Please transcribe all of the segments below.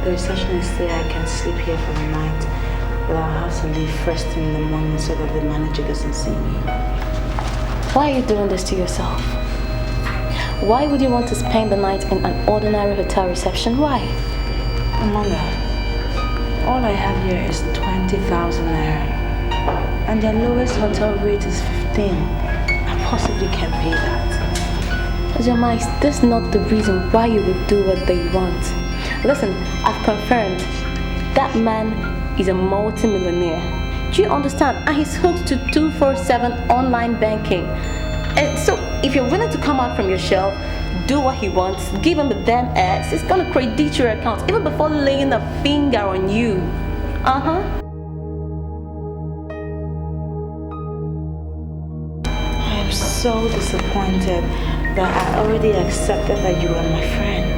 The receptionist said I can sleep here for the night, but I'll have to leave first thing in the morning so that the manager doesn't see me. Why are you doing this to yourself? Why would you want to spend the night in an ordinary hotel reception? Why? Amanda, all I have here is 20,000 naira. And their lowest hotel rate is 15. I possibly can't pay that. Ojama, is this not the reason why you would do what they want? Listen, I've confirmed that man is a multi-millionaire. Do you understand? And he's hooked to 247 online banking. And so if you're willing to come out from your shell, do what he wants, give him the damn ass, he's gonna credit your account even before laying a finger on you. I am so disappointed that I already accepted that you are my friend.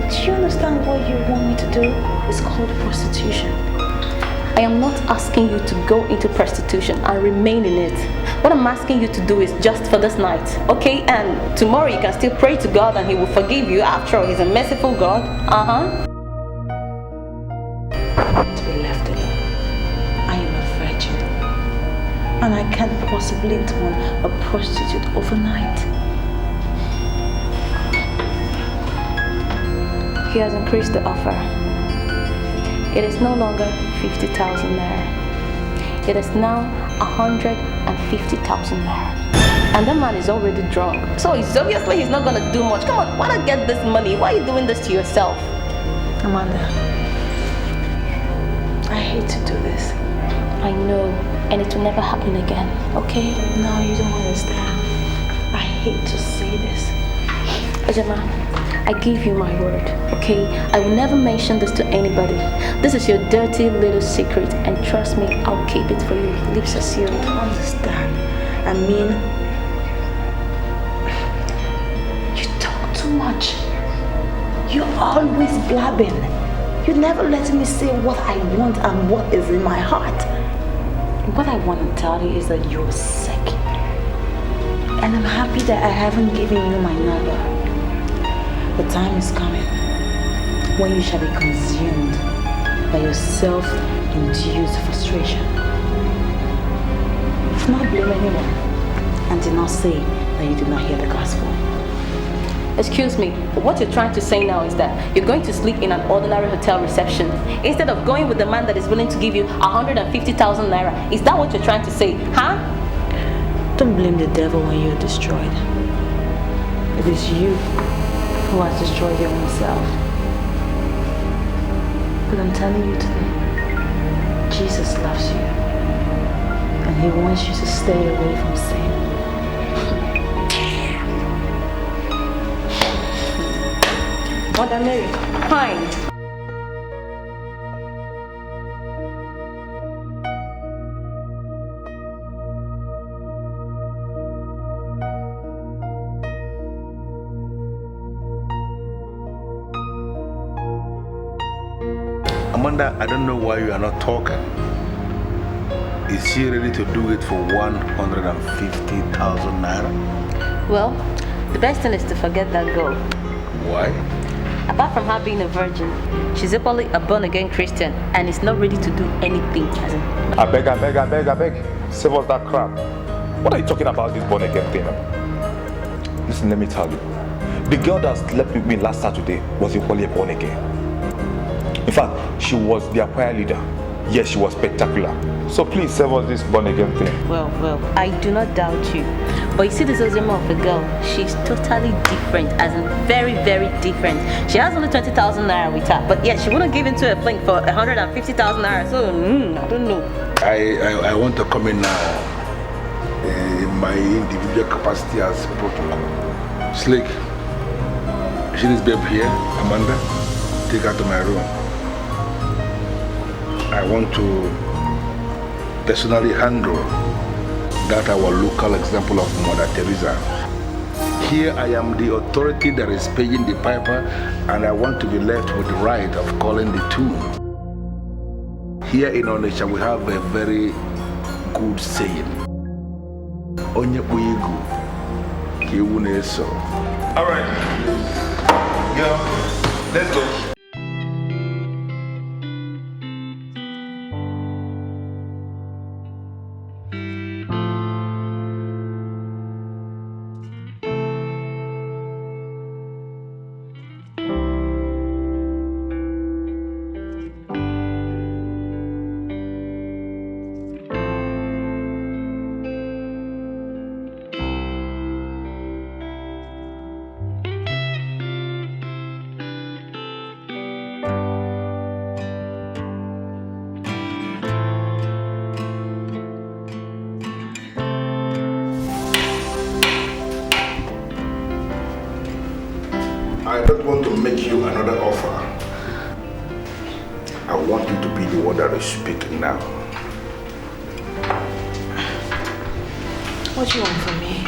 Do you understand what you want me to do? It's called prostitution. I am not asking you to go into prostitution and remain in it. What I'm asking you to do is just for this night, okay? And tomorrow you can still pray to God and He will forgive you. After all, He's a merciful God. To be left alone. I am a virgin. And I can't possibly turn a prostitute overnight. He has increased the offer. It is no longer 50,000 naira. It is now 150,000 naira. And that man is already drunk. So it's obviously he's not gonna do much. Come on, why not get this money? Why are you doing this to yourself? Amanda, I hate to do this. I know, and it will never happen again, okay? No, you don't understand. I hate to say this. Ojama, I give you my word, okay? I will never mention this to anybody. This is your dirty little secret, and trust me, I'll keep it for you. Lips are sealed. I don't understand. I mean, you talk too much. You're always blabbing. You never let me say what I want and what is in my heart. What I want to tell you is that you're sick. And I'm happy that I haven't given you my number. The time is coming when you shall be consumed by your self-induced frustration. Do not blame anyone and do not say that you did not hear the gospel. Excuse me, what you're trying to say now is that you're going to sleep in an ordinary hotel reception instead of going with the man that is willing to give you 150,000 naira. Is that what you're trying to say, huh? Don't blame the devil when you're destroyed. It is you who has destroyed your own self. But I'm telling you today, Jesus loves you. And He wants you to stay away from sin. Mother Mary, fine. Amanda, I don't know why you are not talking. Is she ready to do it for 150,000 naira? Well, the best thing is to forget that girl. Why? Apart from her being a virgin, she's equally a born-again Christian and is not ready to do anything as in... I beg. Save us that crap. What are you talking about, this born-again thing? Listen, let me tell you. The girl that slept with me last Saturday was equally a born-again. In fact, she was their choir leader. Yes, she was spectacular. So please save us this born-again thing. Well, I do not doubt you. But you see this Ozema of a girl, she's totally different, as in very, very different. She has only 20,000 naira with her, but yet she wouldn't give into a fling for 150,000 naira, so I don't know. I want to come in now in my individual capacity as protocol. Slick, see this babe here, Amanda? Take her to my room. I want to personally handle that our local example of Mother Teresa. Here I am the authority that is paying the piper, and I want to be left with the right of calling the tune. Here in Onitsha we have a very good saying. Onye Uigu, Kiwuneso. Alright. Go. Let's go. I don't want to make you another offer. I want you to be the one that is speaking now. What do you want from me?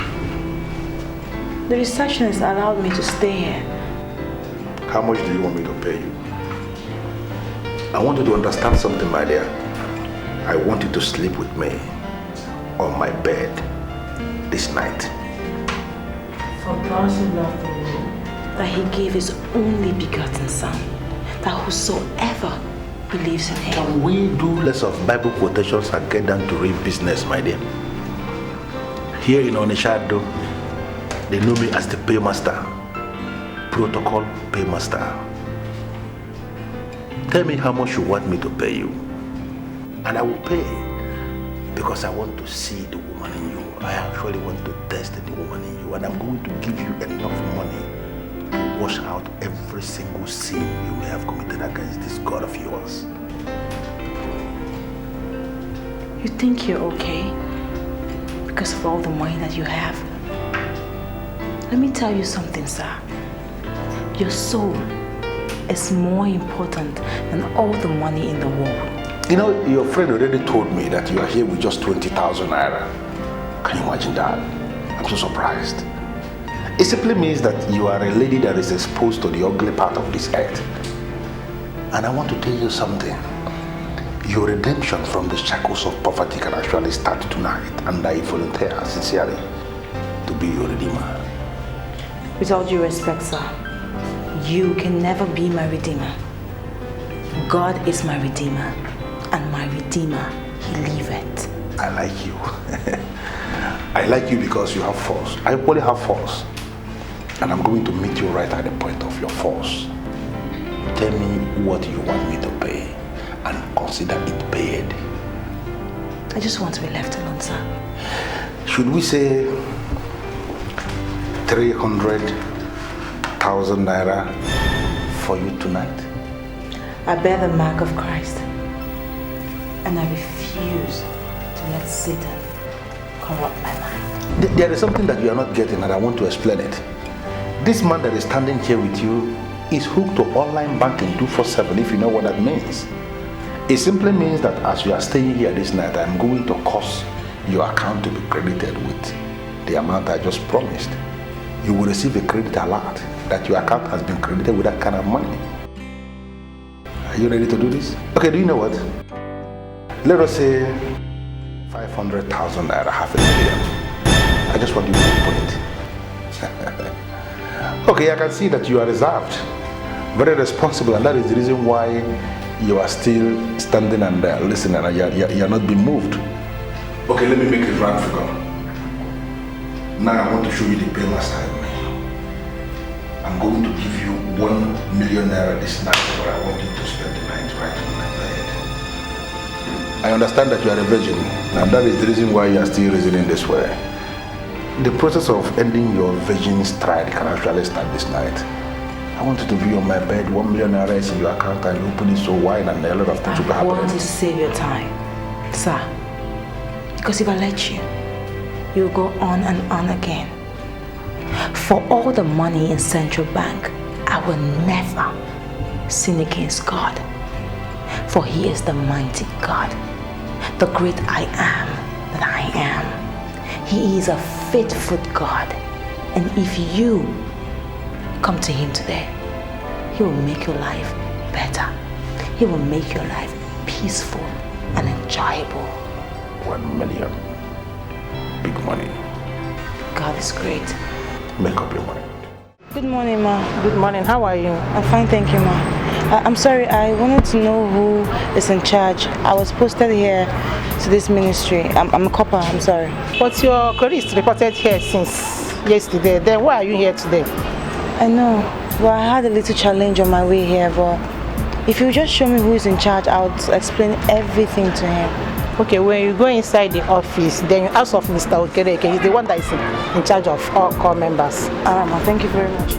The receptionist allowed me to stay here. How much do you want me to pay you? I want you to understand something, my dear. I want you to sleep with me on my bed this night. For God so loved the world that he gave his only begotten Son, that whosoever believes in him. Can we do less of Bible quotations and get down to real business, my dear? Here in Onishado, they know me as the paymaster, protocol paymaster. Tell me how much you want me to pay you, and I will pay, because I want to see the woman in you. I actually want to test the woman in you, and I'm going to give you enough money to wash out every single sin you may have committed against this God of yours. You think you're okay because of all the money that you have? Let me tell you something, sir. Your soul is more important than all the money in the world. You know, your friend already told me that you are here with just 20,000 naira. Can you imagine that? I'm so surprised. It simply means that you are a lady that is exposed to the ugly part of this earth. And I want to tell you something. Your redemption from the shackles of poverty can actually start tonight, and I volunteer sincerely to be your redeemer. With all due respect, sir, you can never be my redeemer. God is my redeemer, and my redeemer, he liveth. I like you. I like you because you have force. I only have force. And I'm going to meet you right at the point of your force. Tell me what you want me to pay, and consider it paid. I just want to be left alone, sir. Should we say 300,000 naira for you tonight? I bear the mark of Christ, and I refuse to let Satan corrupt my mind. There is something that you are not getting, and I want to explain it. This man that is standing here with you is hooked to online banking 247, if you know what that means. It simply means that as you are staying here this night, I'm going to cause your account to be credited with the amount I just promised. You will receive a credit alert that your account has been credited with that kind of money. Are you ready to do this? Okay, do you know what? Let us say 500,000 naira, half a million. I just want you to put it. Okay, I can see that you are reserved, very responsible, and that is the reason why you are still standing and listening, and you are not being moved. Okay, let me make it round figure. Now I want to show you the payment style. I'm going to give you 1 million naira this night, but I want you to spend the night right on my bed. I understand that you are a virgin, and that is the reason why you are still reasoning this way. The process of ending your virgin stride can actually start this night. I want you to be on my bed, 1 million naira is in your account, and you open it so wide, and a lot of things will happen. I want to save your time, sir. Because if I let you, you'll go on and on again. For all the money in Central Bank, I will never sin against God. For he is the mighty God, the great I am that I am. He is a faithful God. And if you come to him today, he will make your life better. He will make your life peaceful and enjoyable. 1 million. Big money. God is great. Make up your mind. Good morning, ma. Good morning. How are you? I'm fine, thank you, ma. I'm sorry, I wanted to know who is in charge. I was posted here to this ministry. I'm a copper, I'm sorry. But your colleague is reported here since yesterday. Then why are you here today? I know. Well, I had a little challenge on my way here, but if you just show me who is in charge, I'll explain everything to him. Okay, when you go inside the office, then you ask of Mr. Okereke. He's the one that is in charge of all core members. Alright, ma, thank you very much.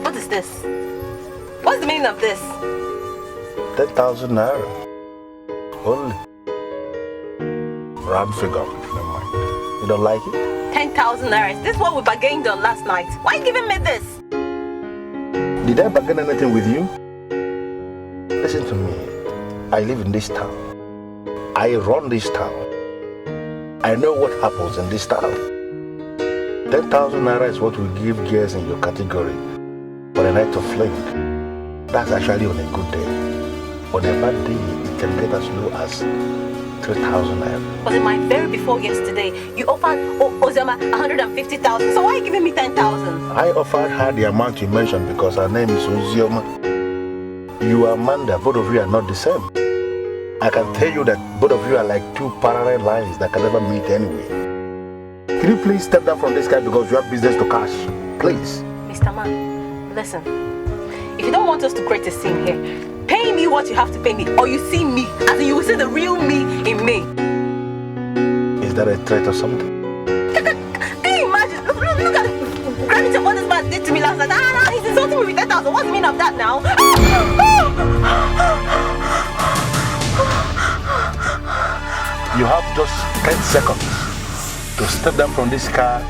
What is this? What's the meaning of this? 10,000 naira. Only. Round figure. Never mind. You don't like it? 10,000 naira. Is this what we bargained on last night? Why are you giving me this? Did I bargain anything with you? Listen to me. I live in this town. I run this town. I know what happens in this town. 10,000 naira is what we give girls in your category for a night of fling. That's actually on a good day. On a bad day, it can get as low as 3,000 naira. Was it my very before yesterday? You offered Ozema 150,000. So why are you giving me 10,000? I offered her the amount you mentioned because her name is Ozioma. You are Amanda, both of you are not the same. I can tell you that both of you are like two parallel lines that can never meet anyway. Can you please step down from this guy because you have business to cash? Please. Mr. Man, listen. If you don't want us to create a scene here, pay me what you have to pay me, or you see me, as in you will see the real me in me. Is that a threat or something? Can you imagine? Look at the gravity of what this man did to me last night. He's insulting me with 10,000. What's the meaning of that now? You have just 10 seconds to step down from this car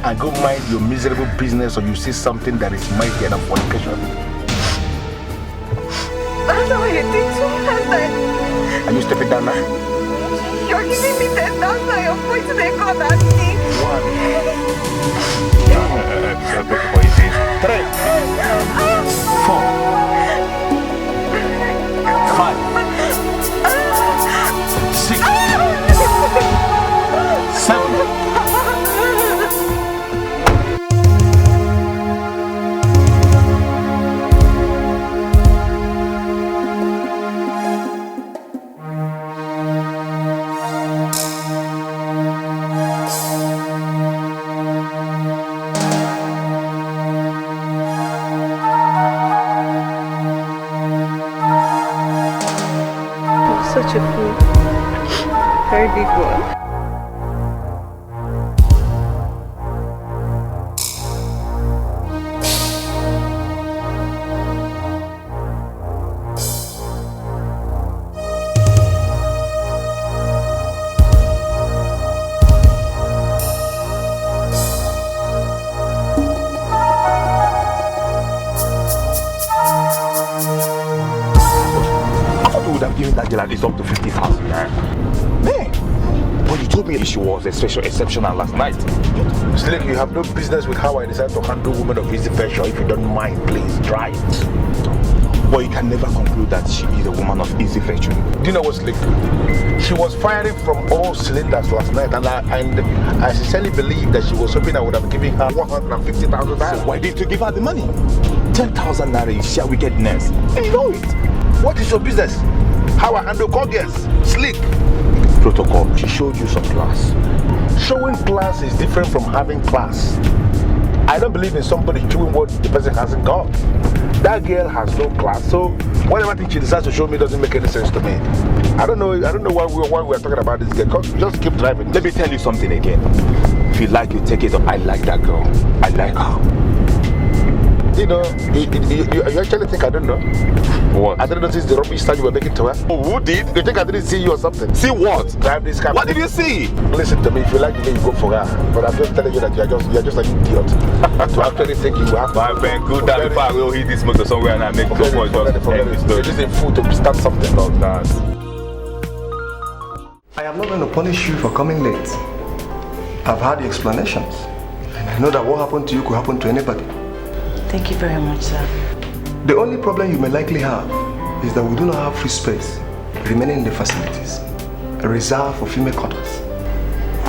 and go mind your miserable business, or you see something that is mighty enough for fornication. That's not what you did to me last night. Are you stepping down now? You're giving me 10,000. You're pointing a gun at me. 3, 4, 5, 6, 7. Such a fool. Very big one. Have given that girl at least up to 50,000 naira. Man, but you told me she was exceptional last night. Slick, you have no business with how I decide to handle women of easy pressure. If you don't mind, please try it. But you can never conclude that she is a woman of easy fortune. Do you know what, Slick? She was firing from all cylinders last night, and I sincerely believe that she was hoping I would have given her 150,000 naira. So why didn't you give her the money? 10,000 naira is sheer wickedness. And you know it. What is your business? How I handle call girls? Slick. Protocol. She showed you some class. Showing class is different from having class. I don't believe in somebody doing what the person hasn't got. That girl has no class, so whatever thing she decides to show me doesn't make any sense to me. I don't know why we're talking about this girl. Just keep driving. Let me tell you something again. If you like, you take it up. I like that girl. I like her. You know, you actually think I don't know? What? I didn't notice the rubbish style you were making to her. Oh, who did? You think I didn't see you or something? See what? Drive this car. What did you see? Listen to me, if you like the way you go for her. But I'm just telling you that you're just an idiot. To actually think you have. My friend, go down before I will hit this motor somewhere and I make so much. You're just a fool to start something like that. I am not going to punish you for coming late. I've had the explanations. And I know that what happened to you could happen to anybody. Thank you very much, sir. The only problem you may likely have is that we do not have free space remaining in the facilities, reserved for female quarters.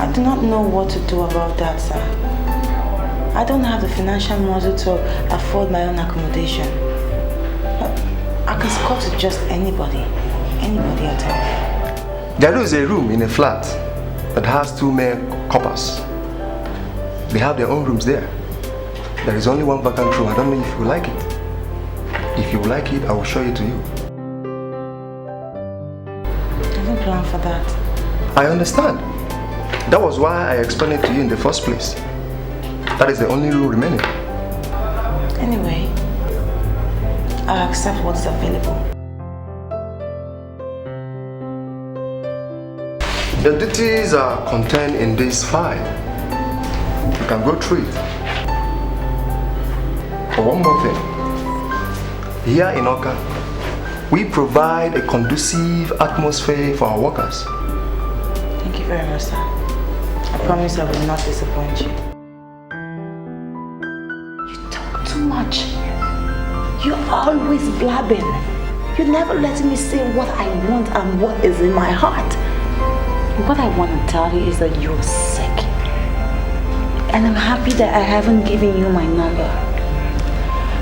I do not know what to do about that, sir. I don't have the financial muscle to afford my own accommodation. I can score to just anybody at all. There is a room in a flat that has 2 male coppers. They have their own rooms there. There is only one vacant room. I don't know if you like it. If you like it, I will show it to you. I don't plan for that. I understand. That was why I explained it to you in the first place. That is the only room remaining. Anyway, I accept what's available. The details are contained in this file. You can go through it. But one more thing. Here in Oka, we provide a conducive atmosphere for our workers. Thank you very much, sir. I promise I will not disappoint you. You talk too much. You're always blabbing. You never let me say what I want and what is in my heart. What I want to tell you is that you're sick. And I'm happy that I haven't given you my number.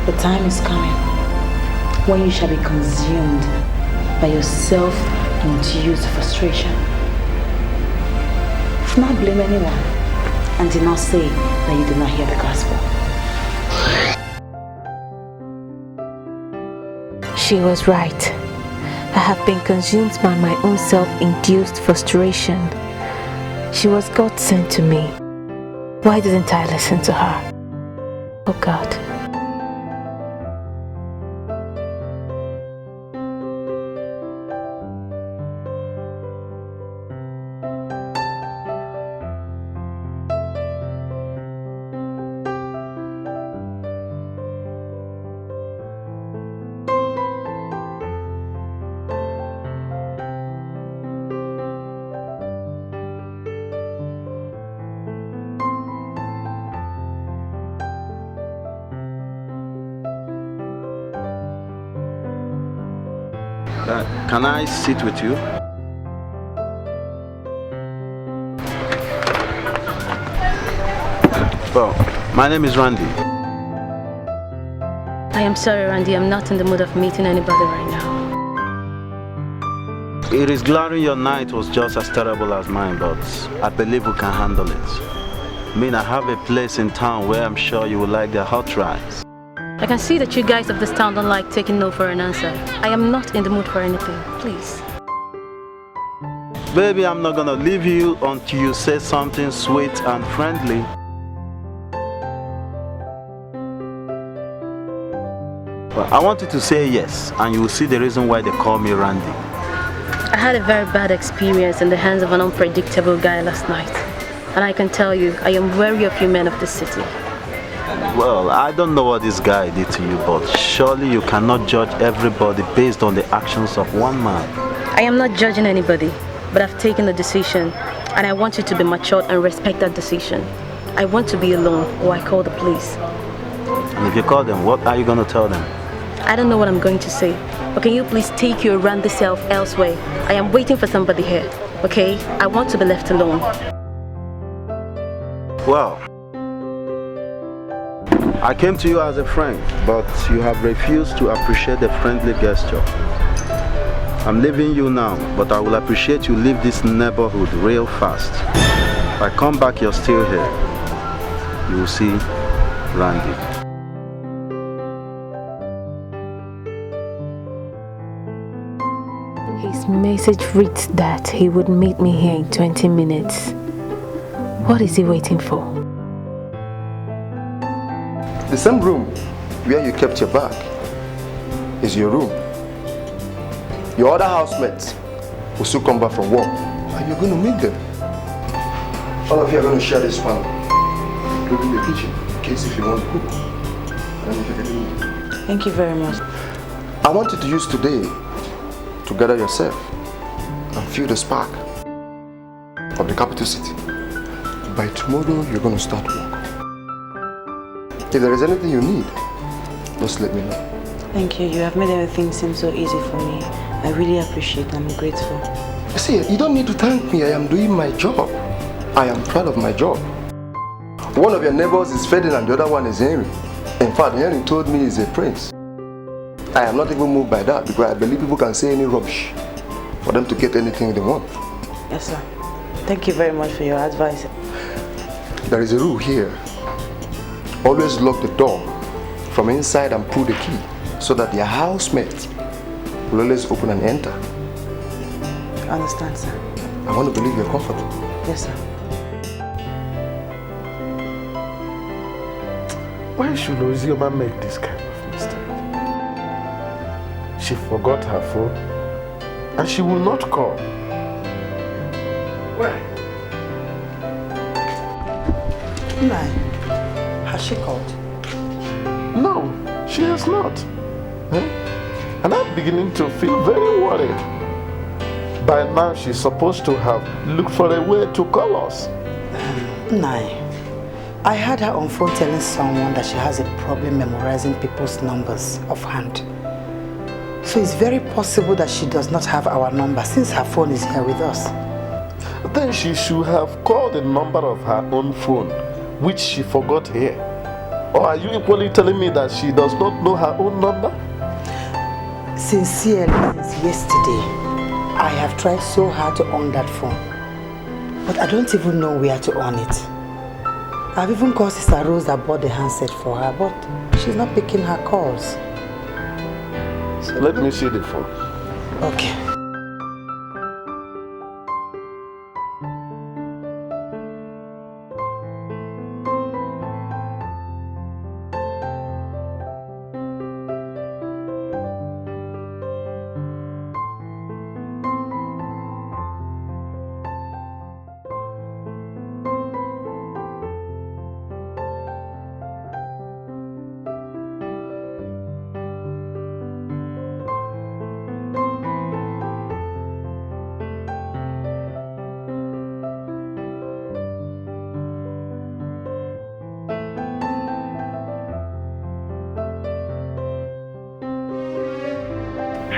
The time is coming when you shall be consumed by your self-induced frustration. Do not blame anyone and do not say that you did not hear the gospel. She was right. I have been consumed by my own self-induced frustration. She was God sent to me. Why didn't I listen to her? Oh God. Can I sit with you? Well, my name is Randy. I am sorry, Randy. I'm not in the mood of meeting anybody right now. It is glaring your night was just as terrible as mine, but I believe we can handle it. I mean, I have a place in town where I'm sure you will like their hot rice. I can see that you guys of this town don't like taking no for an answer. I am not in the mood for anything. Please. Baby, I'm not gonna leave you until you say something sweet and friendly. But I want you to say yes, and you will see the reason why they call me Randy. I had a very bad experience in the hands of an unpredictable guy last night. And I can tell you, I am wary of you men of this city. Well, I don't know what this guy did to you, but surely you cannot judge everybody based on the actions of one man. I am not judging anybody, but I've taken a decision, and I want you to be matured and respect that decision. I want to be alone, or I call the police. And if you call them, what are you going to tell them? I don't know what I'm going to say, but can you please take your Randy self elsewhere? I am waiting for somebody here, okay? I want to be left alone. Well, I came to you as a friend, but you have refused to appreciate the friendly gesture. I'm leaving you now, but I will appreciate you leave this neighborhood real fast. If I come back, you're still here. You will see Randy. His message reads that he would meet me here in 20 minutes. What is he waiting for? The same room where you kept your bag is your room. Your other housemates will soon come back from work and you're going to meet them. All of you are going to share this panel, including the kitchen, in case if you want to cook. Thank you very much. I want you to use today to gather yourself and feel the spark of the capital city. By tomorrow, you're going to start work. If there is anything you need, just let me know. Thank you. You have made everything seem so easy for me. I really appreciate it. I'm grateful. See, you don't need to thank me. I am doing my job. I am proud of my job. One of your neighbors is Ferdinand, the other one is Henry. In fact, Henry told me he's a prince. I am not even moved by that because I believe people can say any rubbish for them to get anything they want. Yes, sir. Thank you very much for your advice. There is a rule here. Always lock the door from inside and pull the key so that your housemates will always open and enter. I understand, sir. I want to believe you're comfortable. Yes, sir. Why should Ozioma make this kind of mistake? She forgot her phone and she will not call. Why? Nai, has she called? No, she has not. And I'm beginning to feel very worried. By now she's supposed to have looked for a way to call us. Nai, I heard her on phone telling someone that she has a problem memorizing people's numbers offhand. So it's very possible that she does not have our number since her phone is here with us. Then she should have called the number of her own phone, which she forgot here. Or are you equally telling me that she does not know her own number? Sincerely, since yesterday, I have tried so hard to on that phone. But I don't even know where to on it. I've even called Sister Rose that bought the handset for her, but she's not picking her calls. So let me see the phone. Okay.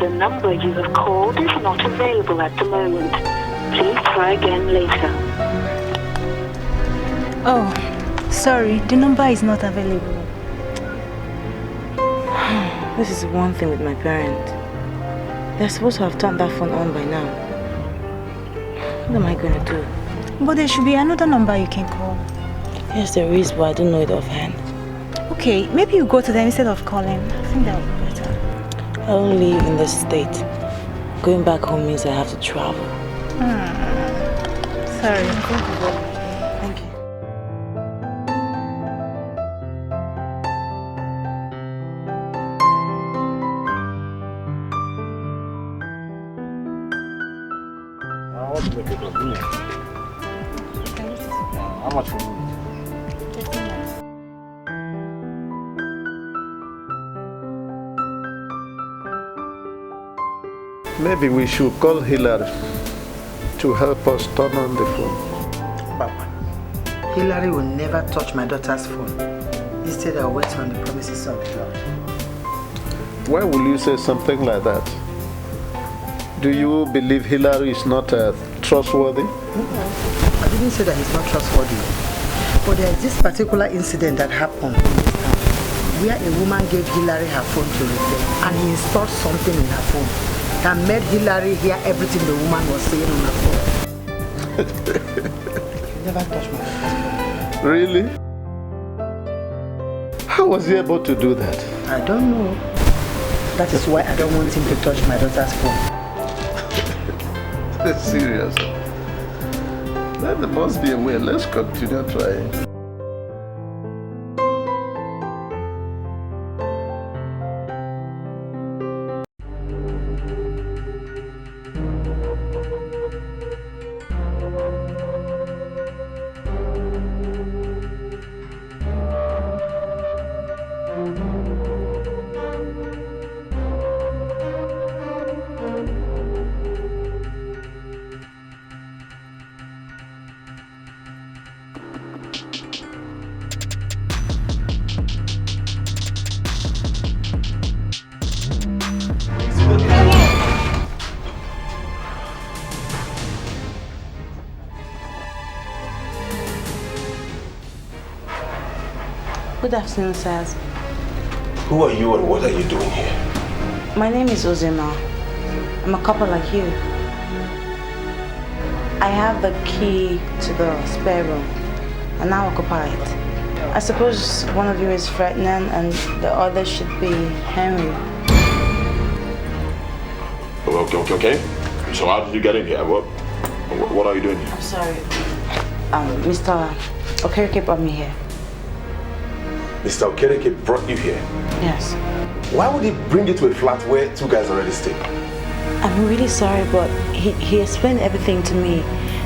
The number you have called is not available at the moment. Please try again later. Oh, sorry, the number is not available. This is one thing with my parents. They're supposed to have turned that phone on by now. What am I going to do? But there should be another number you can call. Yes, there is, but I don't know it offhand. Okay, maybe you go to them instead of calling. I think that would be better. I don't live in this state. Going back home means I have to travel. Sorry. Thank you. I want to make it a minute. How much for me? Maybe we should call Hillary to help us turn on the phone. Papa, Hillary will never touch my daughter's phone. Instead, I'll wait on the promises of the Lord. Why will you say something like that? Do you believe Hillary is not trustworthy? I didn't say that he's not trustworthy. But there's this particular incident that happened in this town where a woman gave Hillary her phone to repair and he installed something in her phone that made Hillary hear everything the woman was saying on her phone. Never touch my daughter's phone. Really? How was he able to do that? I don't know. That is why I don't want him to touch my daughter's phone. Serious? Then there must be a way. Let's continue trying. Good afternoon, sirs. Who are you and what are you doing here? My name is Ozema. I'm a couple like you. I have the key to the spare room and now occupy it. I suppose one of you is Ferdinand and the other should be Henry. Okay. So how did you get in here? What are you doing here? I'm sorry. Mr. Okereke brought me here. Mr. Okereke brought you here? Yes. Why would he bring you to a flat where two guys already stay? I'm really sorry, but he explained everything to me.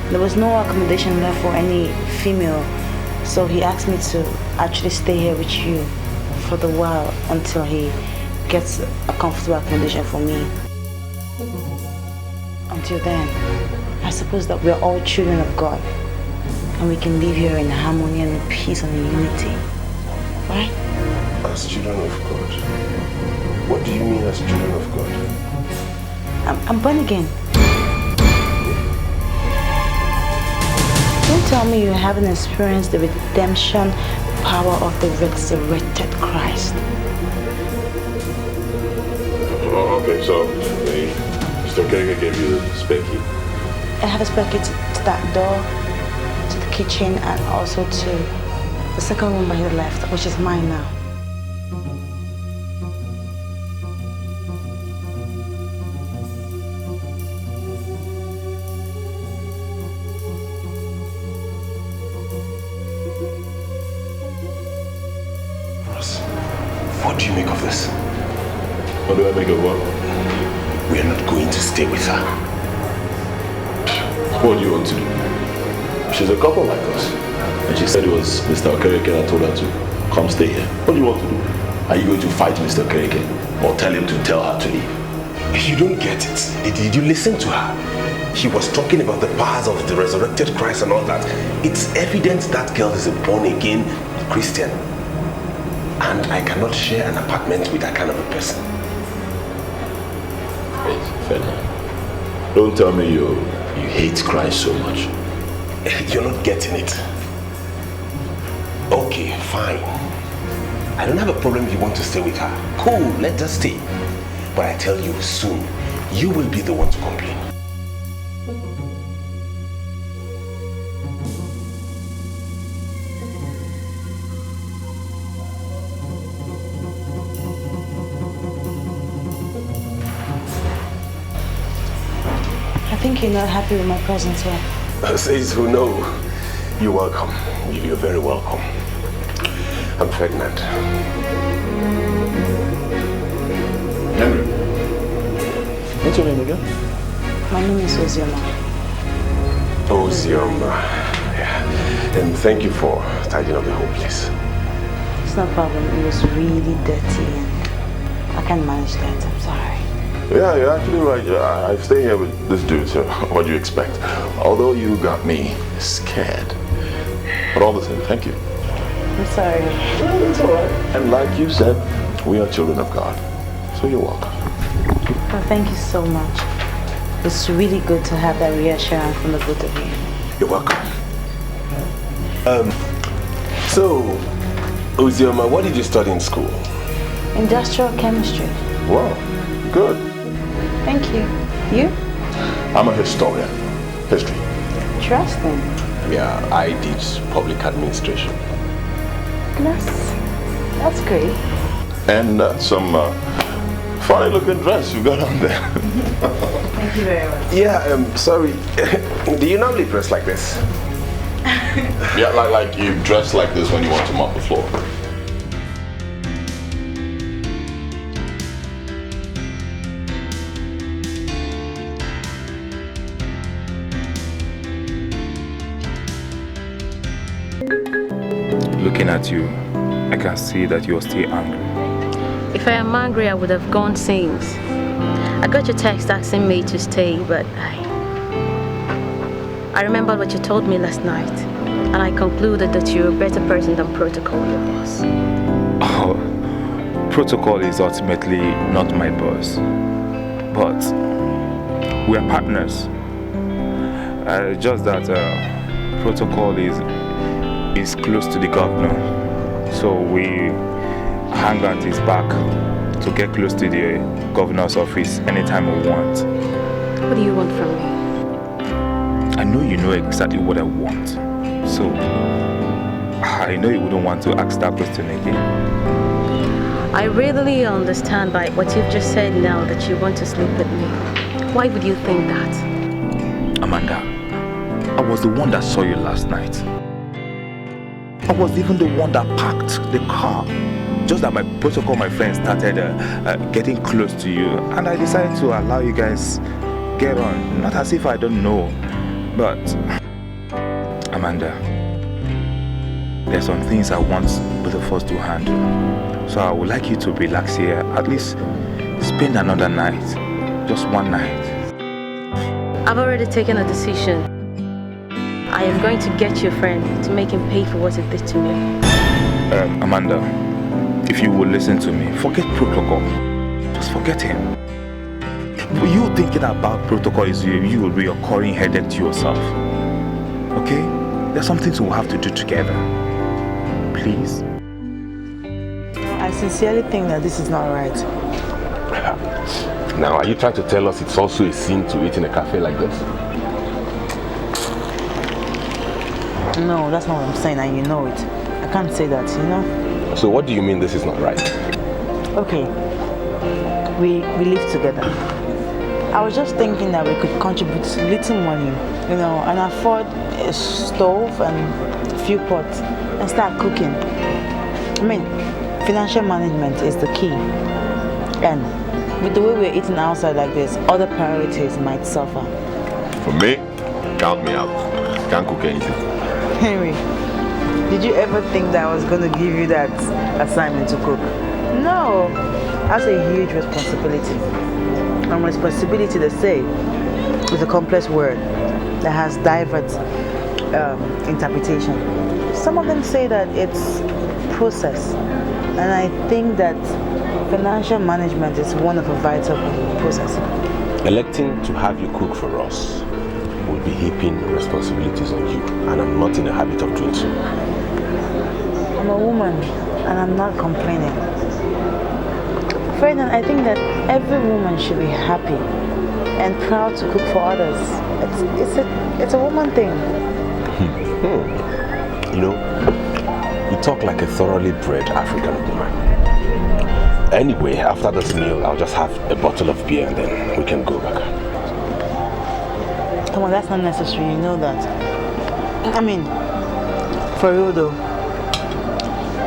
There was no accommodation left for any female, so he asked me to actually stay here with you for the while until he gets a comfortable accommodation for me. Until then, I suppose that we're all children of God and we can live here in harmony and in peace and in unity. Right? As children of God? What do you mean as children of God? I'm born again. Don't tell me you haven't experienced the redemption power of the resurrected Christ. Oh, okay, so Mr. Okereke gave you the spare key. I have a spare key to that door, to the kitchen, and also to the second room by the left, which is mine now. Ross, what do you make of this? What do I make of what? We are not going to stay with her. What do you want to do? She's a couple like us. And she said it was Mr. Okereke that told her to come stay here. What do you want to do? Are you going to fight Mr. Okereke or tell him to tell her to leave? You don't get it. Did you listen to her? She was talking about the powers of the resurrected Christ and all that. It's evident that girl is a born-again Christian. And I cannot share an apartment with that kind of a person. Wait, Ferdinand. Don't tell me you hate Christ so much. You're not getting it. Okay, fine. I don't have a problem if you want to stay with her. Cool, let us stay. But I tell you soon, you will be the one to complain. I think you're not happy with my presence here. Says who know. You're welcome. You're very welcome. I'm Ferdinand. Henry. What's your name again? My name is Ozioma. Ozioma. Yeah. And thank you for tidying up the whole place. It's no problem. It was really dirty and I can't manage that. I'm sorry. Yeah, you're actually right. I stay here with this dude, so what do you expect? Although you got me scared. But all the same, thank you. I'm sorry. Well, it's all right. And like you said, we are children of God. So you're welcome. Well, thank you so much. It's really good to have that reassurance from the both of you. You're welcome. So, Ozioma, what did you study in school? Industrial chemistry. Wow, good. Thank you. You? I'm a historian. History. Interesting. Yeah, I teach public administration. That's great. And some funny looking dress you got on there. Thank you very much. Yeah, sorry. Do you normally dress like this? Yeah, like you dress like this when you want to mop the floor. Looking at you, I can see that you're still angry. If I am angry, I would have gone since. I got your text asking me to stay, but I remembered what you told me last night, and I concluded that you're a better person than Protocol, your boss. Oh, Protocol is ultimately not my boss, but we are partners. Just that Protocol is close to the governor, So we hang on his back to get close to the governor's office anytime we want. What do you want from me? I know you know exactly what I want. So I know you wouldn't want to ask that question again. I readily understand by what you've just said now that you want to sleep with me. Why would you think that? Amanda, I was the one that saw you last night. I was even the one that parked the car. Just that my protocol, my friends started getting close to you, and I decided to allow you guys get on. Not as if I don't know, but Amanda, there's some things I want both of us to handle. So I would like you to relax here, at least spend another night, just one night. I've already taken a decision. I am going to get your friend to make him pay for what he did to me. Amanda, if you will listen to me, forget protocol. Just forget him. You thinking about protocol is you will be a recurring headache to yourself. Okay? There's some things we'll have to do together. Please. I sincerely think that this is not right. Now, are you trying to tell us it's also a sin to eat in a cafe like this? No, that's not what I'm saying, and you know it. I can't say that, you know? So what do you mean this is not right? Okay, we live together. I was just thinking that we could contribute little money, you know, and afford a stove and a few pots and start cooking. I mean, financial management is the key. And with the way we're eating outside like this, other priorities might suffer. For me, count me out. Can't cook anything. Henry, did you ever think that I was going to give you that assignment to cook? No, that's a huge responsibility. And responsibility, they say, is a complex word that has diverse interpretation. Some of them say that it's process, and I think that financial management is one of a vital process. Electing to have you cook for us will be heaping responsibilities on you, and I'm not in the habit of doing so. I'm a woman, and I'm not complaining. Ferdinand, I think that every woman should be happy and proud to cook for others. It's a woman thing. You know, you talk like a thoroughly bred African woman. Anyway, after this meal, I'll just have a bottle of beer and then we can go back. Come on, that's not necessary, you know that. I mean, for real though,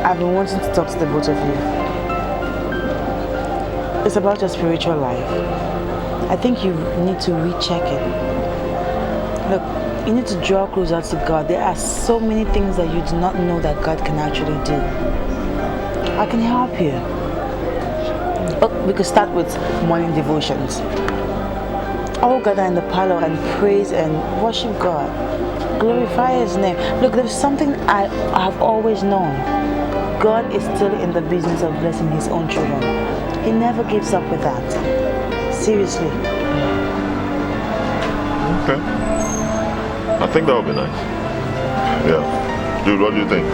I've been wanting to talk to the both of you. It's about your spiritual life. I think you need to recheck it. Look, you need to draw closer to God. There are so many things that you do not know that God can actually do. I can help you. But we could start with morning devotions. All gather in the parlor and praise and worship God. Glorify His name. Look, there's something I have always known. God is still in the business of blessing His own children. He never gives up with that. Seriously. Okay. I think that would be nice. Yeah. Dude, what do you think?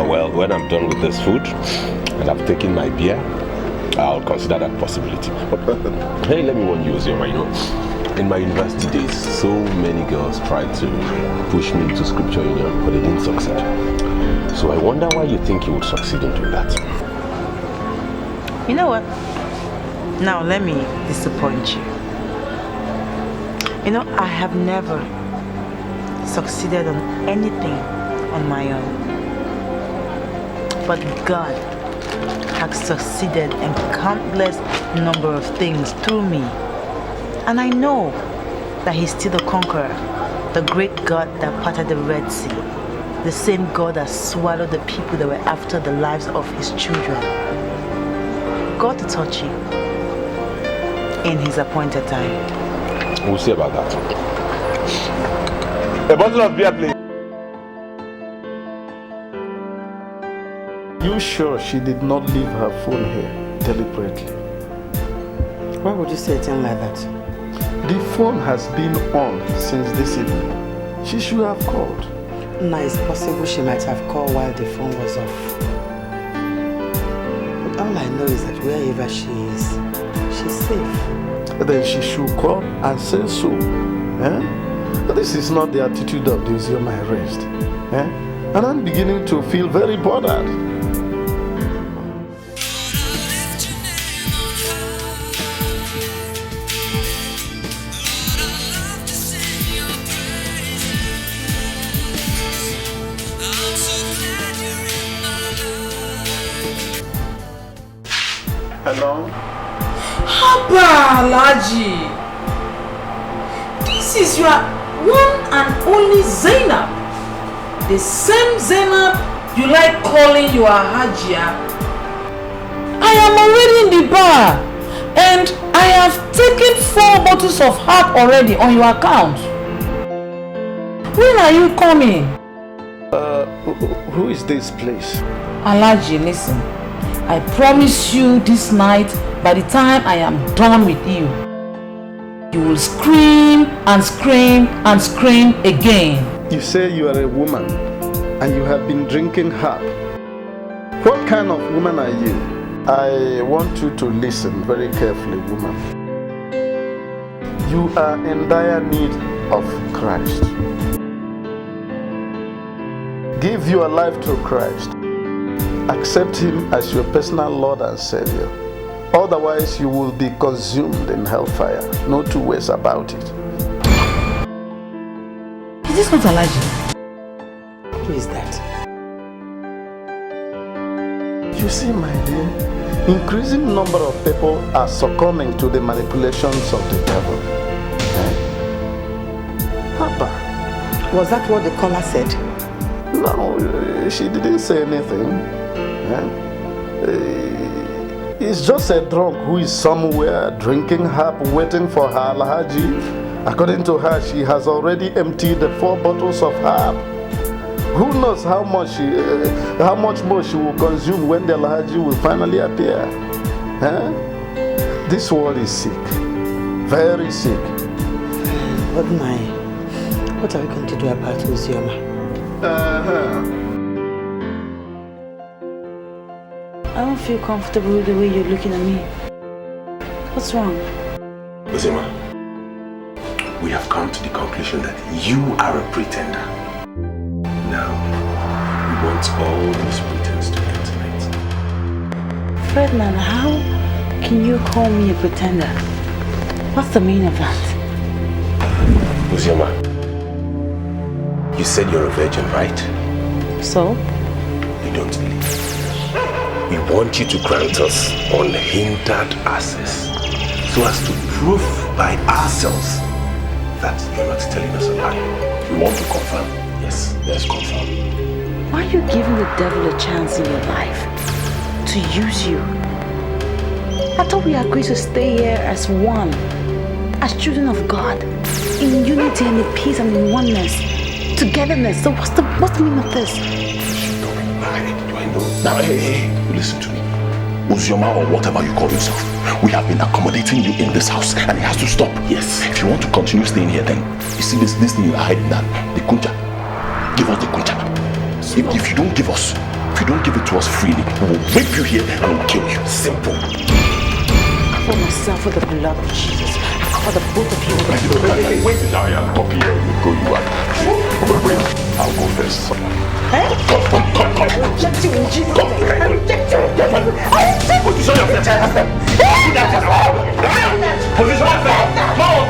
Well, when I'm done with this food and I've taken my beer, I'll consider that possibility. Hey, let me warn you, Ozoma, you know, in my university days, so many girls tried to push me into scripture union, but they didn't succeed. So I wonder why you think you would succeed in doing that. You know what? Now let me disappoint you. You know, I have never succeeded on anything on my own. But God has succeeded in countless number of things through me. And I know that He's still the conqueror, the great God that parted the Red Sea, the same God that swallowed the people that were after the lives of His children. God to touch you in His appointed time. We'll see about that. A bottle of beer, please. You sure she did not leave her phone here deliberately? Why would you say a thing like that? The phone has been on since this evening. She should have called. No, it's possible she might have called while the phone was off. But all I know is that wherever she is, she's safe. Then she should call and say so. Eh? This is not the attitude of the Uzioma I raised. Eh? And I'm beginning to feel very bothered. Hello? Haba, Alaji. This is your one and only Zainab. The same Zainab you like calling your Hajia. I am already in the bar and I have taken 4 bottles of herb already on your account. When are you coming? Who is this place? Alaji, listen. I promise you this night, by the time I am done with you, you will scream and scream and scream again. You say you are a woman and you have been drinking herb. What kind of woman are you? I want you to listen very carefully, woman. You are in dire need of Christ. Give your life to Christ. Accept Him as your personal Lord and Savior. Otherwise, you will be consumed in hellfire. No two ways about it. Is this not Alaji? Who is that? You see, my dear, increasing number of people are succumbing to the manipulations of the devil. Papa, was that what the caller said? No, she didn't say anything. It's just a drunk who is somewhere drinking herb, waiting for her Alhaji. According to her, she has already emptied the 4 bottles of herb. Who knows how much more she will consume when the Alhaji will finally appear? This world is sick, very sick. But what are we going to do about Uzioma? I don't feel comfortable with the way you're looking at me. What's wrong? Uzioma, we have come to the conclusion that you are a pretender. Now, we want all those pretense to end tonight. Ferdinand, how can you call me a pretender? What's the meaning of that? Uzioma, you said you're a virgin, right? So? We don't believe. We want you to grant us unhindered access so as to prove by ourselves that you're not telling us a lie. We want to confirm. Yes, let's confirm. Why are you giving the devil a chance in your life to use you? I thought we agreed to stay here as one, as children of God, in unity and in peace and in oneness, togetherness. So what's the meaning of this? Do I know? Now, hey, listen to me. Uzioma or whatever you call yourself, we have been accommodating you in this house and it has to stop. Yes. If you want to continue staying here, then you see this thing you're hiding down, the kunja. Give us the kunja. If you don't give it to us freely, we will rape you here and we'll kill you. Simple. Cover myself with the blood of Jesus. I cover the both of you with the blood. Wait, now I am talking here. You go, you are. Wait, I'll go first. Come. I reject you in Jesus' name. I reject you. Position yourself. Position yourself. Come on.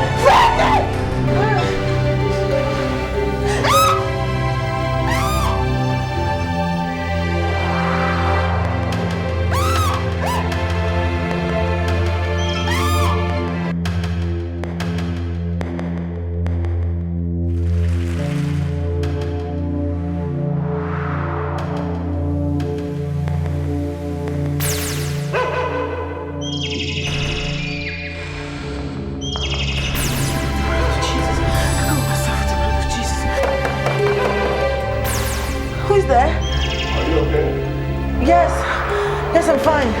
Yes, I'm fine.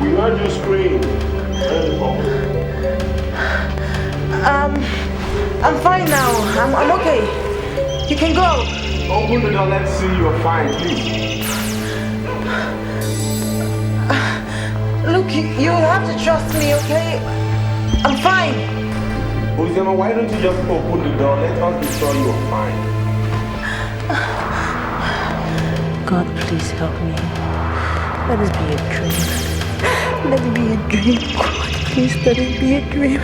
We heard you scream. I'm fine now. I'm okay. You can go. Open the door, let's see you're fine, please. Look, you have to trust me, okay? I'm fine. Uzema, why don't you just open the door? Let us be sure you're fine. God, please help me. Let this be a dream. Let it be a dream. God, please let it be a dream.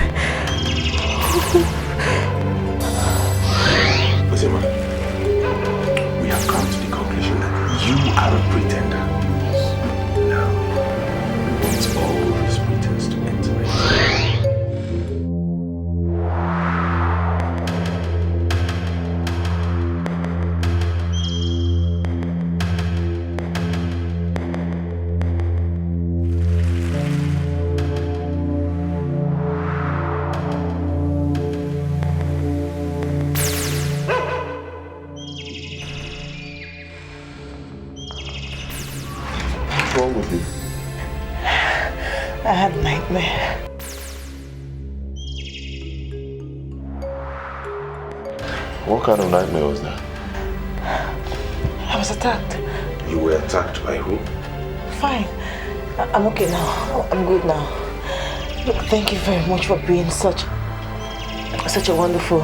Uzema, we have come to the conclusion that you are a pretender. Now, we want all this pretense to end tonight. What's wrong with you? I had a nightmare. What kind of nightmare was that? I was attacked. You were attacked by who? Fine. I'm okay now. I'm good now. Look, thank you very much for being such a wonderful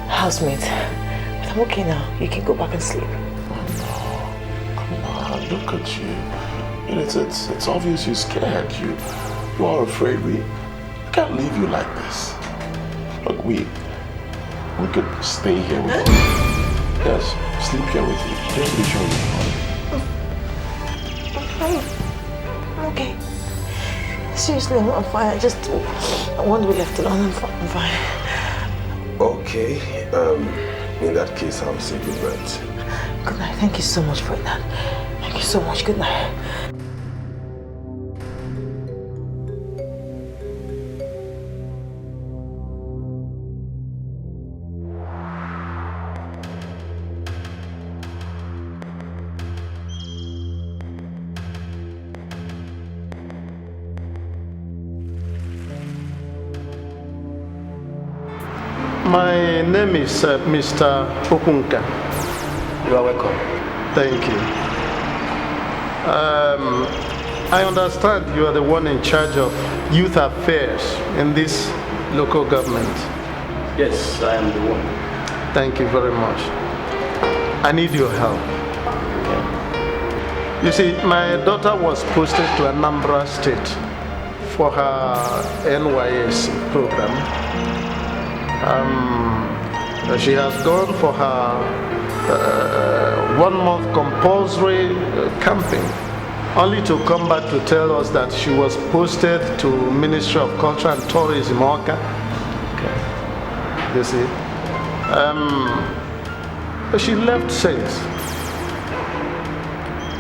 housemate. But I'm okay now. You can go back and sleep. Come on, look at you. It's obvious you're scared. You are afraid. We can't leave you like this. Look, we could stay here with you. Yes, sleep here with you. Just be sure you're fine. I'm okay. Seriously, I'm fine. I just want to be left alone. I'm fine. Okay, in that case, I'll say good night. Good night. Thank you so much for that. Thank you so much. Good night. My name is Mr. Okunka. You are welcome. Thank you. I understand you are the one in charge of youth affairs in this local government. Yes, I am the one. Thank you very much. I need your help. Okay. You see, my daughter was posted to Anambra State for her NYSC program. She has gone for her 1 month compulsory camping, only to come back to tell us that she was posted to Ministry of Culture and Tourism, Oka. Okay. You see, she left since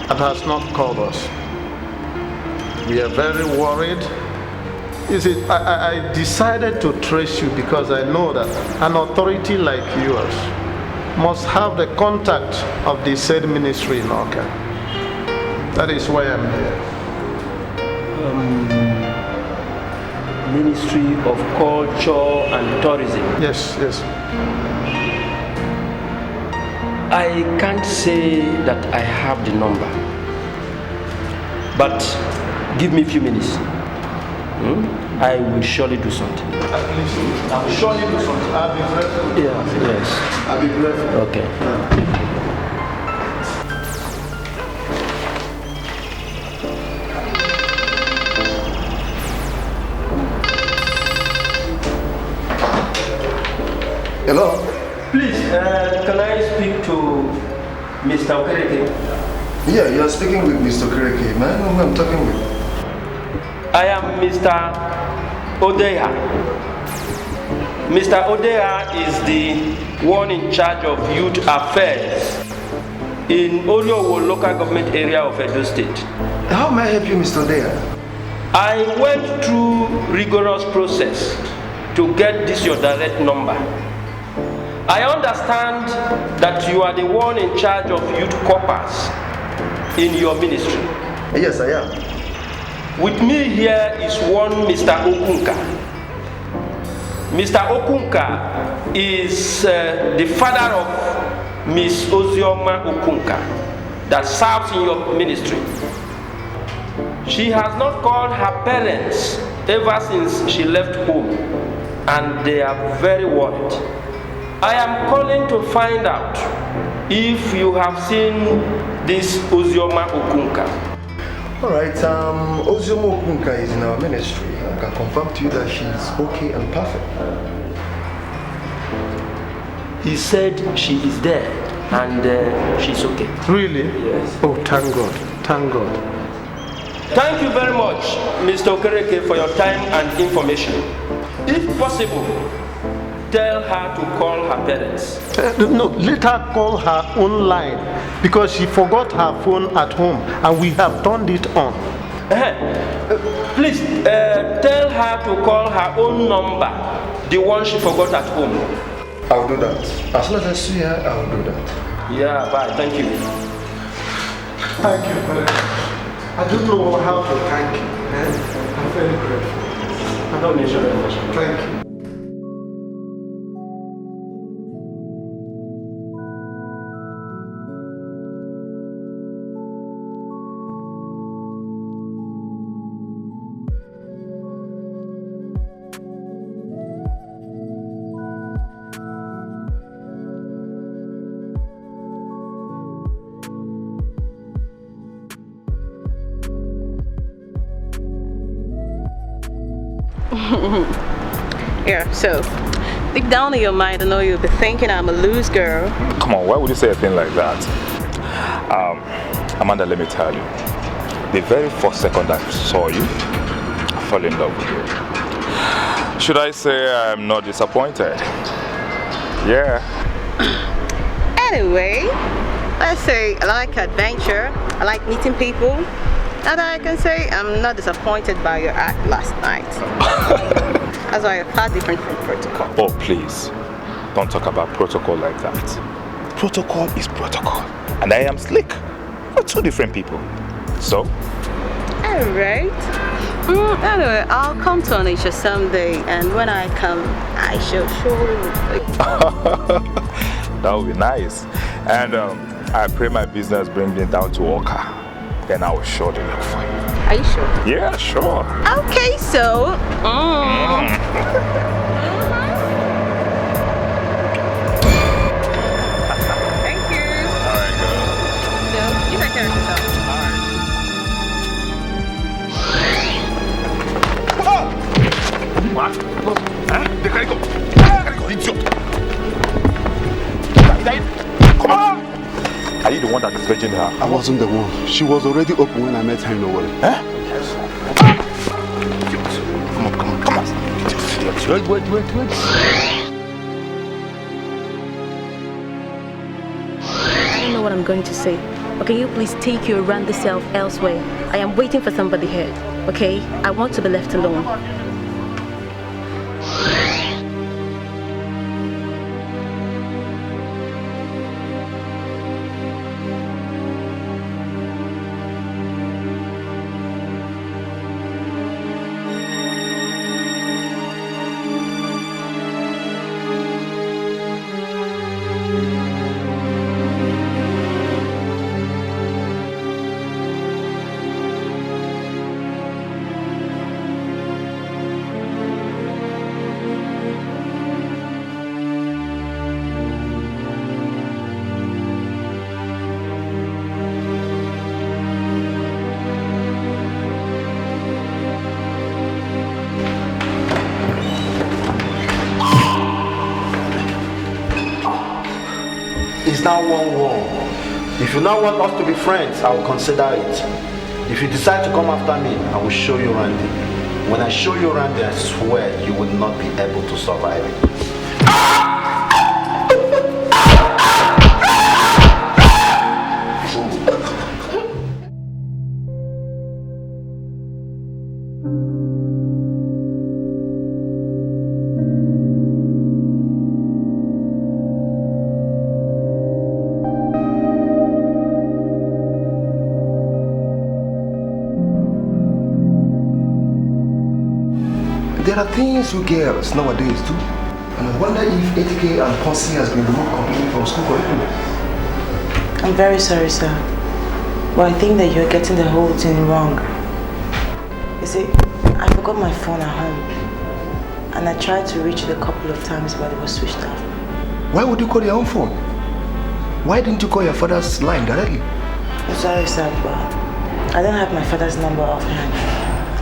and has not called us. We are very worried. You see, I decided to trace you because I know that an authority like yours must have the contact of the said ministry in Oka. That is why I'm here. Ministry of Culture and Tourism. Yes, yes. I can't say that I have the number, but give me a few minutes. I will surely do something. I will surely do something. I'll be grateful. Yeah, yes. I'll be grateful. Okay. Hello? Please, can I speak to Mr. Okereke? Yeah, you're speaking with Mr. Okereke. Man, who I'm talking with? I am Mr. Odeya. Mr. Odeya is the one in charge of youth affairs in Oliowo local government area of Edo State. How may I help you, Mr. Odeya? I went through rigorous process to get this your direct number. I understand that you are the one in charge of youth corpers in your ministry. Yes, I am. With me here is one Mr. Okunka. Mr. Okunka is the father of Miss Ozioma Okunka that serves in your ministry. She has not called her parents ever since she left home, and they are very worried. I am calling to find out if you have seen this Ozioma Okunka. Alright, Ozioma Okunka is in our ministry. I can confirm to you that she's okay and perfect. He said she is there and she's okay. Really? Yes. Oh, thank God. Thank God. Thank you very much, Mr. Okereke, for your time and information. If possible, tell her to call her parents. No, let her call her own line because she forgot her phone at home and we have turned it on. Please tell her to call her own number, the one she forgot at home. I'll do that. As soon as I see her, I'll do that. Yeah, bye. Thank you. Thank you very much. I don't know how to thank you. I'm very grateful. Don't mention it. Thank you. Yeah, so deep down in your mind, I know you'll be thinking I'm a loose girl. Come on, why would you say a thing like that? Amanda, let me tell you. The very first second I saw you, I fell in love with you. Should I say I'm not disappointed? Yeah. Anyway, let's say I like adventure, I like meeting people, and I can say I'm not disappointed by your act last night. That's why you're far different from protocol. Oh, please. Don't talk about protocol like that. Protocol is protocol. And I am slick. We're two different people. So? Alright. Anyway, I'll come to Onitsha someday, and when I come, I shall show you. That would be nice. And I pray my business brings me down to Oka. Then I will surely look for you. Are you sure? Yeah, sure. Okay, so. Thank you. Alright, go. So, you take care of yourself. What? Huh? The carico. Idiot. Come on! Are you the one that is fetching her? I wasn't the one. She was already open when I met her in the world. Huh? Come on. Wait. I don't know what I'm going to say. But can you please take your randy self elsewhere? I am waiting for somebody here. Okay? I want to be left alone. Now 1-1. If you now want us to be friends, I will consider it. If you decide to come after me, I will show you Randy. When I show you Randy, I swear you will not be able to survive it. There are things you girls nowadays do. And I wonder if etiquette and policy has been removed completely from school curriculum. I'm very sorry, sir. But I think that you're getting the whole thing wrong. You see, I forgot my phone at home. And I tried to reach it a couple of times, but it was switched off. Why would you call your own phone? Why didn't you call your father's line directly? I'm sorry, sir, but I don't have my father's number offhand.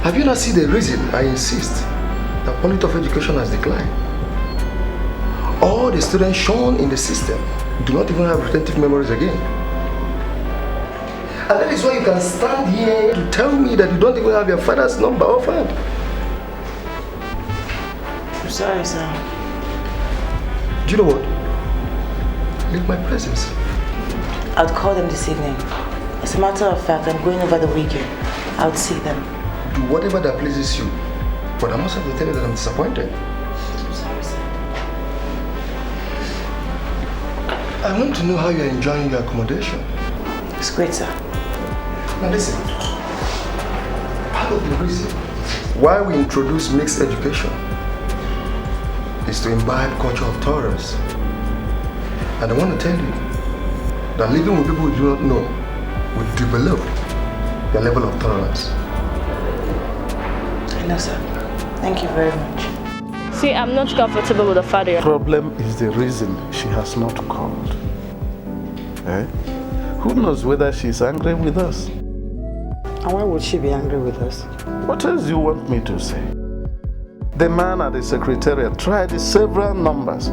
Have you not seen the reason I insist that quality of education has declined? All the students shown in the system do not even have retentive memories again. And that is why you can stand here to tell me that you don't even have your father's number offhand. I'm sorry, sir. Do you know what? Leave my presence. I'll call them this evening. As a matter of fact, I'm going over the weekend. I'll see them. Do whatever that pleases you. But I must have to tell you that I'm disappointed. I'm sorry, sir. I want to know how you're enjoying your accommodation. It's great, sir. Now listen. Part of the reason why we introduce mixed education is to imbibe culture of tolerance. And I want to tell you that living with people you do not know will develop your level of tolerance. I know, sir. Thank you very much. See, I'm not comfortable with the father. The problem is the reason she has not called. Eh? Who knows whether she's angry with us? And why would she be angry with us? What else do you want me to say? The man at the secretariat tried several numbers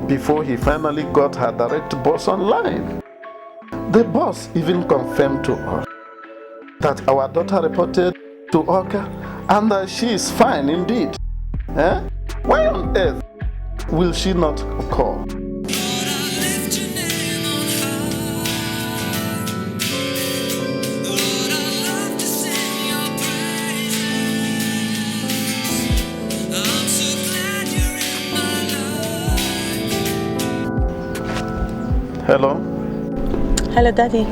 before he finally got her direct boss online. The boss even confirmed to us that our daughter reported to Oka and that she is fine indeed. Eh? Why on earth will she not call? Hello? Hello, Daddy.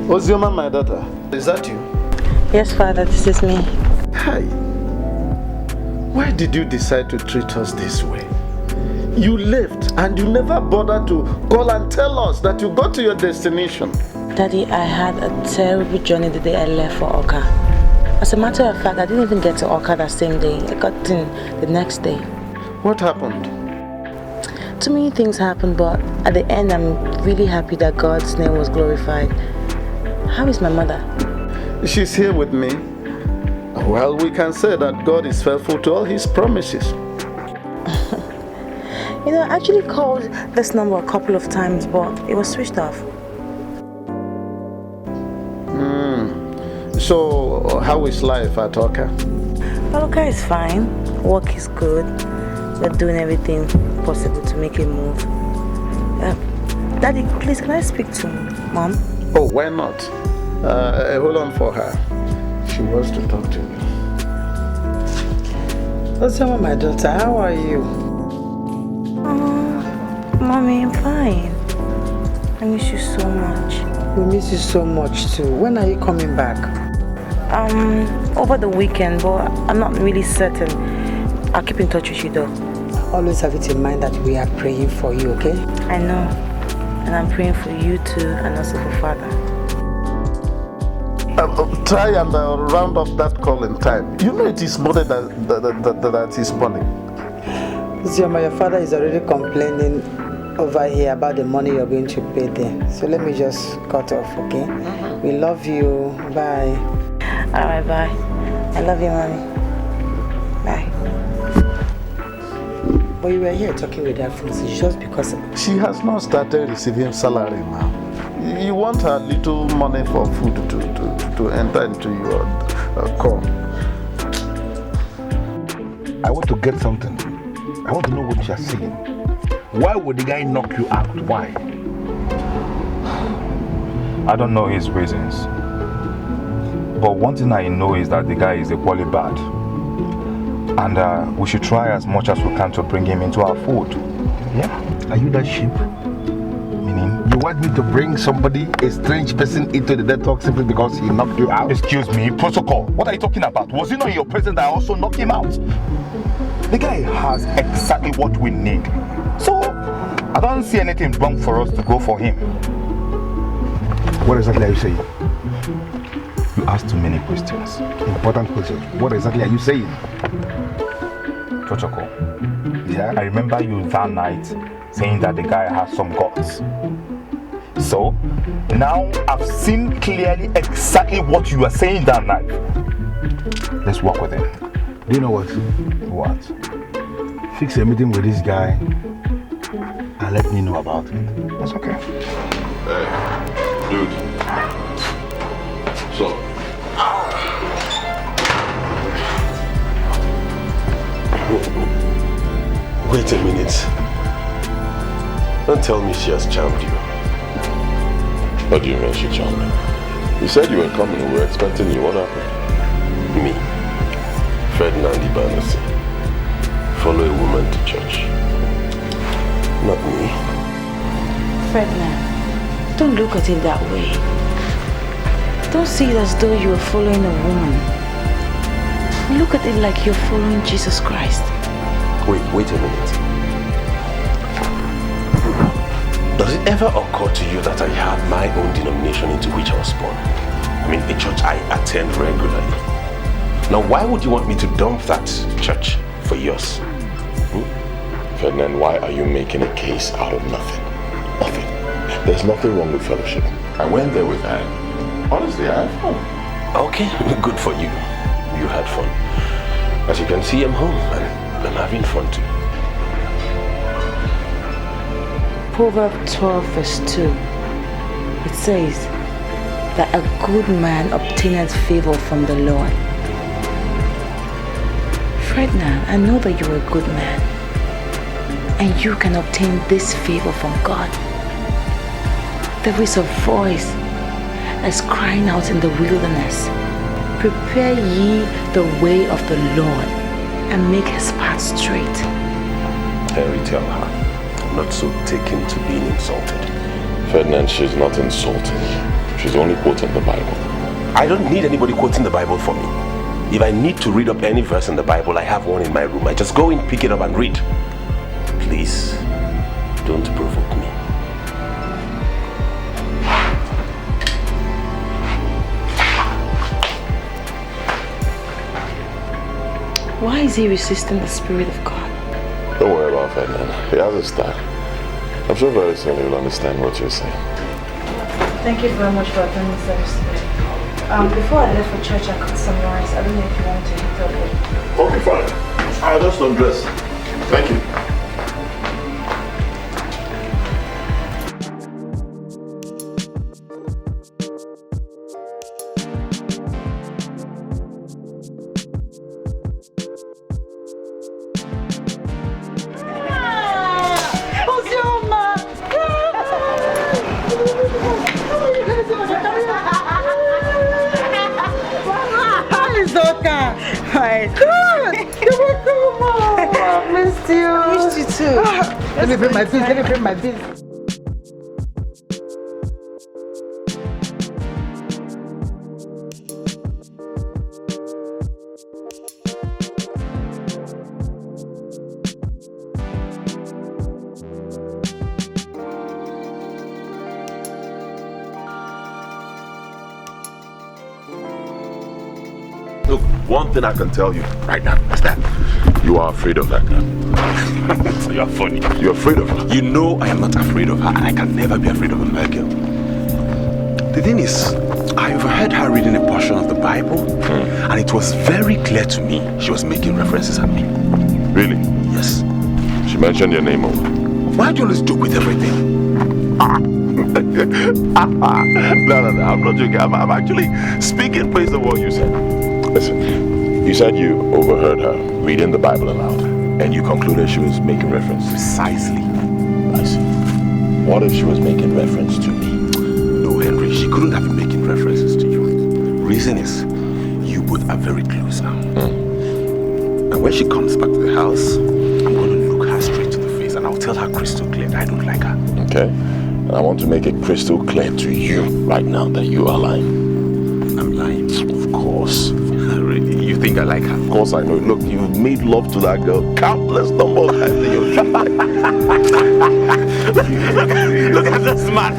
Ozioma, my daughter. Is that you? Yes, Father, this is me. Hi. Why did you decide to treat us this way? You left and you never bothered to call and tell us that you got to your destination. Daddy, I had a terrible journey the day I left for Oka. As a matter of fact, I didn't even get to Oka that same day. I got in the next day. What happened? Too many things happened, but at the end, I'm really happy that God's name was glorified. How is my mother? She's here with me. Well, we can say that God is faithful to all His promises. You know, I actually called this number a couple of times, but it was switched off. So, how is life at Oka? Well, Oka is fine. Work is good. We're doing everything possible to make a move. Daddy, please, can I speak to Mom? Oh, why not? Hold on for her. She wants to talk to you. Ozioma, my daughter, how are you? Mommy, I'm fine. I miss you so much. We miss you so much too. When are you coming back? Over the weekend, but I'm not really certain. I'll keep in touch with you though. Always have it in mind that we are praying for you, okay? I know. And I'm praying for you too, and also for Father. Try and round off that call in time. You know it is money that is money. Ozioma, your father is already complaining over here about the money you're going to pay them. So let me just cut off, okay? We love you. Bye. Alright, bye. I love you, Mommy. Bye. But you were here talking with her friends just because she has not started receiving salary now. You want her little money for food to enter into your call. I want to get something. I want to know what you're saying. Why would the guy knock you out? Why? I don't know his reasons. But one thing I know is that the guy is equally bad. And we should try as much as we can to bring him into our fold. Yeah? Are you that sheep? I mean, meaning? You want me to bring somebody, a strange person, into the dead talk simply because he knocked you out? Excuse me, protocol. What are you talking about? Was it not in your presence that I also knocked him out? The guy has exactly what we need. So, I don't see anything wrong for us to go for him. What exactly are you saying? You asked too many questions. Important questions. What exactly are you saying? Protocol. Yeah? I remember you that night saying that the guy has some guts. So, now I've seen clearly exactly what you were saying that night. Let's work with him. Do you know what? What? Fix a meeting with this guy and let me know about it. That's okay. Hey, dude. So, wait a minute. Don't tell me she has charmed you. What do you mean she charmed me? You said you were coming. We were expecting you. What happened? Me, Ferdinand Ibanasi, follow a woman to church. Not me. Ferdinand, don't look at it that way. Don't see it as though you are following a woman. Look at it like you're following Jesus Christ. Wait a minute. Does it ever occur to you that I have my own denomination into which I was born? I mean, a church I attend regularly. Now, why would you want me to dump that church for yours? Ferdinand, why are you making a case out of nothing? Nothing. There's nothing wrong with fellowship. I went there with Anne. Honestly, I had fun. Okay, good for you. You had fun. As you can see, I'm home and I'm having fun too. Proverbs 12 verse 2. It says that a good man obtaineth favor from the Lord. Ferdinand, I know that you're a good man and you can obtain this favor from God. There is a voice that's crying out in the wilderness. Prepare ye the way of the Lord and make his path straight. Henry, tell her I'm not so taken to being insulted. Ferdinand, she's not insulting you. She's only quoting the Bible. I don't need anybody quoting the Bible for me. If I need to read up any verse in the Bible, I have one in my room. I just go in, pick it up and read. Please, don't provoke me. Why is he resisting the Spirit of God? Don't worry about Ferdinand. He has a style. I'm sure very soon he'll understand what you're saying. Thank you very much for attending service today. Before I left for church, I cooked some rice. I don't know if you want to eat up it. Okay, fine. I'll just undress. Thank you. Let me bring my beans. Look, one thing I can tell you right now is that you are afraid of that girl. You are funny. You're afraid of her. You know I am not afraid of her, and I can never be afraid of a mere girl. The thing is, I overheard her reading a portion of the Bible, and it was very clear to me she was making references at me. Really? Yes. She mentioned your name over. Why do you always joke with everything? No, I'm not joking. I'm actually speaking based on what you said. Listen, you said you overheard her reading the Bible aloud, and you concluded she was making reference. Precisely. I see. What if she was making reference to me? No, Henry, she couldn't have been making references to you. Reason is, you both are very close now. And when she comes back to the house, I'm going to look her straight to the face and I'll tell her crystal clear that I don't like her. Okay. And I want to make it crystal clear to you right now that you are lying. I'm lying. Of course. Really? You think I like her? Of course I know. Look, you've made love to that girl countless number of times in your dreams. Look at this man.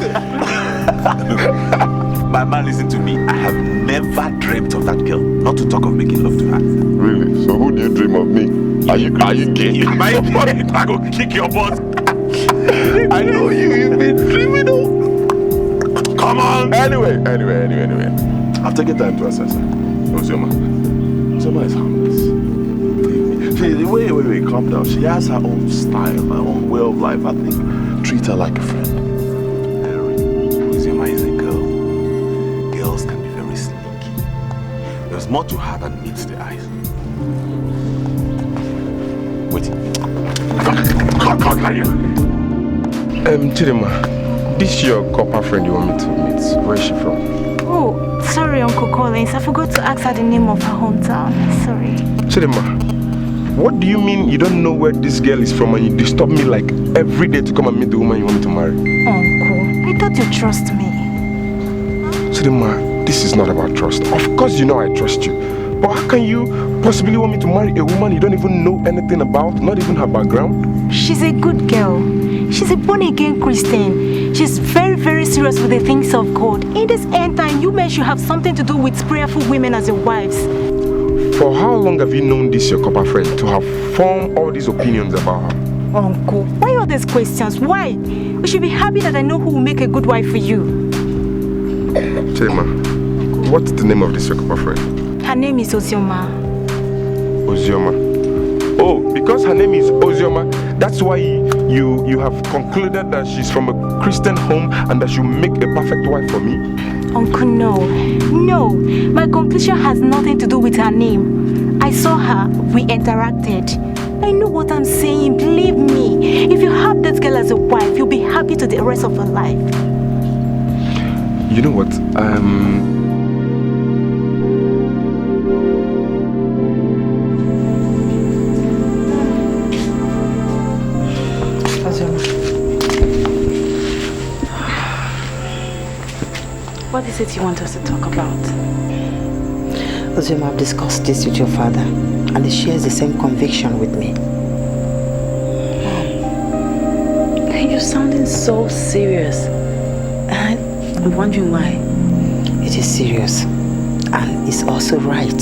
My man, listen to me. I have never dreamt of that girl. Not to talk of making love to her. Really? So who do you dream of me? Are you gay? Am I gay? I go kick your butt. I know you've been dreaming of. Come on. Anyway. I've taken time to assess her. Ozioma is harmless. Wait, calm down. She has her own style, her own way of life. I think treat her like a friend. Ozioma is a girl. Girls can be very sneaky. There's more to her than meets the eyes. Wait. Come here. Chidima, this is your copper friend you want me to meet. Where is she from? Oh, sorry, Uncle Collins. I forgot to ask her the name of her hometown. Sorry. Chidima, what do you mean you don't know where this girl is from and you disturb me like every day to come and meet the woman you want me to marry? Uncle, I thought you trust me. Chidima, this is not about trust. Of course you know I trust you. But how can you possibly want me to marry a woman you don't even know anything about, not even her background? She's a good girl. She's a born-again Christian. She's very, very serious with the things of God. In this end time, you men should have something to do with prayerful women as your wives. For how long have you known this your copper friend to have formed all these opinions about her? Uncle, why all these questions? Why? We should be happy that I know who will make a good wife for you. Chidima, what's the name of this your copper friend? Her name is Ozioma. Ozioma. Oh, because her name is Ozioma, that's why you have concluded that she's from a Christian home and that she'll make a perfect wife for me? Uncle, no. No, my conclusion has nothing to do with her name. I saw her, we interacted. I know what I'm saying, believe me. If you have this girl as a wife, you'll be happy to the rest of her life. You know what, What is it you want us to talk about? Ozioma, I've discussed this with your father, and he shares the same conviction with me. Mom, you're sounding so serious. I'm wondering why. It is serious, and it's also right.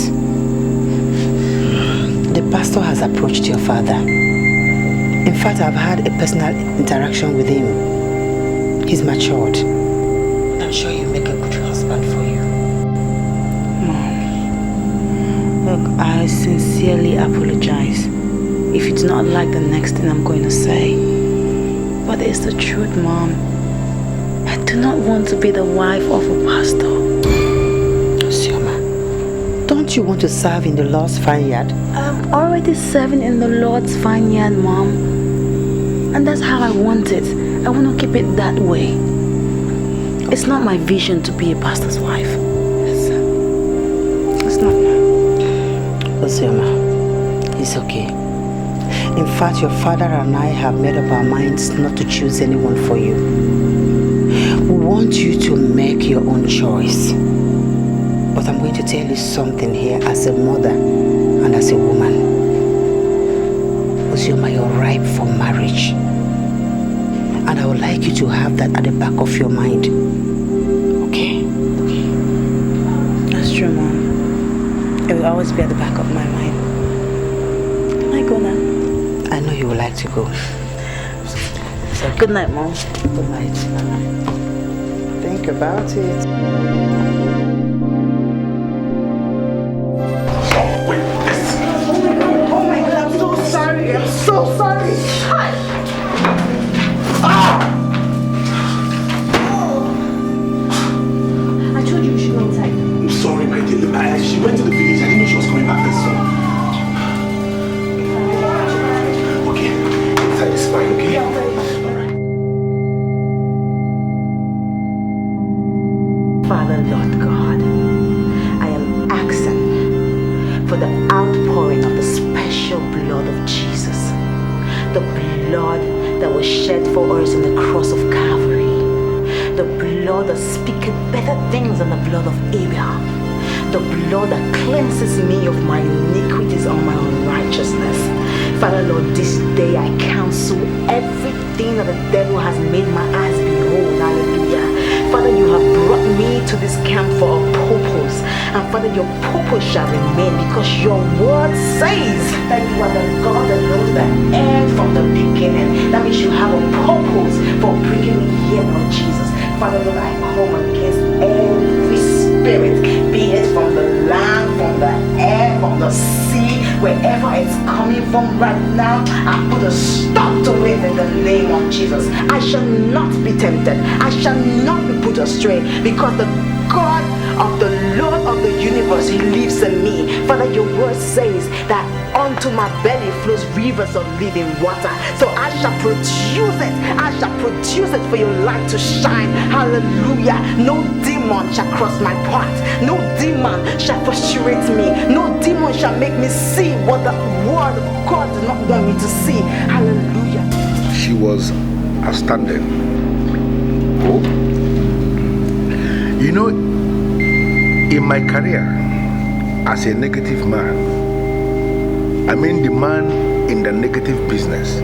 The pastor has approached your father. In fact, I've had a personal interaction with him. He's matured. I'm sure you make a good husband for you. Mom, look, I sincerely apologize if you do not like the next thing I'm going to say. But it's the truth, Mom. I do not want to be the wife of a pastor. Sioma, don't you want to serve in the Lord's vineyard? I'm already serving in the Lord's vineyard, Mom. And that's how I want it. I want to keep it that way. It's not my vision to be a pastor's wife. It's not. Ozioma, it's okay. In fact, your father and I have made up our minds not to choose anyone for you. We want you to make your own choice. But I'm going to tell you something here as a mother and as a woman. Ozioma, you're ripe for marriage. And I would like you to have that at the back of your mind. Okay? That's true, Mom. It will always be at the back of my mind. Can I go now? I know you would like to go. So, good night, Mom. Good night. Think about it. Oh my God, I'm so sorry. I'm so sorry. I told you should go inside. I'm sorry, my dear. She went to the village. I didn't know she was coming back this soon. Okay, inside is fine, okay? Father, Lord God, I am asking for the outpouring of the special blood of Jesus, the blood that was shed for us on the cross of Calvary. The blood that speaketh better things than the blood of Abel. The blood that cleanses me of my iniquities and my unrighteousness. Father Lord, this day I cancel everything that the devil has made my eyes behold. Hallelujah. Father, you have brought me to this camp for a purpose. And Father, your purpose shall remain, because your word says that you are the God that knows the end from the beginning. That means you have a purpose for bringing me here, Lord Jesus. Father Lord, I come against every spirit, be it from the land, from the air, from the sea, wherever it's coming from right now. I put a stop to it in the name of Jesus. I shall not be tempted. I shall not be put astray, because the God of the Lord of the universe, he lives in me. Father, your word says that unto my belly flows rivers of living water. So I shall produce it. I shall produce it for your light to shine. Hallelujah. No demon shall cross my path. No demon shall frustrate me. No demon shall make me see what the word of God does not want me to see. Hallelujah. She was outstanding. Oh. You know, in my career as a negative man, I mean the man in the negative business,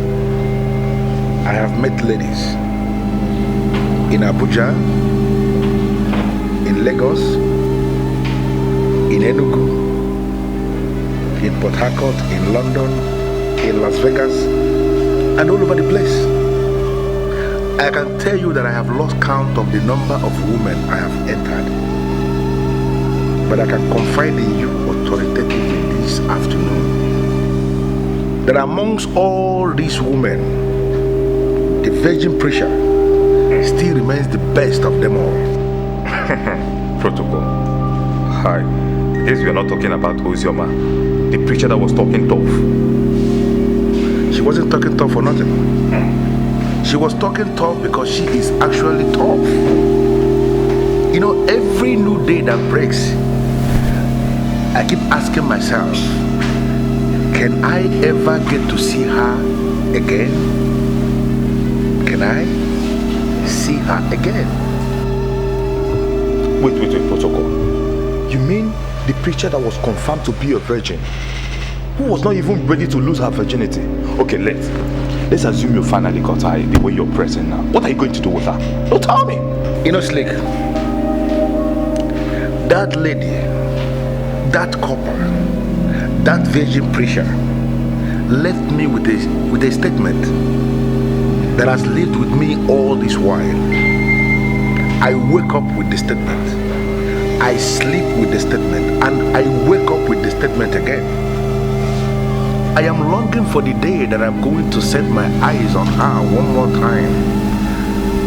I have met ladies in Abuja, in Lagos, in Enugu, in Port Harcourt, in London, in Las Vegas, and all over the place. I can tell you that I have lost count of the number of women I have entered. But I can confide in you authoritatively this afternoon that amongst all these women, the virgin preacher still remains the best of them all. Protocol. Hi. Yes, we are not talking about Ozioma, the preacher that was talking tough. She wasn't talking tough for nothing. She was talking tough because she is actually tough. You know, every new day that breaks, I keep asking myself, can I ever get to see her again? Can I see her again? Wait, Protocol. You mean the preacher that was confirmed to be a virgin, who was not even ready to lose her virginity? Okay, let's assume you finally got her the way you're pressing now. What are you going to do with her? Don't tell me. You know, Slick, that lady, that couple, that virgin preacher left me with a statement that has lived with me all this while. I wake up with the statement, I sleep with the statement, and I wake up with the statement again. I am longing for the day that I'm going to set my eyes on her one more time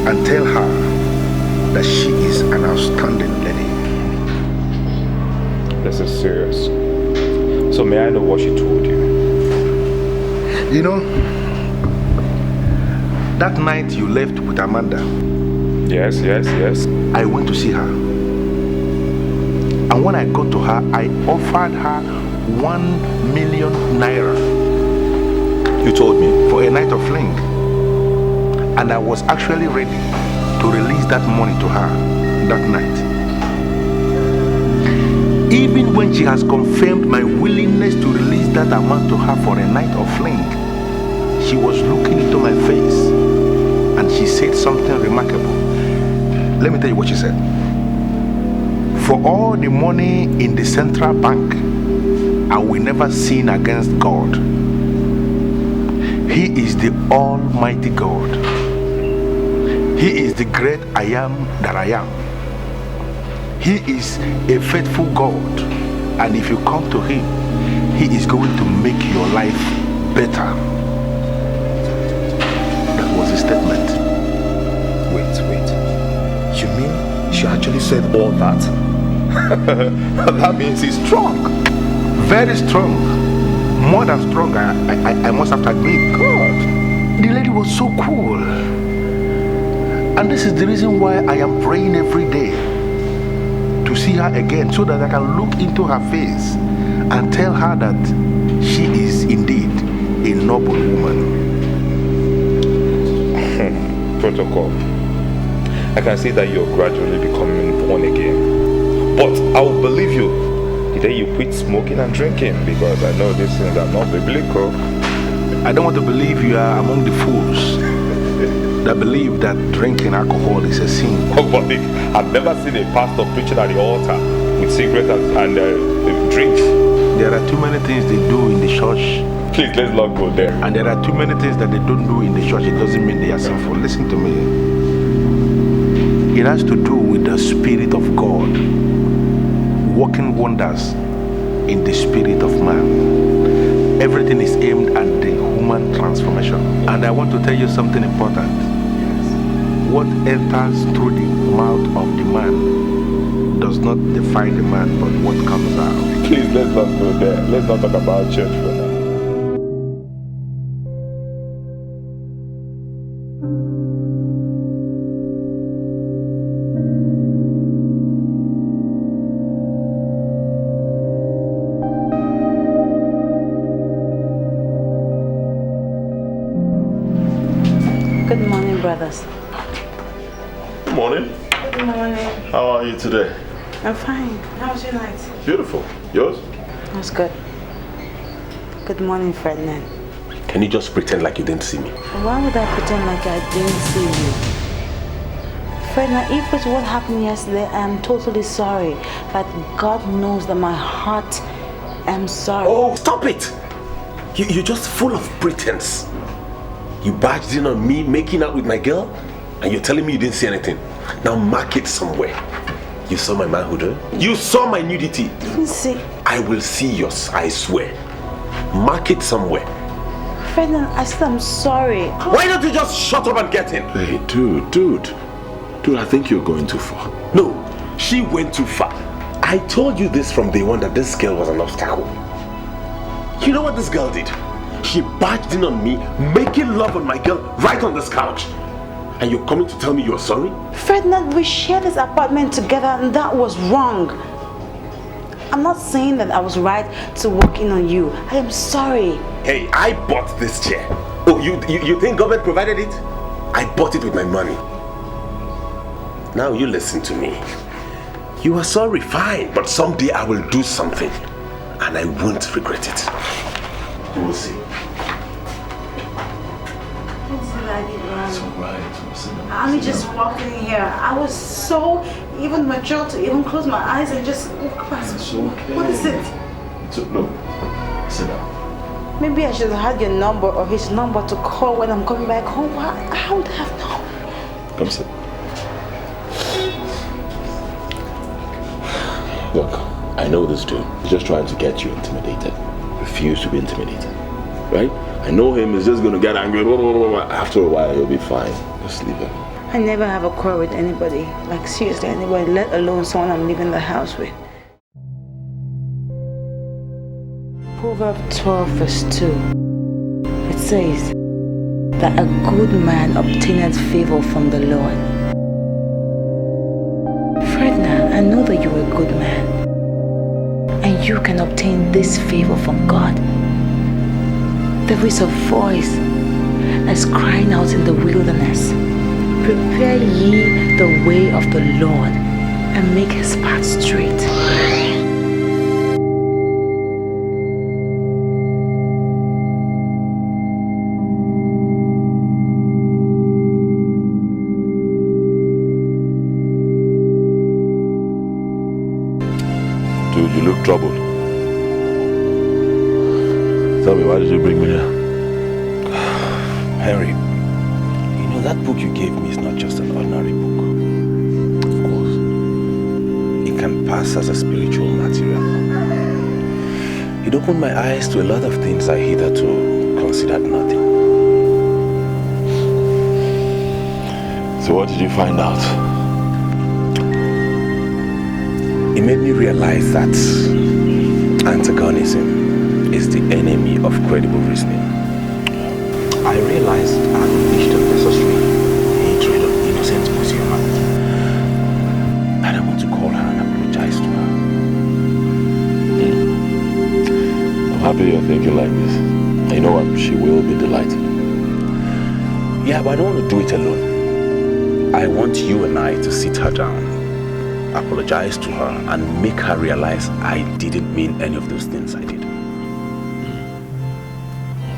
and tell her that she is an outstanding lady. This is serious. So may I know what she told you? You know, that night you left with Amanda. Yes. I went to see her. And when I got to her, I offered her 1 million naira. You told me. For a night of fling. And I was actually ready to release that money to her that night. Even when she has confirmed my willingness to release that amount to her for a night of fling, she was looking into my face and she said something remarkable. Let me tell you what she said. For all the money in the central bank, I will never sin against God. He is the Almighty God. He is the great I am that I am. He is a faithful God, and if you come to him, he is going to make your life better. That was the statement. Wait. You mean she actually said all that? That means he's strong. Very strong. More than strong, I must have to admit. God, the lady was so cool. And this is the reason why I am praying every day to see her again, so that I can look into her face and tell her that she is indeed a noble woman. Protocol. I can see that you're gradually becoming born again. But I will believe you the day you quit smoking and drinking, because I know these things are not biblical. I don't want to believe you are among the fools that believe that drinking alcohol is a sin. Oh, but I've never seen a pastor preaching at the altar with cigarettes and drinks. There are too many things they do in the church. Please, let's not go there. And there are too many things that they don't do in the church. It doesn't mean they are sinful. Listen to me. It has to do with the Spirit of God working wonders in the spirit of man. Everything is aimed at the human transformation. And I want to tell you something important. What enters through the mouth of the man does not define the man, but what comes out. Please, let's not go there. Let's not talk about church for now. Good morning, brothers. Good morning. Good morning. How are you today? I'm fine. How was your night? Beautiful. Yours? It was good. Good morning, Ferdinand. Can you just pretend like you didn't see me? Why would I pretend like I didn't see you? Ferdinand, if it's what happened yesterday, I am totally sorry. But God knows that my heart, I'm sorry. Oh, stop it! You're just full of pretense. You barged in on me making out with my girl, and you're telling me you didn't see anything. Now mark it somewhere. You saw my manhood, eh? You saw my nudity. Didn't see. I will see yours, I swear. Mark it somewhere. Ferdinand, I said I'm sorry. Why don't you just shut up and get in? Hey, dude, I think you're going too far. No, she went too far. I told you this from day one that this girl was an obstacle. You know what this girl did? She barged in on me, making love on my girl right on this couch. And you're coming to tell me you're sorry? Ferdinand, we shared this apartment together and that was wrong. I'm not saying that I was right to walk in on you. I am sorry. Hey, I bought this chair. Oh, you think government provided it? I bought it with my money. Now you listen to me. You are sorry, fine, but someday I will do something and I won't regret it. You will see. It's alright. I'm just walking in here. I was so even mature to even close my eyes and just walk past. It's okay. What is it? No. Sit down. Maybe I should have had your number or his number to call when I'm coming back home. I would have known. Come sit. Look, I know this dude. He's just trying to get you intimidated. Refuse to be intimidated. Right? I know him, he's just going to get angry. Blah, blah, blah, blah. After a while, he'll be fine. Just leave him. I never have a quarrel with anybody. Like seriously, anybody, let alone someone I'm leaving the house with. Proverbs 12 verse 2. It says that a good man obtaineth favor from the Lord. Ferdinand, I know that you're a good man. And you can obtain this favor from God. There is a voice that's crying out in the wilderness. Prepare ye the way of the Lord and make his path straight. Dude, you look troubled. Tell me, why did you bring me here? Henry, you know that book you gave me is not just an ordinary book. Of course. It can pass as a spiritual material. It opened my eyes to a lot of things I hitherto considered nothing. So what did you find out? It made me realize that antagonism is the enemy of credible reasoning. I realized I unleashed unnecessary hatred of innocent Osioma. And I want to call her and apologize to her. I'm happy you're thinking like this. You know what? She will be delighted. Yeah, but I don't want to do it alone. I want you and I to sit her down, apologize to her, and make her realize I didn't mean any of those things I did.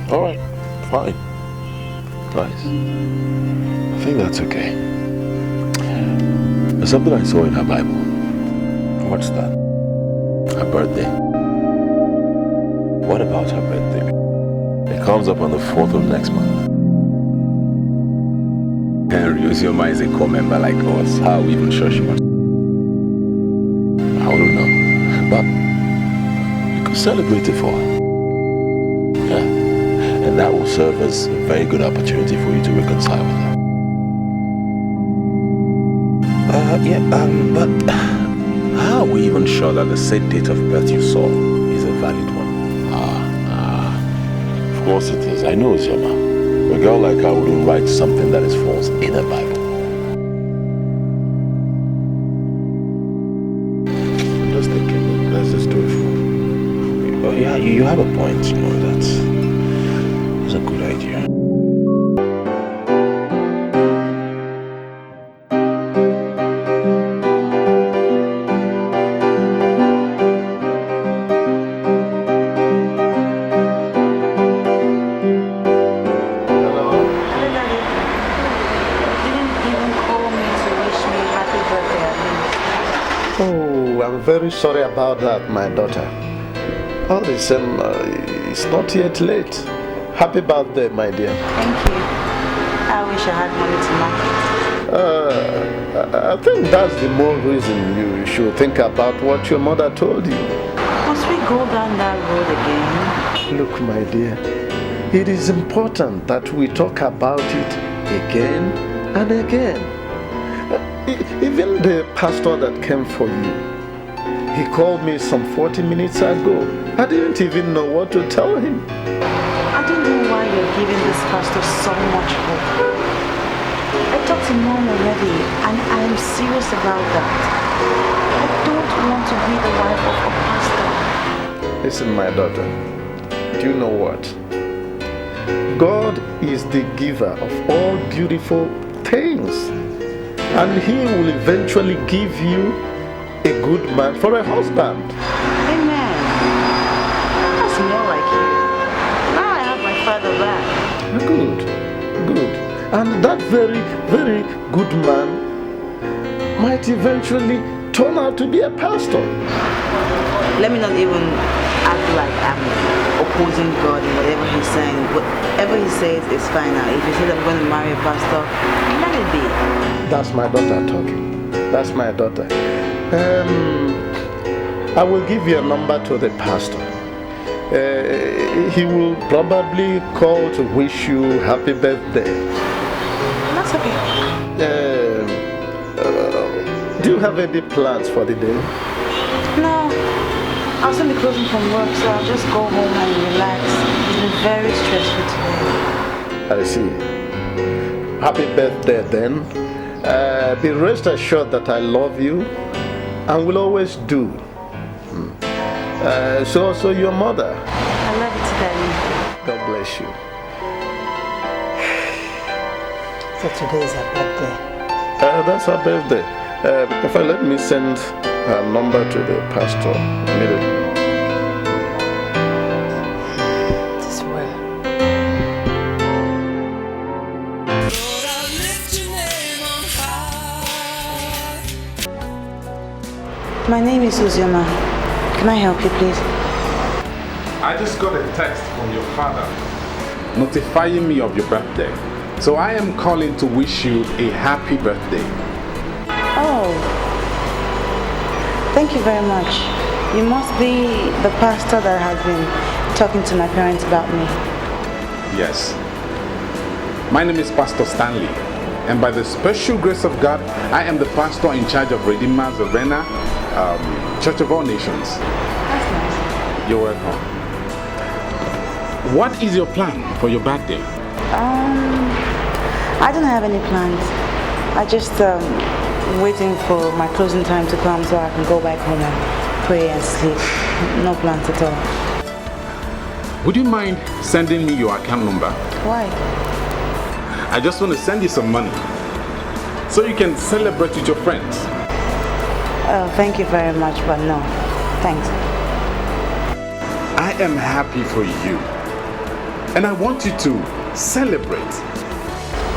All right, fine. Nice. I think that's okay. There's something I saw in her Bible. What's that? Her birthday. What about her birthday? It comes up on the 4th of next month. Henry Uzioma is a core member like us. How are we even sure she wants? I don't know. But you could celebrate it for her. Yeah. And that will serve as a very good opportunity for you to reconcile with her. But how are we even sure that the said date of birth you saw is a valid one? Of course it is. I know Uzioma. A girl like her wouldn't write something that is false in her Bible. I'm just thinking, let's just do it for her. Oh yeah, you have a point, you know, that's a good idea. Very sorry about that, my daughter. All the same, it's not yet late. Happy birthday, my dear. Thank you. I wish I had money to market. I think that's the more reason you should think about what your mother told you. Must we go down that road again? Look, my dear, it is important that we talk about it again and again. Even the pastor that came for you, he called me some 40 minutes ago. I didn't even know what to tell him. I don't know why you're giving this pastor so much hope. I talked to Mom already, and I'm serious about that. I don't want to be the wife of a pastor. Listen, my daughter, do you know what? God is the giver of all beautiful things, and He will eventually give you a good man for a husband. Amen. That's more like you. Now I have my father back. Good. And that very, very good man might eventually turn out to be a pastor. Let me not even act like I'm opposing God in whatever He's saying. Whatever He says is fine now. If He says I'm going to marry a pastor, let it be. That's my daughter talking. That's my daughter. I will give you a number to the pastor. He will probably call to wish you happy birthday. That's okay. Do you have any plans for the day? No. I'll soon be closing from work, so I'll just go home and relax. It's been very stressful today. I see. Happy birthday then. Be rest assured that I love you and will always do. So also your mother. I love you too, Daddy. God bless you. So today is her birthday. That's her birthday. If I let me send her number to the pastor immediately. It is well. My name is Uzioma. Can I help you, please? I just got a text from your father notifying me of your birthday. So I am calling to wish you a happy birthday. Oh, thank you very much. You must be the pastor that has been talking to my parents about me. Yes. My name is Pastor Stanley, and by the special grace of God, I am the pastor in charge of Redeemer's Arena, Church of All Nations. That's nice. You're welcome. What is your plan for your birthday? I don't have any plans. I just waiting for my closing time to come so I can go back home and pray and sleep. No plans at all. Would you mind sending me your account number? Why? I just want to send you some money so you can celebrate with your friends. Thank you very much, but no. Thanks. I am happy for you. And I want you to celebrate.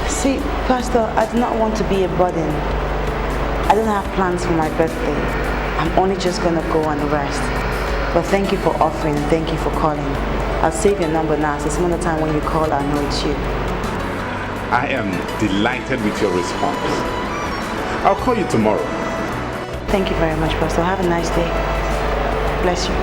See, Pastor, I do not want to be a burden. I don't have plans for my birthday. I'm only just going to go and rest. But thank you for offering and thank you for calling. I'll save your number now, so some other time when you call, I'll know it's you. I am delighted with your response. I'll call you tomorrow. Thank you very much, Pastor. Have a nice day. Bless you.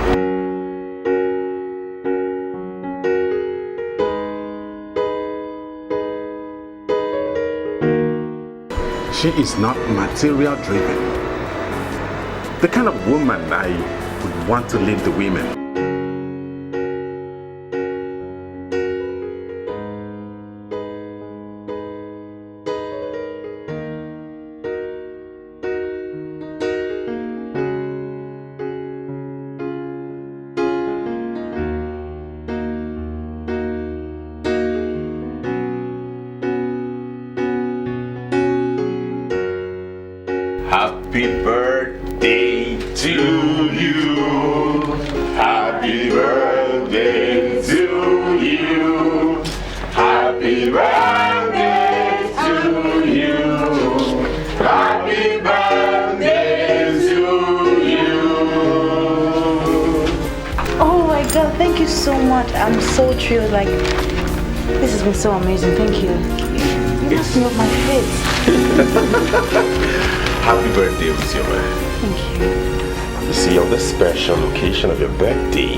She is not material driven. The kind of woman I would want to lead the women. Happy birthday to you. Happy birthday to you. Happy birthday to you. Happy birthday to you. Oh my God, thank you so much. I'm so thrilled. Like, this has been so amazing. Thank you. You knocked me off my feet. Happy birthday, Uzioma. Thank you. You see, on this special occasion of your birthday,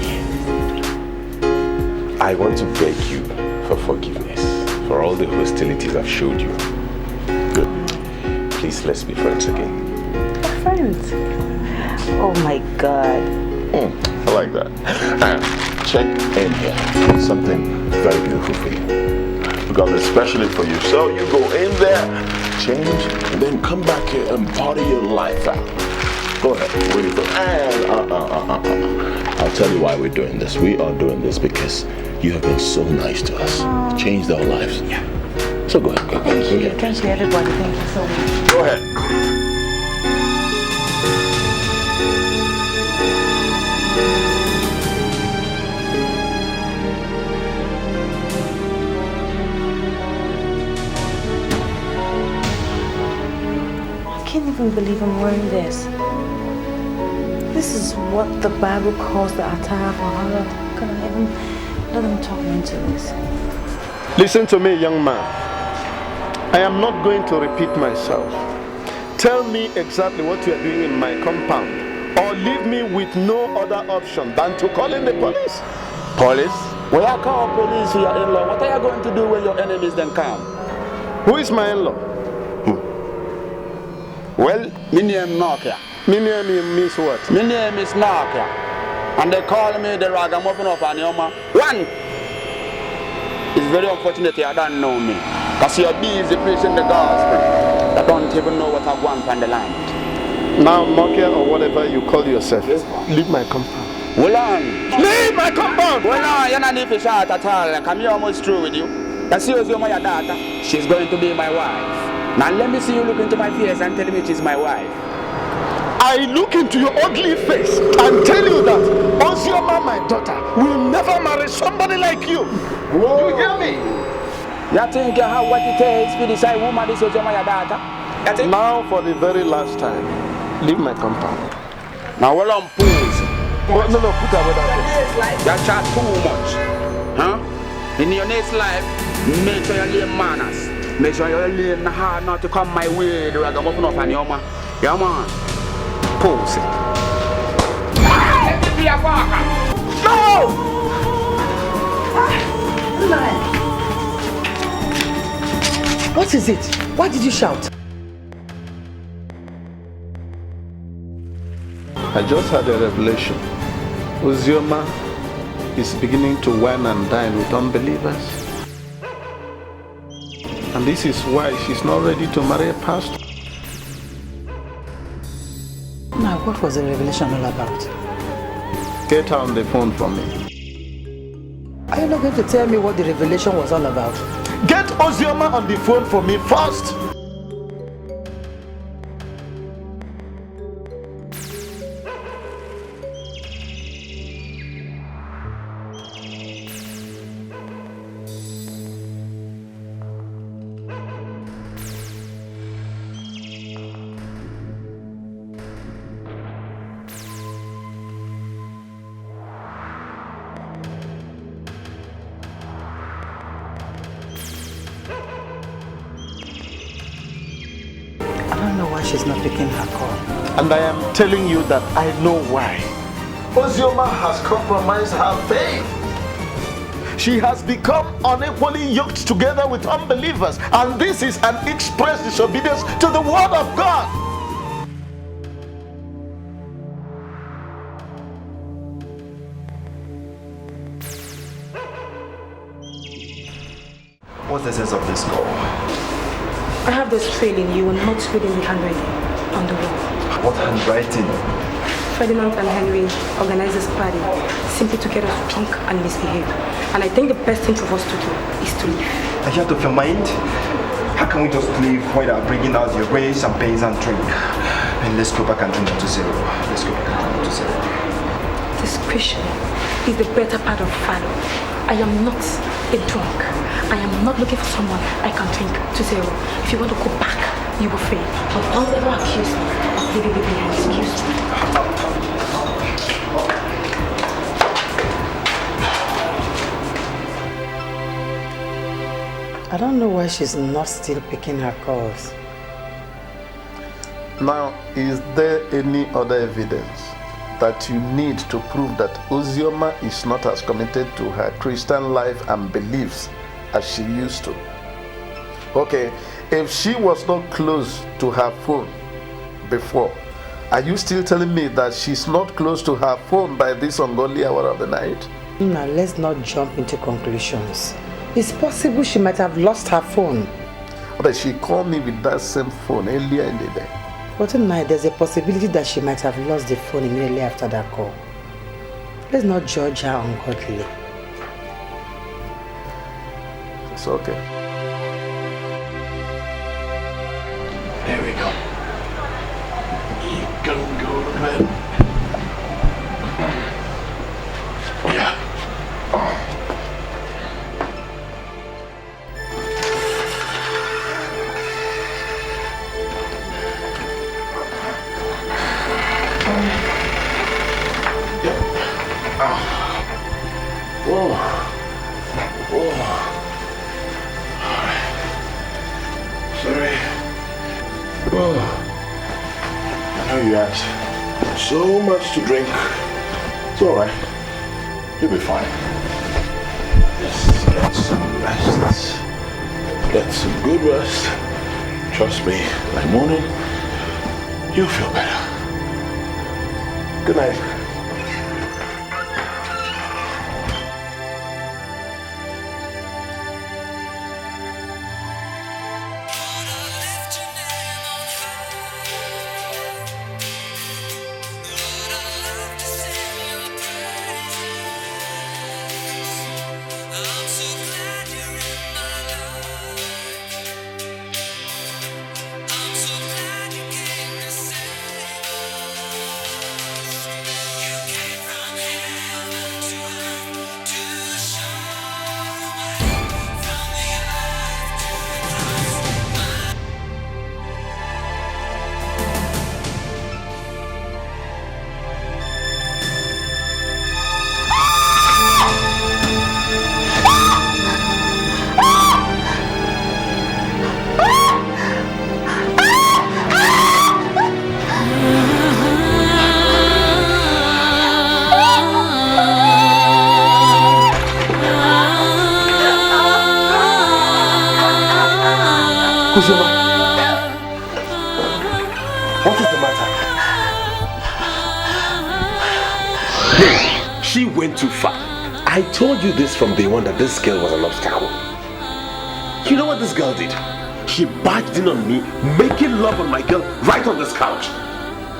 I want to beg you for forgiveness for all the hostilities I've showed you. Good. Please, let's be friends again. Friends? Oh my God. I like that. Check in here. Something very beautiful for you. We got this specially for you. So you go in there, change, and then come back here and party your life out. Go ahead. Where you go? And I'll tell you why we're doing this. We are doing this because you have been so nice to us. Changed our lives. Yeah. So go ahead. Go ahead. Thank you. Thank you, everybody. Thank you so much. Go ahead. I can't even believe I'm wearing this. This is what the Bible calls the attire for Allah. Can I even let them talk me into this? Listen to me, young man. I am not going to repeat myself. Tell me exactly what you are doing in my compound, or leave me with no other option than to call in the police. Police? When I call police for your in-law, what are you going to do when your enemies then come? Who is my in-law? Well, my name Nokia. My name means what? My name is Nokia. And they call me the ragamuffin of Anyoma. One! It's very unfortunate you don't know me. Because you're busy preaching the gospel. I don't even know what I want on the land. Now, Nokia or whatever you call yourself, leave my compound. Hold on. Leave my compound! Hold on, you're not need to shout at all. I'm almost through with you. That's your daughter. She's going to be my wife. Now let me see you look into my face and tell me she's my wife. I look into your ugly face and tell you that Ozioma, my daughter, will never marry somebody like you. Whoa. You hear me? You think you have what it takes to decide who marries Ozioma, your daughter? Now for the very last time, leave my compound. Now hold on, pause. No, put away that face. You chat too much. Huh? In your next life, make sure you learn manners. Make sure you learn hard not to come my way. The ragamuffin of Anyoma. Yeah, man. Pause it. Let me be a fucker. No! What is it? Why did you shout? I just had a revelation. Ozioma is beginning to wine and dine with unbelievers. And this is why she's not ready to marry a pastor. Now, what was the revelation all about? Get her on the phone for me. Are you not going to tell me what the revelation was all about? Get Ozioma on the phone for me first. don't know why she's not picking her call. And I am telling you that I know why. Ozioma has compromised her faith. She has become unequally yoked together with unbelievers, and this is an express disobedience to the word of God. What's the sense of this call? I have this feeling you will not reading the handwriting on the wall. What handwriting? Ferdinand and Henry organized this party simply to get us drunk and misbehave. And I think the best thing for us to do is to leave. Are you out of your mind? How can we just leave when they are bringing out your rain, champagnes and drink? And let's go back and drink to zero. Let's go back and drink to zero. Discretion is the better part of valor. I am not a drunk. I am not looking for someone I can drink to zero. If you want to go back, you will fail. But don't ever accuse me of living behind excuse me. I don't know why she's not still picking her calls. Now, is there any other evidence that you need to prove that Ozioma is not as committed to her Christian life and beliefs as she used to? Okay, if she was not close to her phone before, are you still telling me that she's not close to her phone by this ungodly hour of the night? Now, let's not jump into conclusions. It's possible she might have lost her phone. But she called me with that same phone earlier in the day. But tonight, there's a possibility that she might have lost the phone immediately after that call. Let's not judge her ungodly. It's okay. There we go. You can go to bed. Yeah. Whoa. Whoa. Sorry. Oh. I know you had so much to drink. It's alright. You'll be fine. Just get some rest. Get some good rest. Trust me, by morning, you'll feel better. Good night. Ozioma, what is the matter? Hey, she went too far. I told you this from day one that this girl was an obstacle. You know what this girl did? She barged in on me, making love on my girl right on this couch.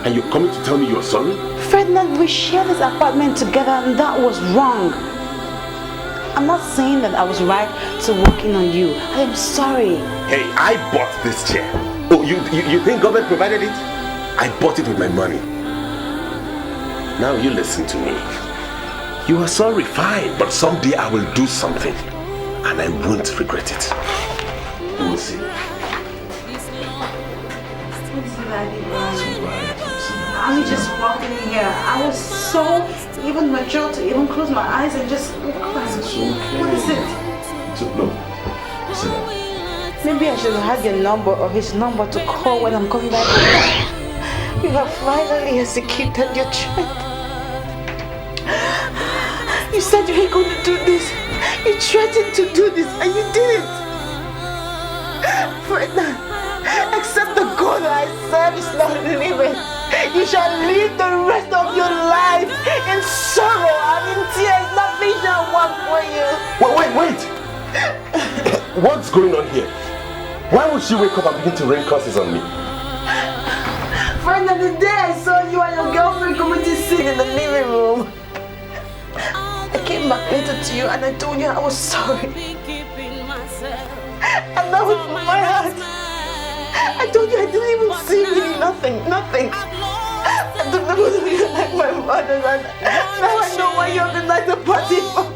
And you're coming to tell me you're sorry? Ferdinand, we shared this apartment together and that was wrong. I'm not saying that I was right to walk in on you. I am sorry. Hey, I bought this chair. Oh, you think government provided it? I bought it with my money. Now you listen to me. You are sorry, fine, but someday I will do something and I won't regret it. You will see. I'm just walking in here. I was so even mature to even close my eyes and just walk past. It's okay. What is it? No. Sit down. Maybe I should have had your number or his number to call when I'm coming back. You have finally executed your threat. You said you were going to do this. You threatened to do this and you did it. Ferdinand, except the God I serve is not living. You shall live the rest of your life in sorrow and in tears. Nothing shall work for you. Wait! What's going on here? Why would she wake up and begin to rain curses on me? Friend, the day I saw you and your girlfriend committing sin in the living room, I came back later to you and I told you I was sorry. And that was my heart. I told you I didn't even see really nothing. I don't know whether you like my mother, and now I know why you organized the party for.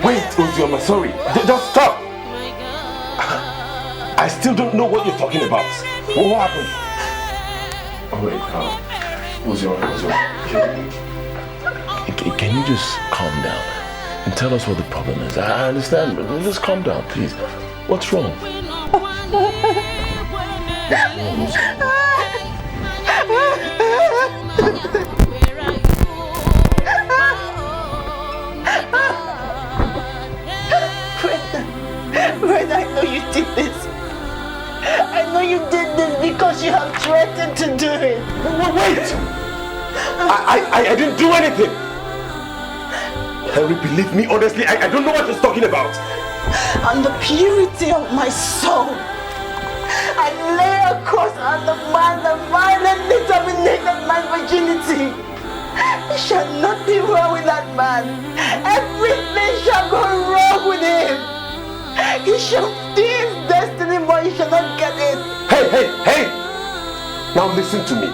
Wait, Ozioma, sorry. Just stop. I still don't know what you're talking about. What happened? Oh wait, Ozioma. Can you just calm down and tell us what the problem is? I understand, but just calm down, please. What's wrong? Fred, I know you did this. I know you did this because you have threatened to do it. Wait! I didn't do anything. Henry, believe me, honestly, I don't know what he's talking about. On the purity of my soul, I lay a curse on the man that violently terminated my virginity. It shall not be well with that man. Everything shall go wrong with him. He shall see his destiny, but he shall not get it. Hey! Now listen to me.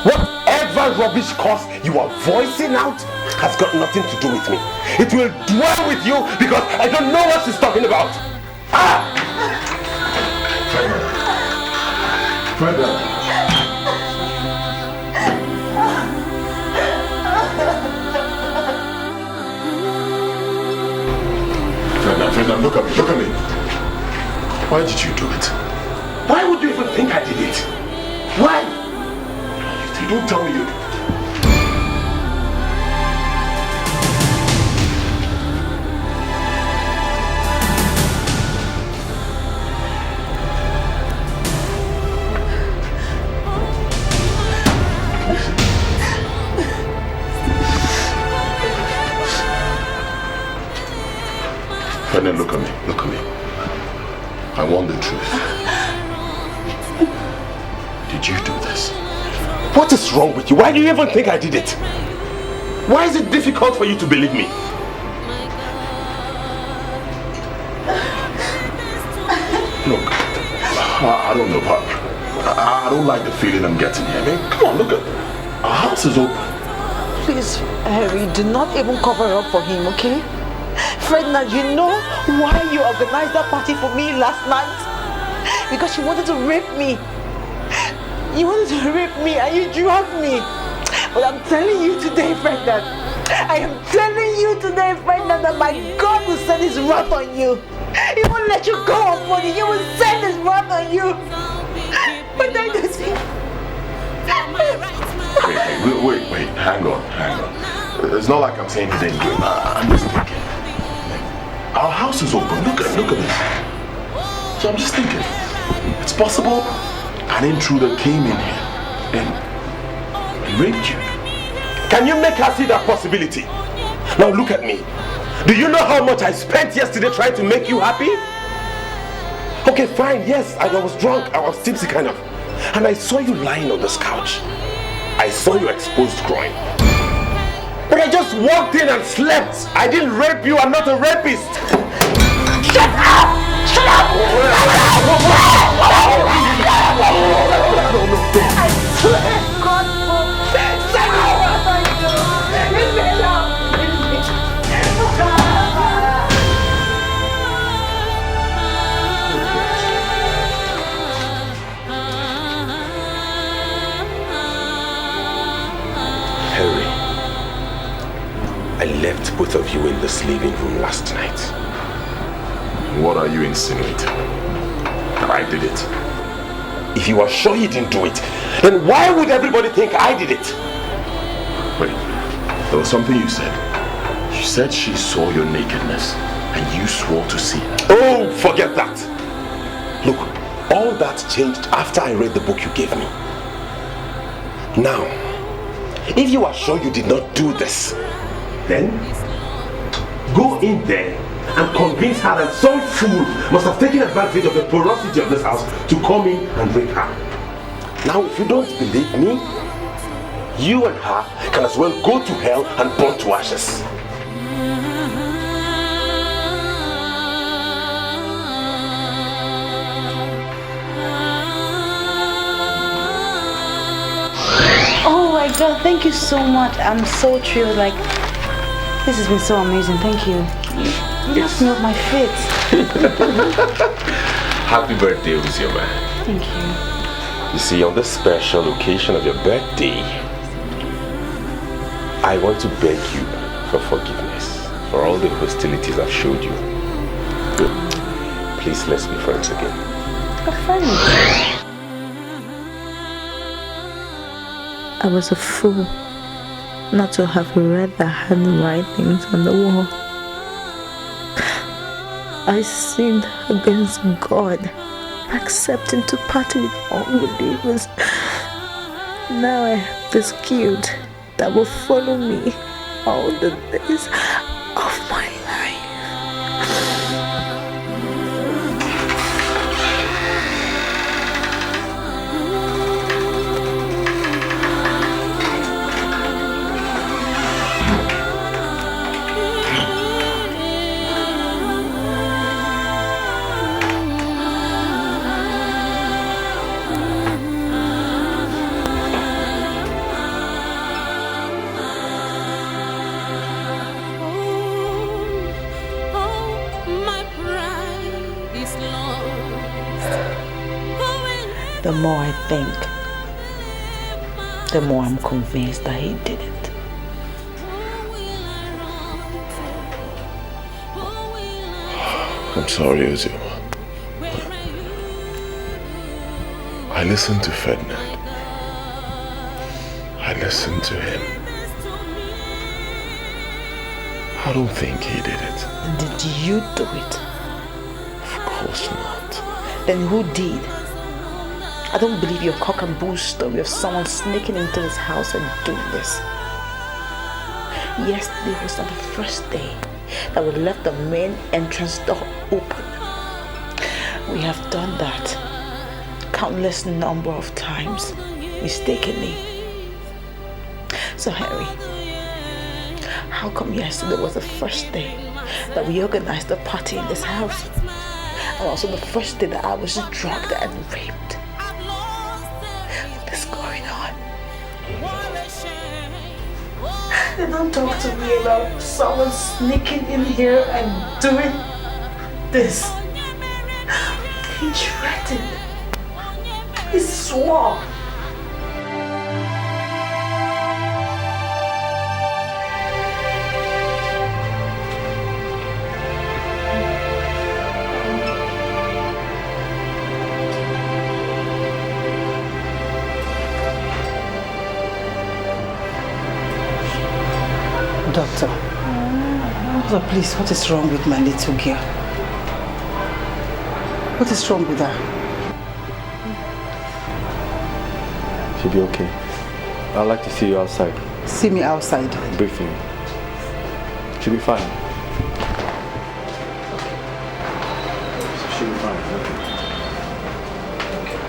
Whatever rubbish curse you are voicing out has got nothing to do with me. It will dwell with you because I don't know what she's talking about. Fredda. Fredda, look at me. Why did you do it? Why would you even think I did it? Why? You don't tell me you. Fredda, look at me. I want the truth. Did you do this? What is wrong with you? Why do you even think I did it? Why is it difficult for you to believe me? Look, I don't know, but I don't like the feeling I'm getting here. I mean, come on, look at our house is open. Please, Harry, do not even cover up for him, okay? Ferdinand, you know why you organized that party for me last night? Because you wanted to rape me. You wanted to rape me and you drugged me. But I'm telling you today, Ferdinand. I am telling you today, Ferdinand, that my God will send his wrath on you. He won't let you go on money. He will send his wrath on you. But I don't see. Wait, hang on. It's not like I'm saying he didn't do it. I'm just thinking. Our house is open. Look at this. So I'm just thinking, it's possible an intruder came in here and raped you. Can you make her see that possibility? Now look at me. Do you know how much I spent yesterday trying to make you happy? Okay, fine, yes, I was drunk, I was tipsy kind of. And I saw you lying on this couch. I saw your exposed groin. But I just walked in and slept. I didn't rape you, I'm not a rapist. Shut up! Shut up! I swear God, send me what I do. Leave me alone. Harry, I left both of you in this living room last night. What are you insinuating? that I did it. If you are sure he didn't do it, then why would everybody think I did it? Wait, there was something you said. You said she saw your nakedness and you swore to see it. Oh, forget that. Look, all that changed after I read the book you gave me. Now, if you are sure you did not do this, then go in there and convince her that some fool must have taken advantage of the porosity of this house to come in and rape her. Now, if you don't believe me, you and her can as well go to hell and burn to ashes. Oh my God, thank you so much. I'm so thrilled. Like, this has been so amazing. Thank you. You knocked me off my feet. Happy birthday, Uzioma. Thank you. You see, on this special occasion of your birthday, I want to beg you for forgiveness for all the hostilities I've showed you. Please, let's be friends again. We're friends. I was a fool not to have read the handwritings on the wall. I sinned against God, accepting to party with unbelievers. Now I have this guilt that will follow me all the days of my life. The more I think, the more I'm convinced that he did it. I'm sorry, Uzioma. I listened to Ferdinand. I listened to him. I don't think he did it. Did you do it? Of course not. Then who did? I don't believe your cock and bull story of someone sneaking into his house and doing this. Yesterday was not the first day that we left the main entrance door open. We have done that countless number of times, mistakenly. So Harry, how come yesterday was the first day that we organized the party in this house? And also the first day that I was drugged and raped? They don't talk to me about someone sneaking in here and doing this. He threatened. He swore. Doctor, please, what is wrong with my little girl? What is wrong with her? She'll be okay. I'd like to see you outside. See me outside? Briefly. She'll be fine. She'll be fine. Okay.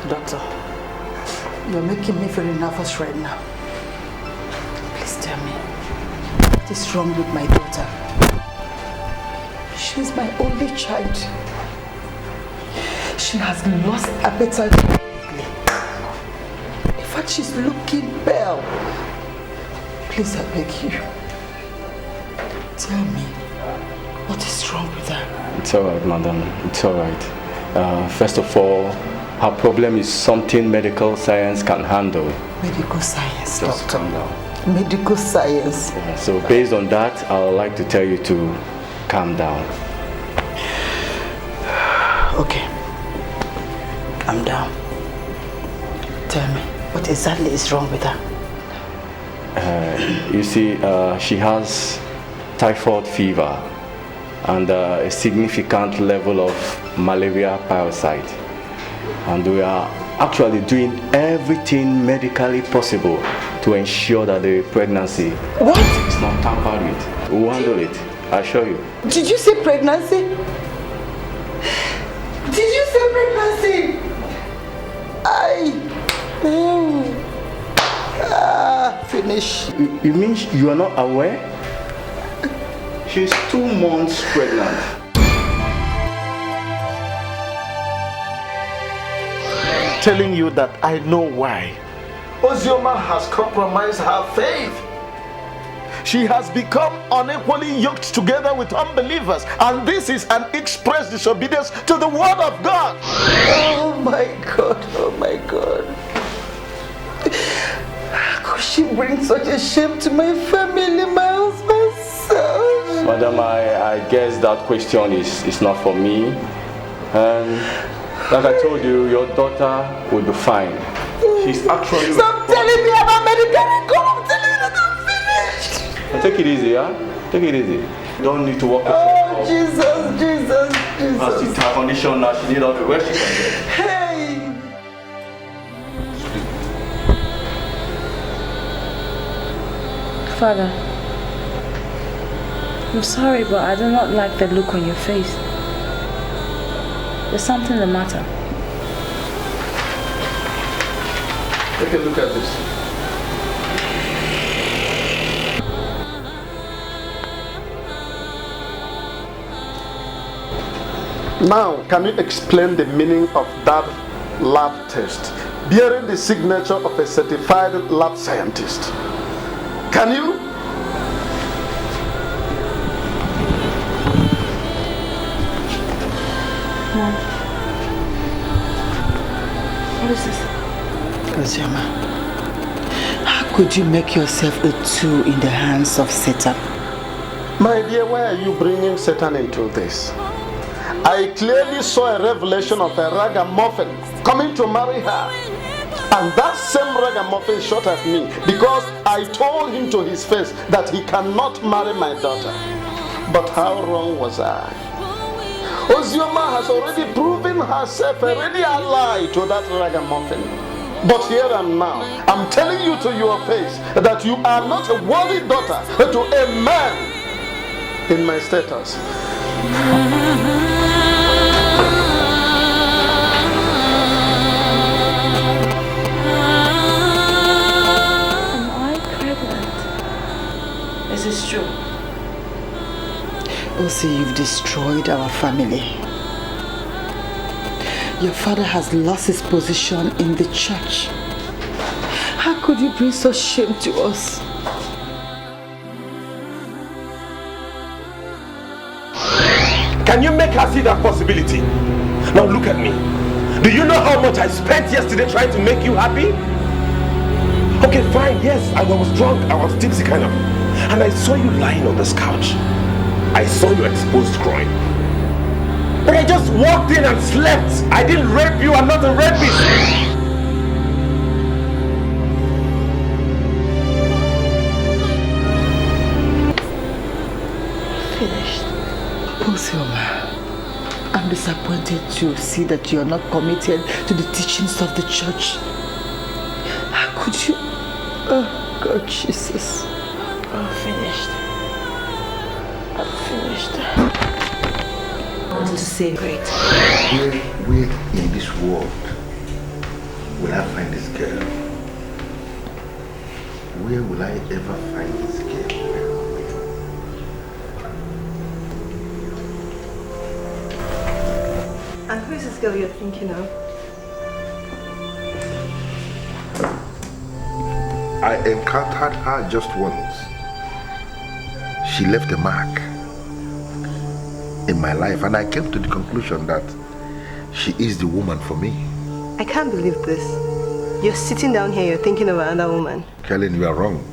Doctor, you're making me very nervous right now. Please tell me, what is wrong with my daughter? She's my only child. She has lost appetite. In fact, she's looking pale. Please, I beg you. Tell me, what is wrong with her? It's alright, madam. It's alright. First of all, her problem is something medical science can handle. Medical science, Just doctor. calm down. Medical science. Yeah, so based on that, I would like to tell you to calm down. Okay. Calm down. Tell me, what exactly is wrong with her? You see, she has typhoid fever and a significant level of malaria parasite. And we are actually doing everything medically possible to ensure that the pregnancy is not tampered with. We'll handle it, I assure you. Did you say pregnancy? Did you say pregnancy? Finish. You mean you are not aware? She's 2 months pregnant. Telling you that I know why. Ozioma has compromised her faith. She has become unequally yoked together with unbelievers, and this is an express disobedience to the word of God. Oh my God, oh my God. How could she bring such a shame to my family, my husband's son? Madam, I guess that question is not for me. And like I told you, your daughter will be fine. She's actually... Stop telling me about medical record. I'm telling you that I'm finished. Take it easy, yeah? Take it easy. You don't need to walk yourself. Oh, Jesus. As she's her condition now, she needs all the rest she can get. Hey! Father, I'm sorry, but I do not like the look on your face. There's something the matter. Take a look at this. Now, can you explain the meaning of that lab test bearing the signature of a certified lab scientist? Can you? Mom. What is this? Ozioma, how could you make yourself a tool in the hands of Satan? My dear, why are you bringing Satan into this? I clearly saw a revelation of a ragamuffin coming to marry her. And that same ragamuffin shot at me because I told him to his face that he cannot marry my daughter. But how wrong was I? Ozioma has already proven herself a ready ally to that ragamuffin. But here and now, I'm telling you to your face that you are not a worthy daughter to a man in my status. Is this true? Ozi, you've destroyed our family. Your father has lost his position in the church. How could you bring such shame to us? Can you make her see that possibility? Now look at me. Do you know how much I spent yesterday trying to make you happy? Okay, fine, yes, I was drunk, I was tipsy kind of. And I saw you lying on this couch. I saw your exposed groin. But I just walked in and slept. I didn't rape you, I'm not a rapist. Finished. Ozioma, I'm disappointed to see that you're not committed to the teachings of the church. How could you? Oh, God, Jesus. I'm finished. I want to say great. Where in this world will I find this girl? Where will I ever find this girl? And who is this girl you're thinking of? I encountered her just once. She left a mark in my life, and I came to the conclusion that she is the woman for me. I can't believe this. You're sitting down here, you're thinking of another woman. Kellen, you are wrong.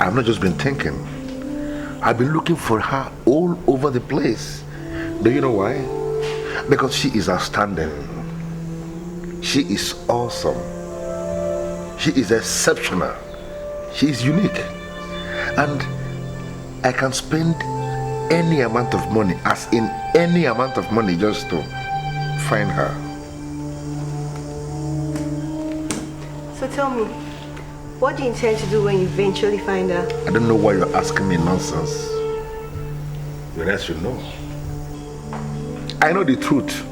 I've not just been thinking. I've been looking for her all over the place. Do you know why? Because she is outstanding. She is awesome. She is exceptional. She is unique. And I can spend any amount of money, as in any amount of money, just to find her. So tell me, what do you intend to do when you eventually find her? I don't know why you're asking me nonsense. The rest you know. I know the truth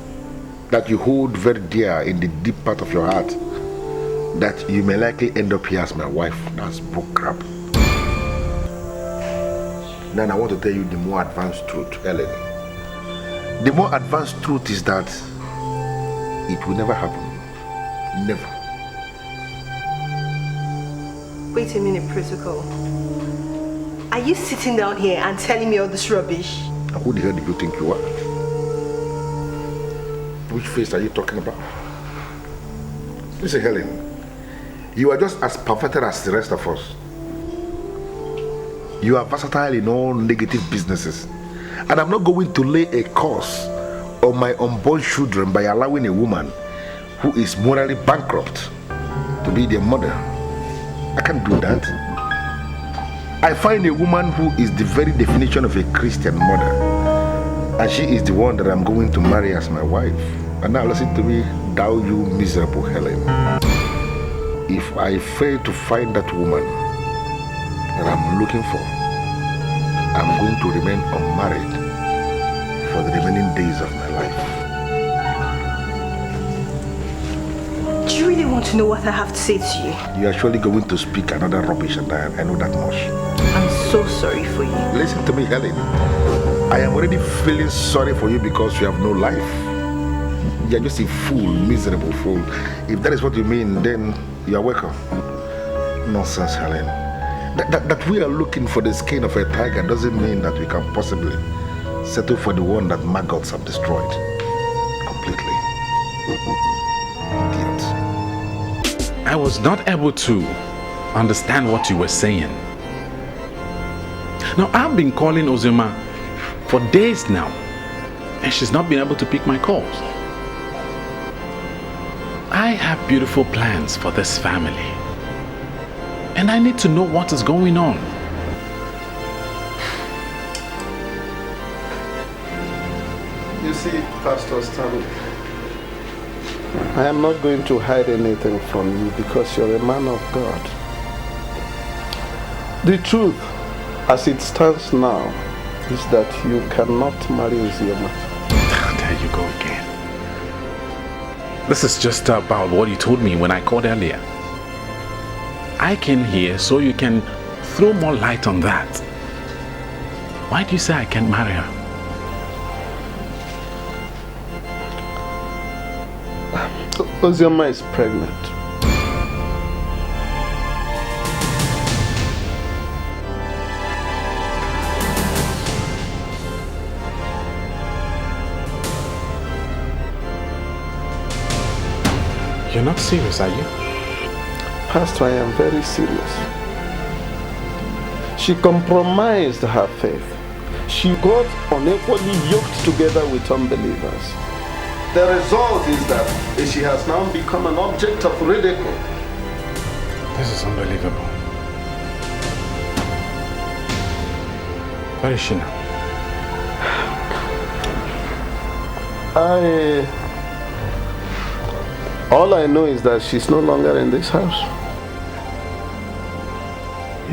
that you hold very dear in the deep part of your heart, that you may likely end up here as my wife. That's bull crap. Then I want to tell you the more advanced truth, Helen. The more advanced truth is that it will never happen. Never. Wait a minute, Protocol. Are you sitting down here and telling me all this rubbish? And who the hell do you think you are? Which face are you talking about? Listen, Helen. You are just as perfected as the rest of us. You are versatile in all negative businesses. And I'm not going to lay a curse on my unborn children by allowing a woman who is morally bankrupt to be their mother. I can't do that. I find a woman who is the very definition of a Christian mother, and she is the one that I'm going to marry as my wife. And now listen to me, thou you miserable Helen. If I fail to find that woman that I'm looking for, I'm going to remain unmarried for the remaining days of my life. Do you really want to know what I have to say to you? You are surely going to speak another rubbish, and I know that much. I'm so sorry for you. Listen to me, Helen. I am already feeling sorry for you because you have no life. You are just a fool, miserable fool. If that is what you mean, then you are welcome. Nonsense, Helen. That we are looking for the skin of a tiger doesn't mean that we can possibly settle for the one that maggots have destroyed completely. Idiot. I was not able to understand what you were saying. Now, I've been calling Ozioma for days now, and she's not been able to pick my calls. I have beautiful plans for this family, and I need to know what is going on. You see, Pastor Stanley, I am not going to hide anything from you because you're a man of God. The truth, as it stands now, is that you cannot marry Ozioma. There you go again. This is just about what you told me when I called earlier. I came here so you can throw more light on that. Why do you say I can't marry her? Ozioma is pregnant. You're not serious, are you? Pastor, I am very serious. She compromised her faith. She got unequally yoked together with unbelievers. The result is that she has now become an object of ridicule. This is unbelievable. Where is she now? All I know is that she's no longer in this house.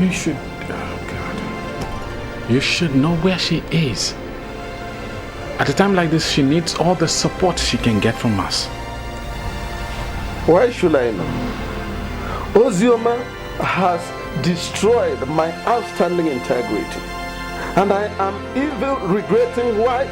You should, oh God. You should know where she is. At a time like this, she needs all the support she can get from us. Why should I know? Ozioma has destroyed my outstanding integrity. And I am even regretting why.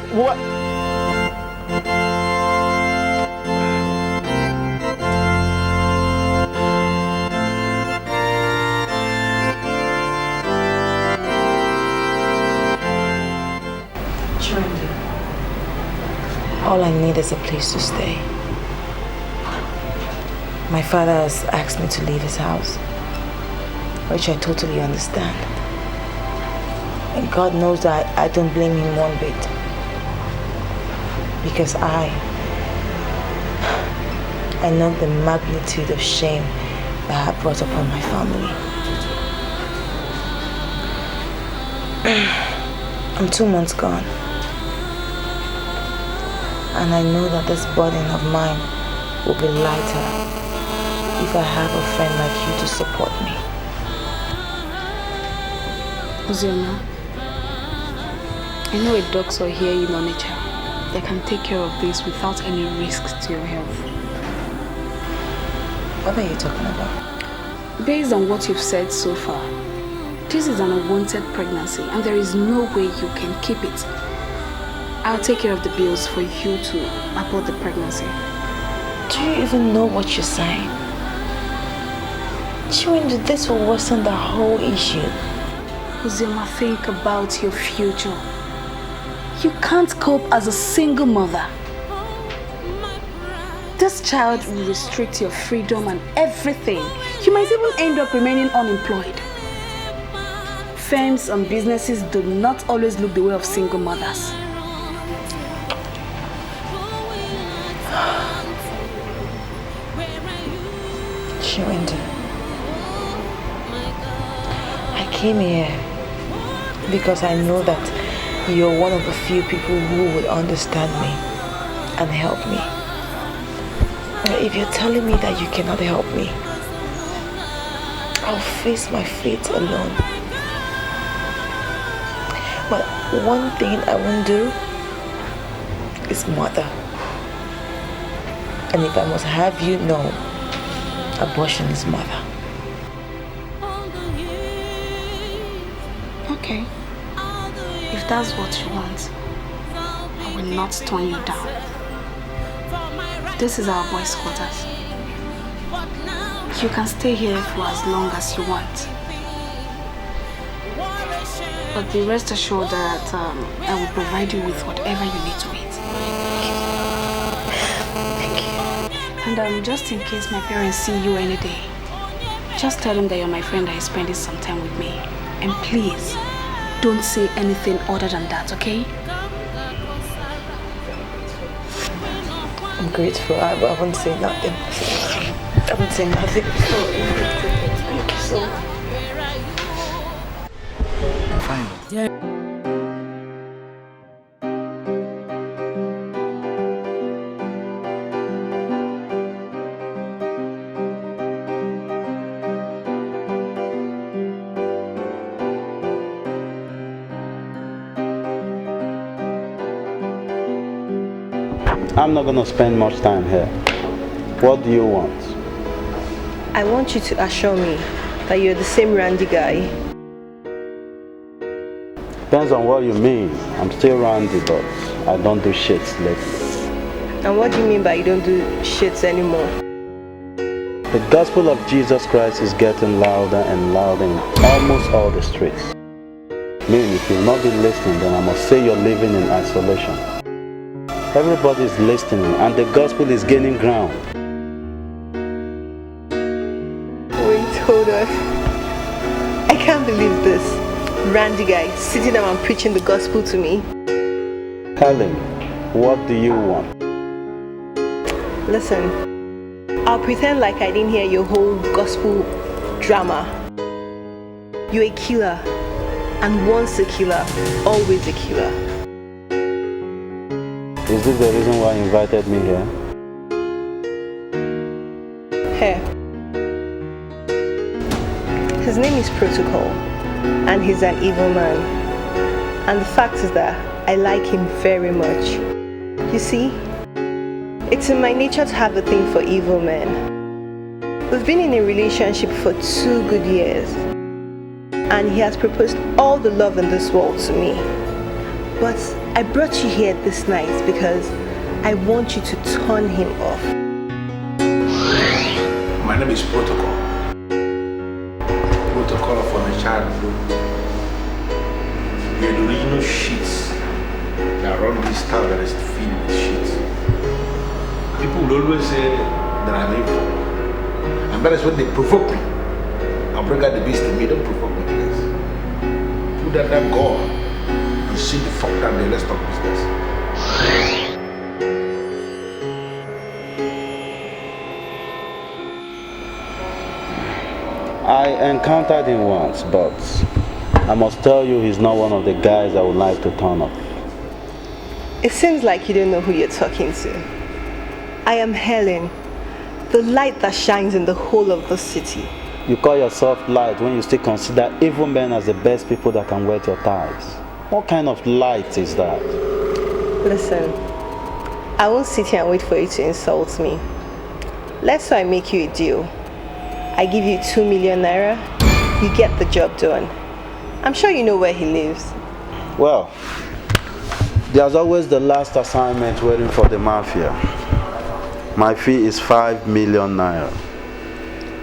All I need is a place to stay. My father has asked me to leave his house, which I totally understand. And God knows that I don't blame him one bit. Because I know the magnitude of shame that I brought upon my family. I'm 2 months gone. And I know that this burden of mine will be lighter if I have a friend like you to support me. Ozioma, I know a doctor here in Onitsha that can take care of this without any risks to your health. What are you talking about? Based on what you've said so far, this is an unwanted pregnancy and there is no way you can keep it. I'll take care of the bills for you to abort the pregnancy. Do you even know what you're saying? Chewing this will worsen the whole issue. Ozioma, think about your future. You can't cope as a single mother. This child will restrict your freedom and everything. You might even end up remaining unemployed. Firms and businesses do not always look the way of single mothers. Chiwindi, I came here because I know that you're one of the few people who would understand me and help me. But if you're telling me that you cannot help me, I'll face my fate alone. But one thing I won't do is mother. And if I must have you know, abortion is mother. Okay. If that's what you want, I will not turn you down. This is our boys' quarters. You can stay here for as long as you want. But be rest assured that I will provide you with whatever you need to eat. Thank you. And just in case my parents see you any day, just tell them that you're my friend that is spending some time with me. And please, don't say anything other than that, okay? I'm grateful. I won't say nothing. I won't say nothing. Thank you so much. Fine. Yeah. I'm not going to spend much time here. What do you want? I want you to assure me that you're the same Randy guy. Depends on what you mean. I'm still Randy, but I don't do shits lately. And what do you mean by you don't do shits anymore? The gospel of Jesus Christ is getting louder and louder in almost all the streets. I mean, if you'll not be listening, then I must say you're living in isolation. Everybody is listening and the gospel is gaining ground. Wait, hold on. I can't believe this. Randy guy sitting down and preaching the gospel to me. Helen, what do you want? Listen, I'll pretend like I didn't hear your whole gospel drama. You're a killer. And once a killer, always a killer. Is this the reason why you invited me here? Here. His name is Protocol, and he's an evil man. And the fact is that I like him very much. You see, it's in my nature to have a thing for evil men. We've been in a relationship for 2 good years, and he has proposed all the love in this world to me. But I brought you here this night because I want you to turn him off. My name is Protocol. Protocol of Onitsha. We are the original sheets that run this town that is filled with sheets. People will always say that I'm evil. And that is when they provoke me. I'll bring out the beast in me, don't provoke me, please. put that damn God. You see the fuck down there, let's talk business. I encountered him once, but I must tell you he's not one of the guys I would like to turn up. It seems like you don't know who you're talking to. I am Helen, the light that shines in the whole of the city. You call yourself light when you still consider evil men as the best people that can wet your ties. What kind of light is that? Listen, I won't sit here and wait for you to insult me. Let's say I make you a deal. I give you 2 million naira, you get the job done. I'm sure you know where he lives. Well, there's always the last assignment waiting for the mafia. My fee is 5 million naira.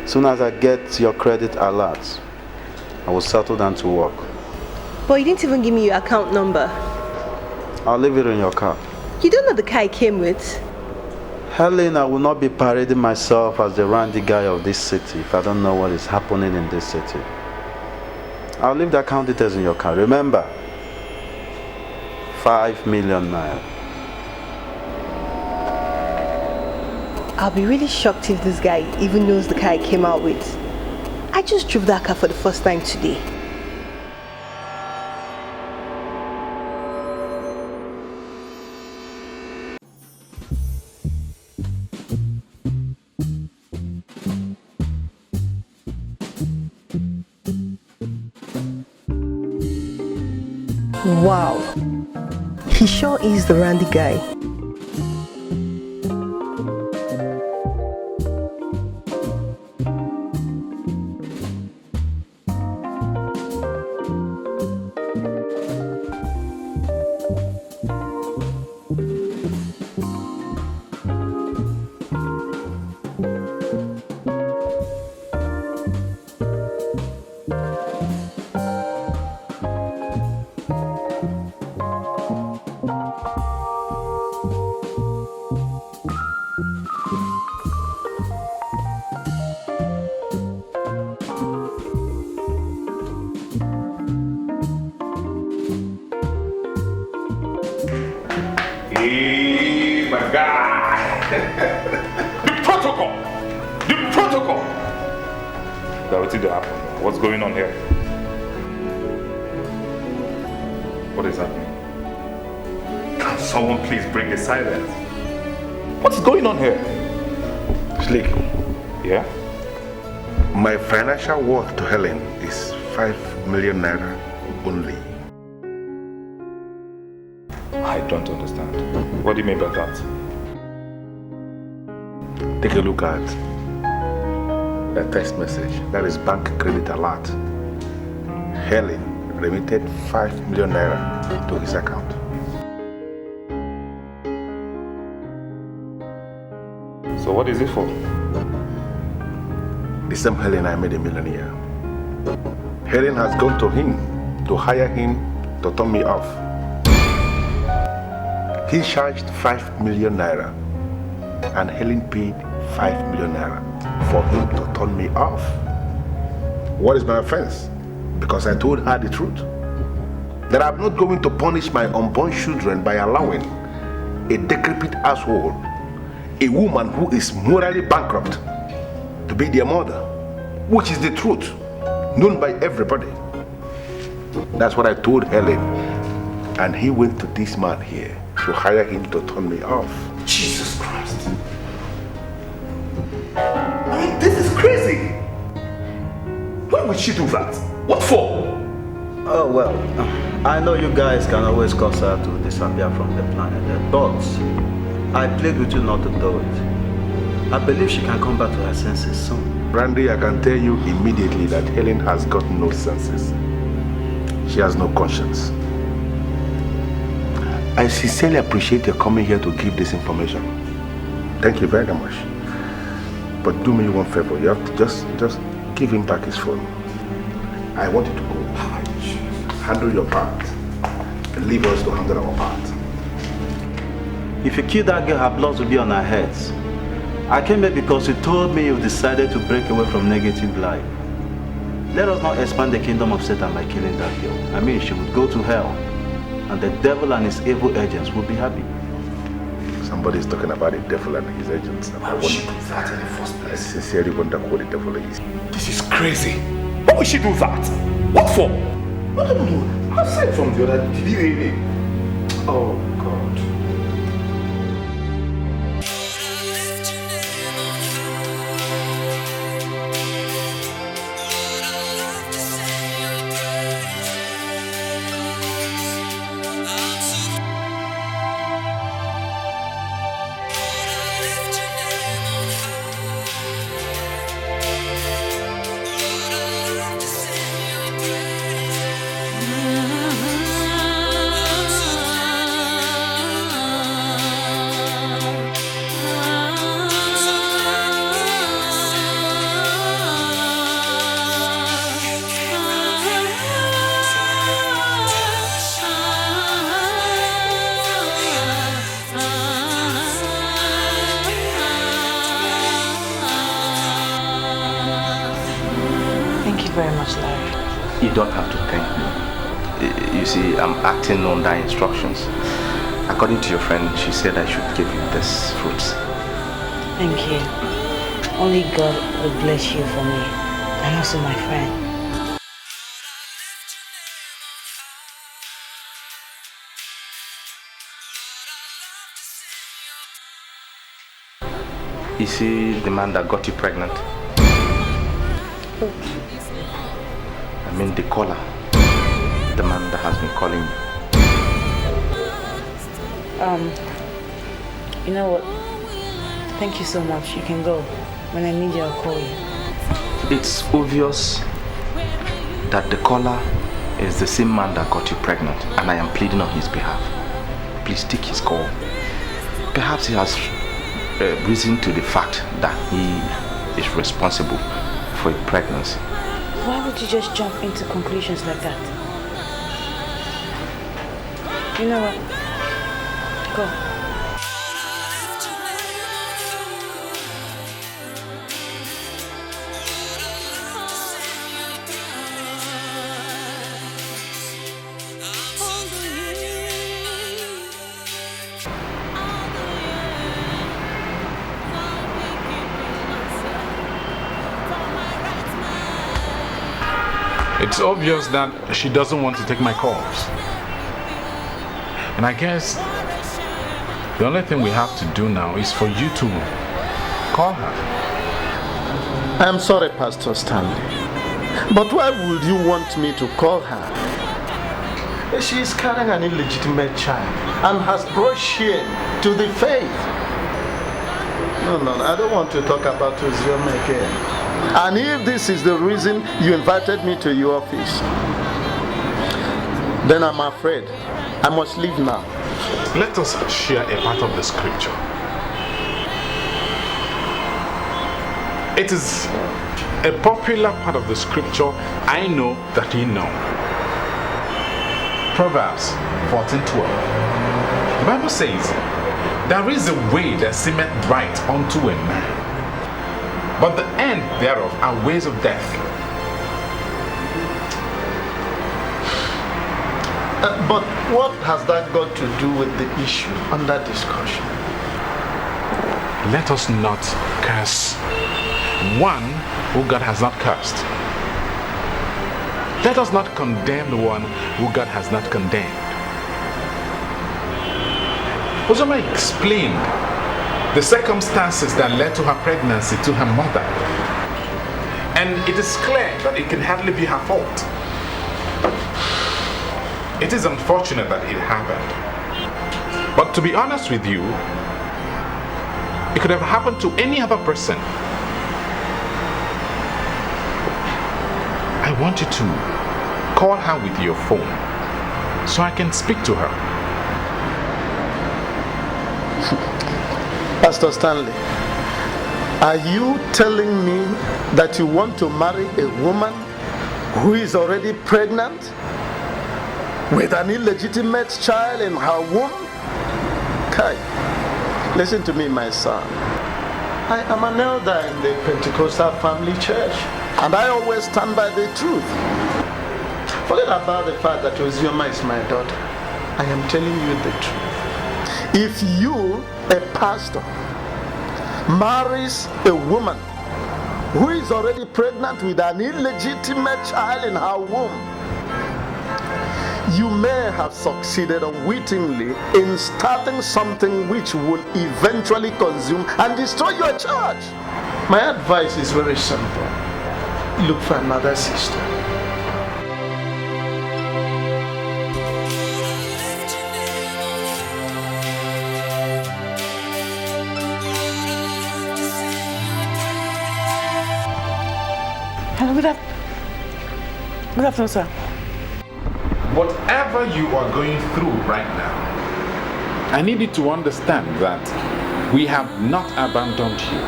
Soon as I get your credit alert, I will settle down to work. But you didn't even give me your account number. I'll leave it in your car. You don't know the car I came with. Helen, I will not be parading myself as the randy guy of this city if I don't know what is happening in this city. I'll leave the account details in your car. Remember, 5 million naira. I'll be really shocked if this guy even knows the car I came out with. I just drove that car for the first time today. Wow, he sure is the randy guy. Hey, my guy. The protocol. The protocol. What did happen? What's going on here? What is happening? Can someone please break the silence? What's going on here? Slick. Yeah? My financial worth to Helen is 5 million naira only. I don't understand. What do you mean by that? Take a look at the text message. That is bank credit alert. Helen remitted 5 million naira to his account. So what is it for? The same Helen I made a millionaire. Helen has gone to him to hire him to turn me off. He charged 5 million naira and Helen paid 5 million naira for him to turn me off. What is my offense? Because I told her the truth. That I'm not going to punish my unborn children by allowing a decrepit asshole, a woman who is morally bankrupt, to be their mother, which is the truth, known by everybody. That's what I told Helen. And he went to this man here to hire him to turn me off. Jesus Christ. Man, this is crazy. Why would she do that? What for? Oh well, I know you guys can always cause her to disappear from the planet, but I plead with you not to do it. I believe she can come back to her senses soon. Randy, I can tell you immediately that Helen has got no senses. She has no conscience. I sincerely appreciate your coming here to give this information. Thank you very much. But do me one favor. You have to just give him back his phone. I want you to go. Handle your part. And leave us to handle our part. If you kill that girl, her blood will be on our heads. I came here because you told me you've decided to break away from negative life. Let us not expand the kingdom of Satan by killing that girl. I mean, she would go to hell, and the devil and his evil agents would be happy. Somebody's talking about the devil and his agents. Why would she do that in the first place? I sincerely wonder who the devil is. This is crazy. Why would she do that? What for? No. Aside from the other DNA. Oh, God. You don't have to thank me. You see, I'm acting under instructions. According to your friend, she said I should give you this fruits. Thank you. Only God will bless you for me, and also my friend. You see the man that got you pregnant? I mean the caller. The man that has been calling you. You know what? Thank you so much. You can go. When I need you, I'll call you. It's obvious that the caller is the same man that got you pregnant, and I am pleading on his behalf. Please take his call. Perhaps he has reason to the fact that he is responsible for a pregnancy. Why would you just jump into conclusions like that? You know what? Go. It's obvious that she doesn't want to take my calls. And I guess the only thing we have to do now is for you to call her. I'm sorry, Pastor Stanley, but why would you want me to call her? She is carrying an illegitimate child and has brought shame to the faith. No, I don't want to talk about Ozioma again. And if this is the reason you invited me to your office, then I'm afraid I must leave now. Let us share a part of the scripture. It is a popular part of the scripture. I know that you know. Proverbs 14:12. The Bible says, "There is a way that seemeth right unto a man, but the end thereof are ways of death." But what has that got to do with the issue under discussion? Let us not curse one who God has not cursed. Let us not condemn the one who God has not condemned. Ozioma explained the circumstances that led to her pregnancy to her mother. And it is clear that it can hardly be her fault. It is unfortunate that it happened. But to be honest with you, it could have happened to any other person. I want you to call her with your phone so I can speak to her. Pastor Stanley, are you telling me that you want to marry a woman who is already pregnant with an illegitimate child in her womb? Kai, listen to me, my son. I am an elder in the Pentecostal family church. And I always stand by the truth. Forget about the fact that Ozioma is my daughter. I am telling you the truth. If you, a pastor, marries a woman who is already pregnant with an illegitimate child in her womb, you may have succeeded unwittingly in starting something which will eventually consume and destroy your church. My advice is very simple. Look for another sister. Hello, good afternoon, sir. Whatever you are going through right now, I need you to understand that we have not abandoned you.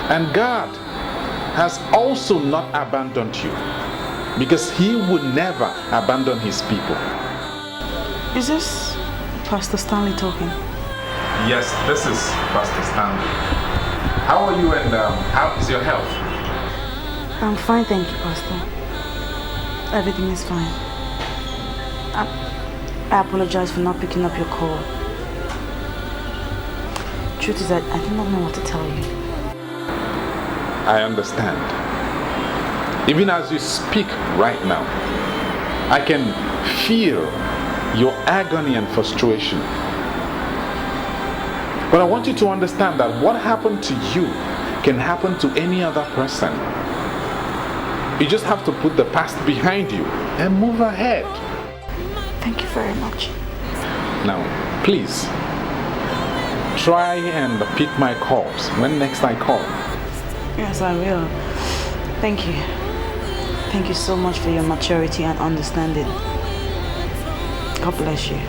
And God has also not abandoned you, because He would never abandon His people. Is this Pastor Stanley talking? Yes, this is Pastor Stanley. How are you and how is your health? I'm fine, thank you, Pastor. Everything is fine. I apologize for not picking up your call. Truth is that I do not know what to tell you. I understand. Even as you speak right now, I can feel your agony and frustration. But I want you to understand that what happened to you can happen to any other person. You just have to put the past behind you and move ahead. Thank you very much. Now, please, try and pick my calls when next I call. Yes, I will. Thank you. Thank you so much for your maturity and understanding. God bless you.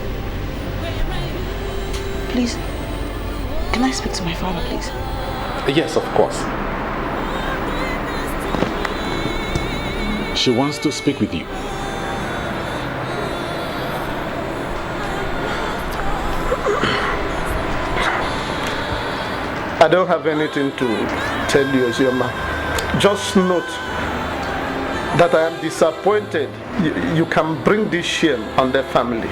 Please, can I speak to my father, please? Yes, of course. She wants to speak with you. I don't have anything to tell you, Ozioma. Just note that I am disappointed you can bring this shame on their family.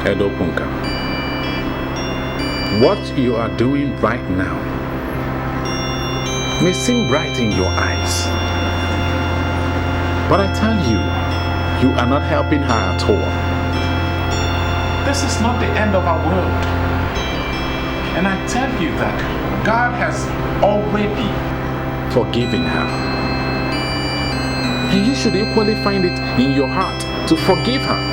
Edo Punka, what you are doing right now may seem bright in your eyes, but I tell you, you are not helping her at all. This is not the end of our world. And I tell you that God has already forgiven her. And you should equally find it in your heart to forgive her.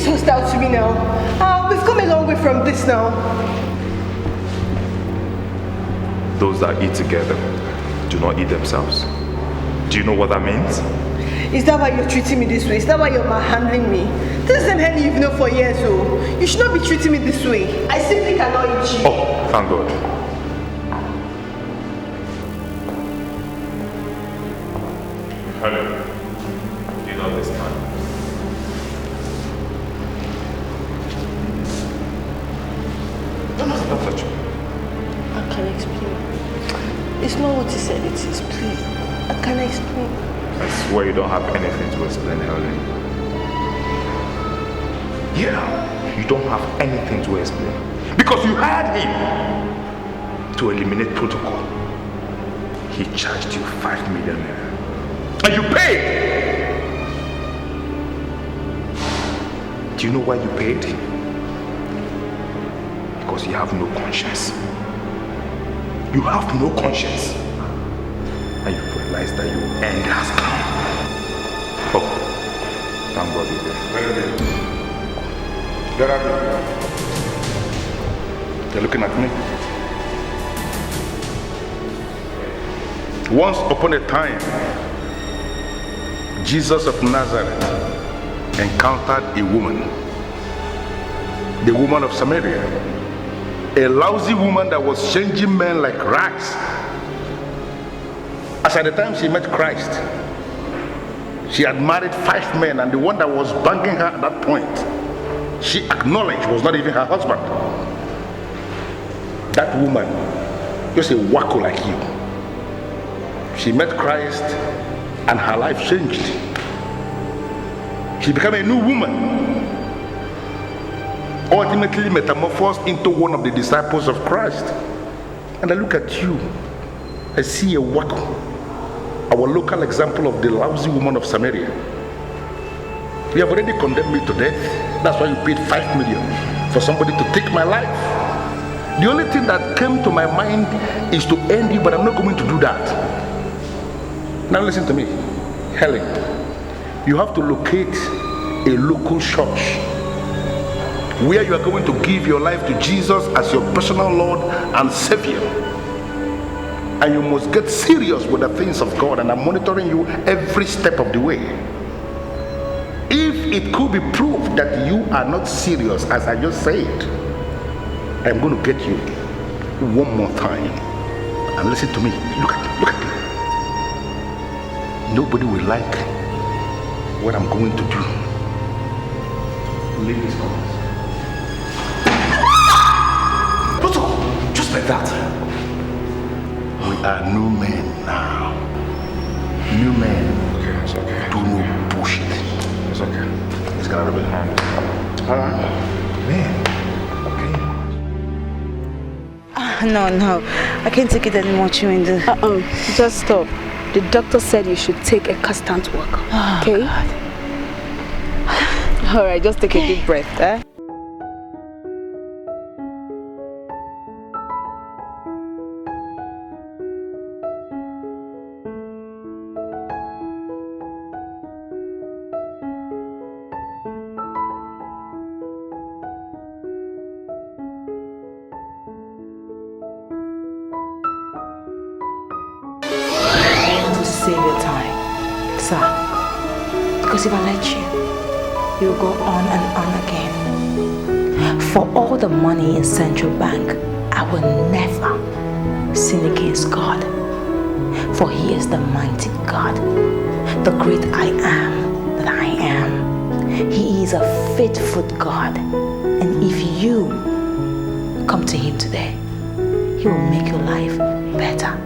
Hostile to me now. We've come a long way from this now. Those that eat together do not eat themselves. Do you know what that means? Is that why you're treating me this way? Is that why you're handling me? This is the hell you've known for years, so you should not be treating me this way. I simply cannot eat you. Oh, thank God. Hello. You know this man. I can explain. It's not what you said it is, please. I can explain. I swear you don't have anything to explain, Helen. Yeah, you don't have anything to explain. Because you hired him to eliminate protocol. He charged you 5 million naira. And you paid! Do you know why you paid? Because you have no conscience. You have no conscience. And you realize that your end has come. Oh, thank God you're there. Get up here. They're looking at me. Once upon a time, Jesus of Nazareth encountered a woman, the woman of Samaria, a lousy woman that was changing men like rags. As at the time she met Christ, she had married 5 men, and the one that was banging her at that point, she acknowledged was not even her husband. That woman, just a wacko like you, she met Christ and her life changed. She became a new woman, ultimately metamorphosed into one of the disciples of Christ. And I look at you, I see a wacko, our local example of the lousy woman of Samaria. You have already condemned me to death. That's why you paid 5 million for somebody to take my life. The only thing that came to my mind is to end you, but I'm not going to do that. Now listen to me, Helen. You have to locate a local church where you are going to give your life to Jesus as your personal Lord and Savior. And you must get serious with the things of God, and I'm monitoring you every step of the way. If it could be proved that you are not serious, as I just said, I'm going to get you one more time. And listen to me. Look at me. Nobody will like what I'm going to do. Leave this house. Just like that. We are new men now. New men. Okay, it's okay. Do no bullshit. It's okay. It's gonna be hand. Man. No. I can't take it anymore, Chiwindu. Just stop. The doctor said you should take a constant walk. Okay? Alright, just take a deep breath, eh? Save your time, sir. Because if I let you, you'll go on and on again. For all the money in Central Bank, I will never sin against God. For He is the mighty God, the great I am that I am. He is a faithful God. And if you come to Him today, He will make your life better.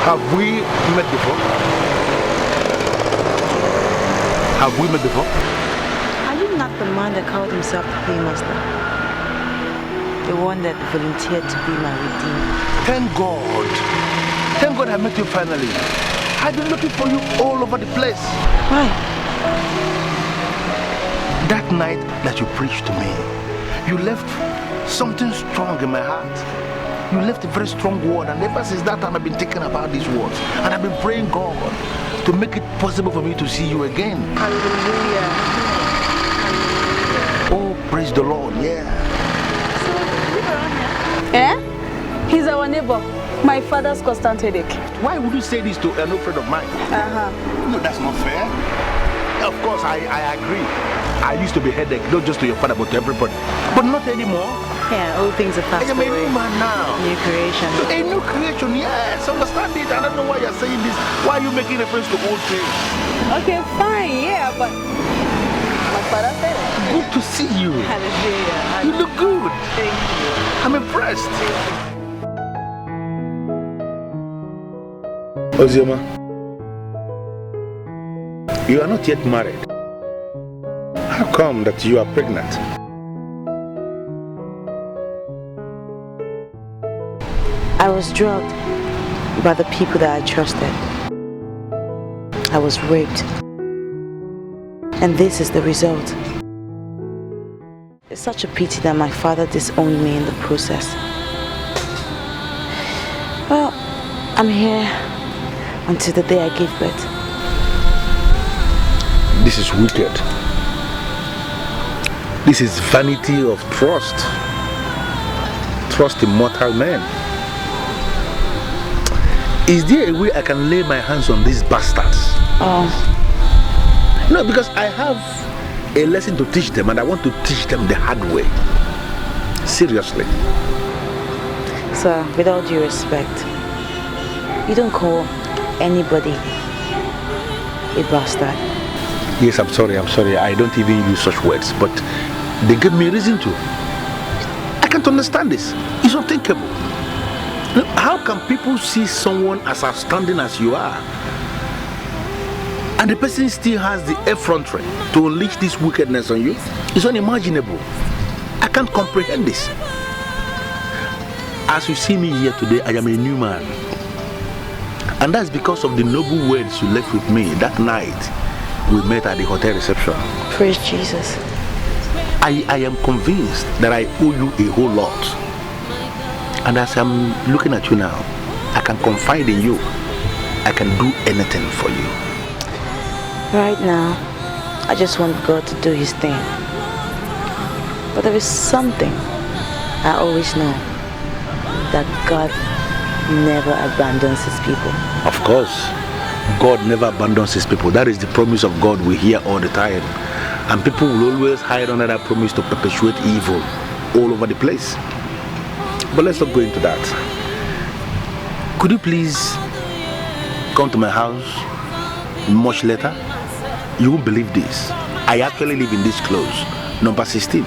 Have we met before? Have we met before? Are you not the man that called himself the paymaster? The one that volunteered to be my redeemer? Thank God. Thank God I met you finally. I've been looking for you all over the place. Why? That night that you preached to me, you left something strong in my heart. You left a very strong word, and ever since that time I've been thinking about these words, and I've been praying God to make it possible for me to see you again. Hallelujah. Oh, praise the Lord, yeah. Eh? He's our neighbor. My father's constant headache. Why would you say this to an old friend of mine? No, that's not fair. Of course, I agree. I used to be headache, not just to your father, but to everybody. But not anymore. Yeah, all things are passed away. I am a new man now. New creation. A new creation, yes. Understand it. I don't know why you're saying this. Why are you making reference to old things? Okay, fine, yeah, but my father said it. Good to see you. Hallelujah. You look good. Thank you. I'm impressed. Ozioma, you are not yet married. How come that you are pregnant? I was drugged by the people that I trusted. I was raped. And this is the result. It's such a pity that my father disowned me in the process. Well, I'm here until the day I give birth. This is wicked. This is vanity of trust. Trust in mortal men. Is there a way I can lay my hands on these bastards? No, because I have a lesson to teach them and I want to teach them the hard way. Seriously. Sir, with all due respect, you don't call anybody a bastard. Yes, I'm sorry. I don't even use such words, but they give me reason to. I can't understand this. It's unthinkable. How can people see someone as outstanding as you are, and the person still has the effrontery to unleash this wickedness on you? It's unimaginable. I can't comprehend this. As you see me here today, I am a new man. And that's because of the noble words you left with me that night we met at the hotel reception. Praise Jesus. I am convinced that I owe you a whole lot. And as I'm looking at you now, I can confide in you. I can do anything for you. Right now, I just want God to do his thing. But there is something I always know, that God never abandons his people. Of course, God never abandons his people. That is the promise of God we hear all the time. And people will always hide under that promise to perpetuate evil all over the place. But let's not go into that. Could you please come to my house much later? You won't believe this. I actually live in this close, number 16.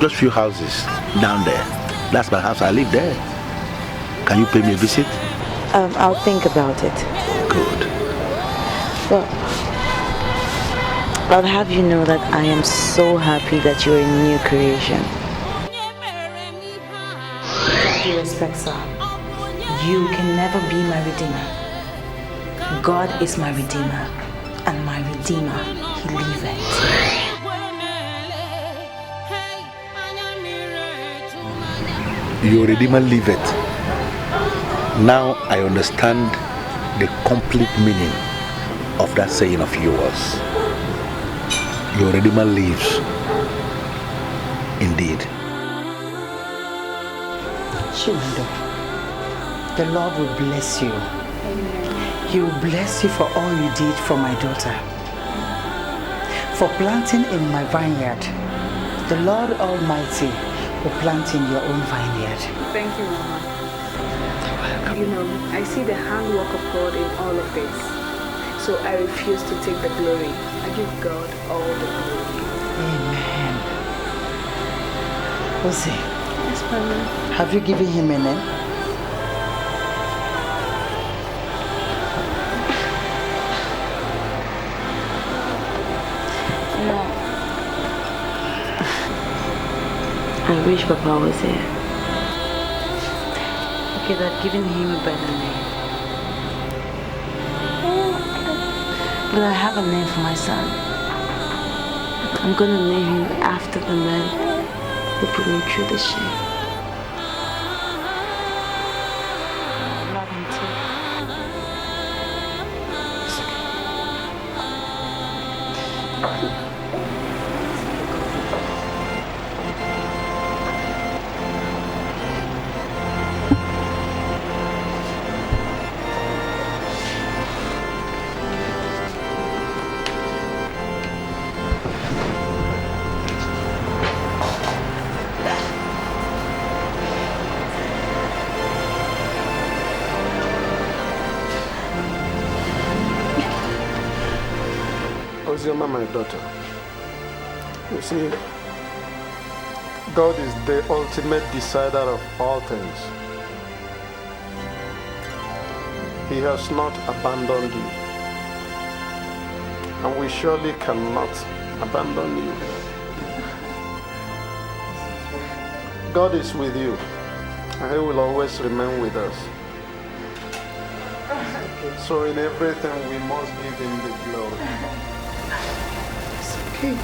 Just few houses down there. That's my house. I live there. Can you pay me a visit? I'll think about it. Good. Well, I'll have you know that I am so happy that you're a new creation. With due respect, sir, you can never be my redeemer. God is my redeemer, and my redeemer, he liveth. Your redeemer liveth. Now I understand the complete meaning of that saying of yours. Your redeemer lives. Indeed. Chiwando, the Lord will bless you. He will bless you for all you did for my daughter. For planting in my vineyard, the Lord Almighty will plant in your own vineyard. Thank you, Mama. You know, I see the handwork of God in all of this. So I refuse to take the glory. I give God all the glory. Amen. Jose. Yes, Mama. Have you given him a name? No. I wish Papa was here. Okay, that giving him a better name. But I have a name for my son. I'm gonna name him after the man who put me through the shame. I love him too. Ozioma, my daughter, you see, God is the ultimate decider of all things. He has not abandoned you, and we surely cannot abandon you. God is with you, and He will always remain with us. So in everything we must give him the glory. It's okay.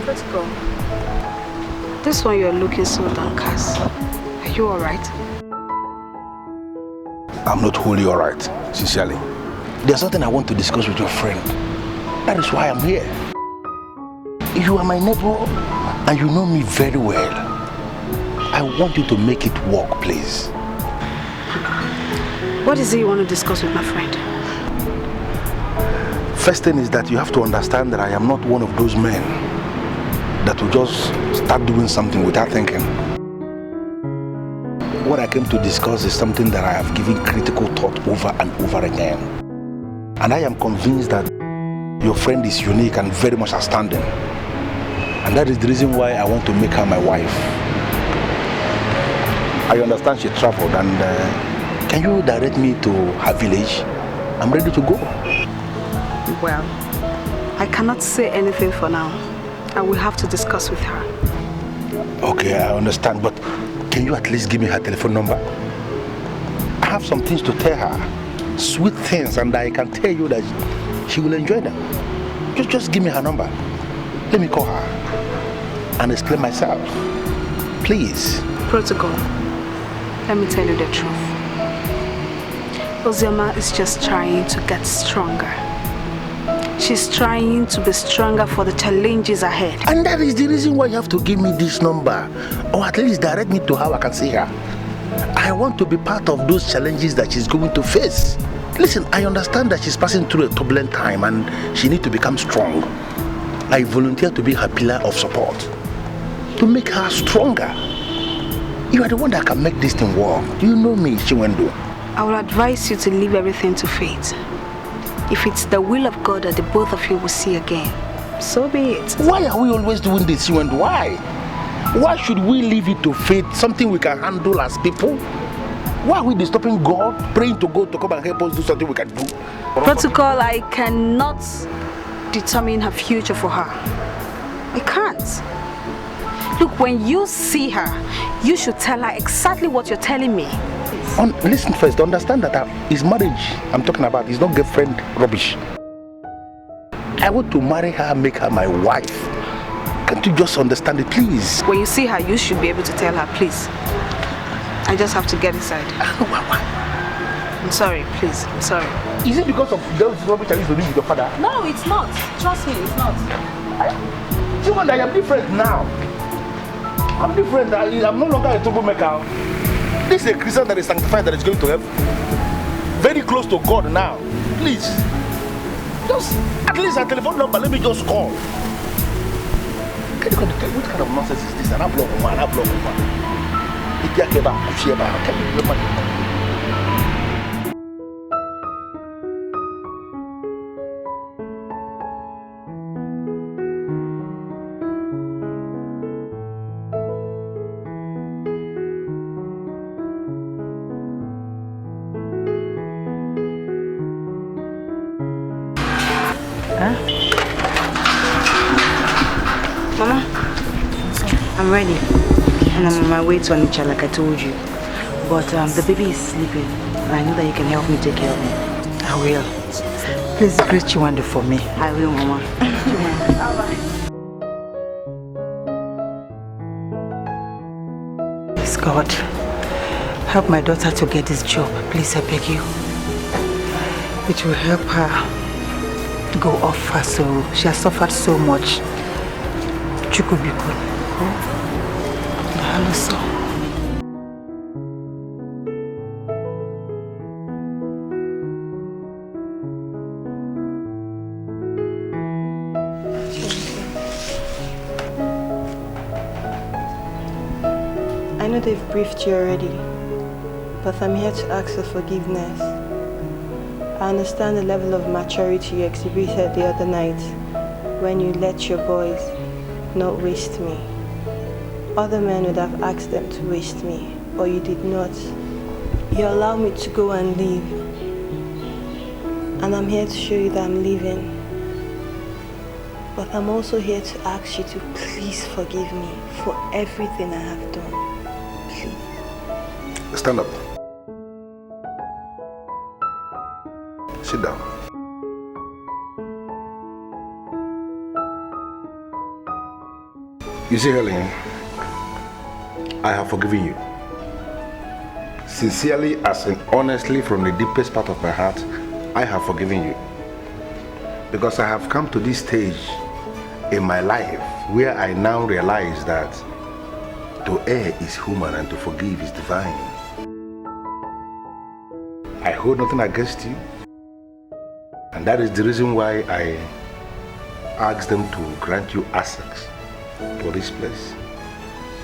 Let's go. This one you're looking so downcast. Are you alright? I'm not wholly alright, sincerely. There's something I want to discuss with your friend. That is why I'm here. You are my neighbor and you know me very well. I want you to make it work, please. What is it you want to discuss with my friend? First thing is that you have to understand that I am not one of those men that will just start doing something without thinking. What I came to discuss is something that I have given critical thought over and over again. And I am convinced that your friend is unique and very much outstanding. And that is the reason why I want to make her my wife. I understand she traveled and can you direct me to her village? I'm ready to go. Well, I cannot say anything for now. I will have to discuss with her. Okay, I understand, but can you at least give me her telephone number? I have some things to tell her. Sweet things, and I can tell you that she will enjoy them. Just give me her number. Let me call her and explain myself. Please. Protocol, let me tell you the truth. Ozioma is just trying to get stronger. She's trying to be stronger for the challenges ahead. And that is the reason why you have to give me this number. Or at least direct me to how I can see her. I want to be part of those challenges that she's going to face. Listen, I understand that she's passing through a turbulent time and she needs to become strong. I volunteer to be her pillar of support. To make her stronger. You are the one that can make this thing work. You know me, Chiwendo. I will advise you to leave everything to fate. If it's the will of God that the both of you will see again, so be it. Why are we always doing this, and why? Why should we leave it to fate, something we can handle as people? Why are we disturbing God, praying to God to come and help us do something we can do? Protocol, I cannot determine her future for her. I can't. Look, when you see her, you should tell her exactly what you're telling me. Listen first, understand that his marriage I'm talking about is not girlfriend rubbish. I want to marry her, make her my wife. Can't you just understand it, please? When you see her, you should be able to tell her, please. I just have to get inside. I'm sorry, please, I'm sorry. Is it because of those rubbish I used to do with your father? No, it's not. Trust me, it's not. I am different now. I'm different. I'm no longer a troublemaker. This is a Christian that is sanctified, that is going to heaven. Very close to God now. Please. Just at least a telephone number, let me just call. What kind of nonsense is this? Can you remember? Mama, I'm ready. And I'm on my way to Onitsha like I told you. but the baby is sleeping. I know that you can help me take care of him. I will. Please greet Chiwanda for me. I will, Mama. Please, God, help my daughter to get this job. Please, I beg you. It will help her go off her sorrow. She has suffered so much. Chukubiko. Hello, sir. I know they've briefed you already, but I'm here to ask for forgiveness. I understand the level of maturity you exhibited the other night when you let your boys not waste me. Other men would have asked them to waste me, but you did not. You allowed me to go and leave. And I'm here to show you that I'm leaving. But I'm also here to ask you to please forgive me for everything I have done. Please. Stand up. Sit down. You see, Helen, I have forgiven you. Sincerely, as in honestly, from the deepest part of my heart, I have forgiven you. Because I have come to this stage in my life where I now realize that to err is human and to forgive is divine. I hold nothing against you. And that is the reason why I asked them to grant you access to this place.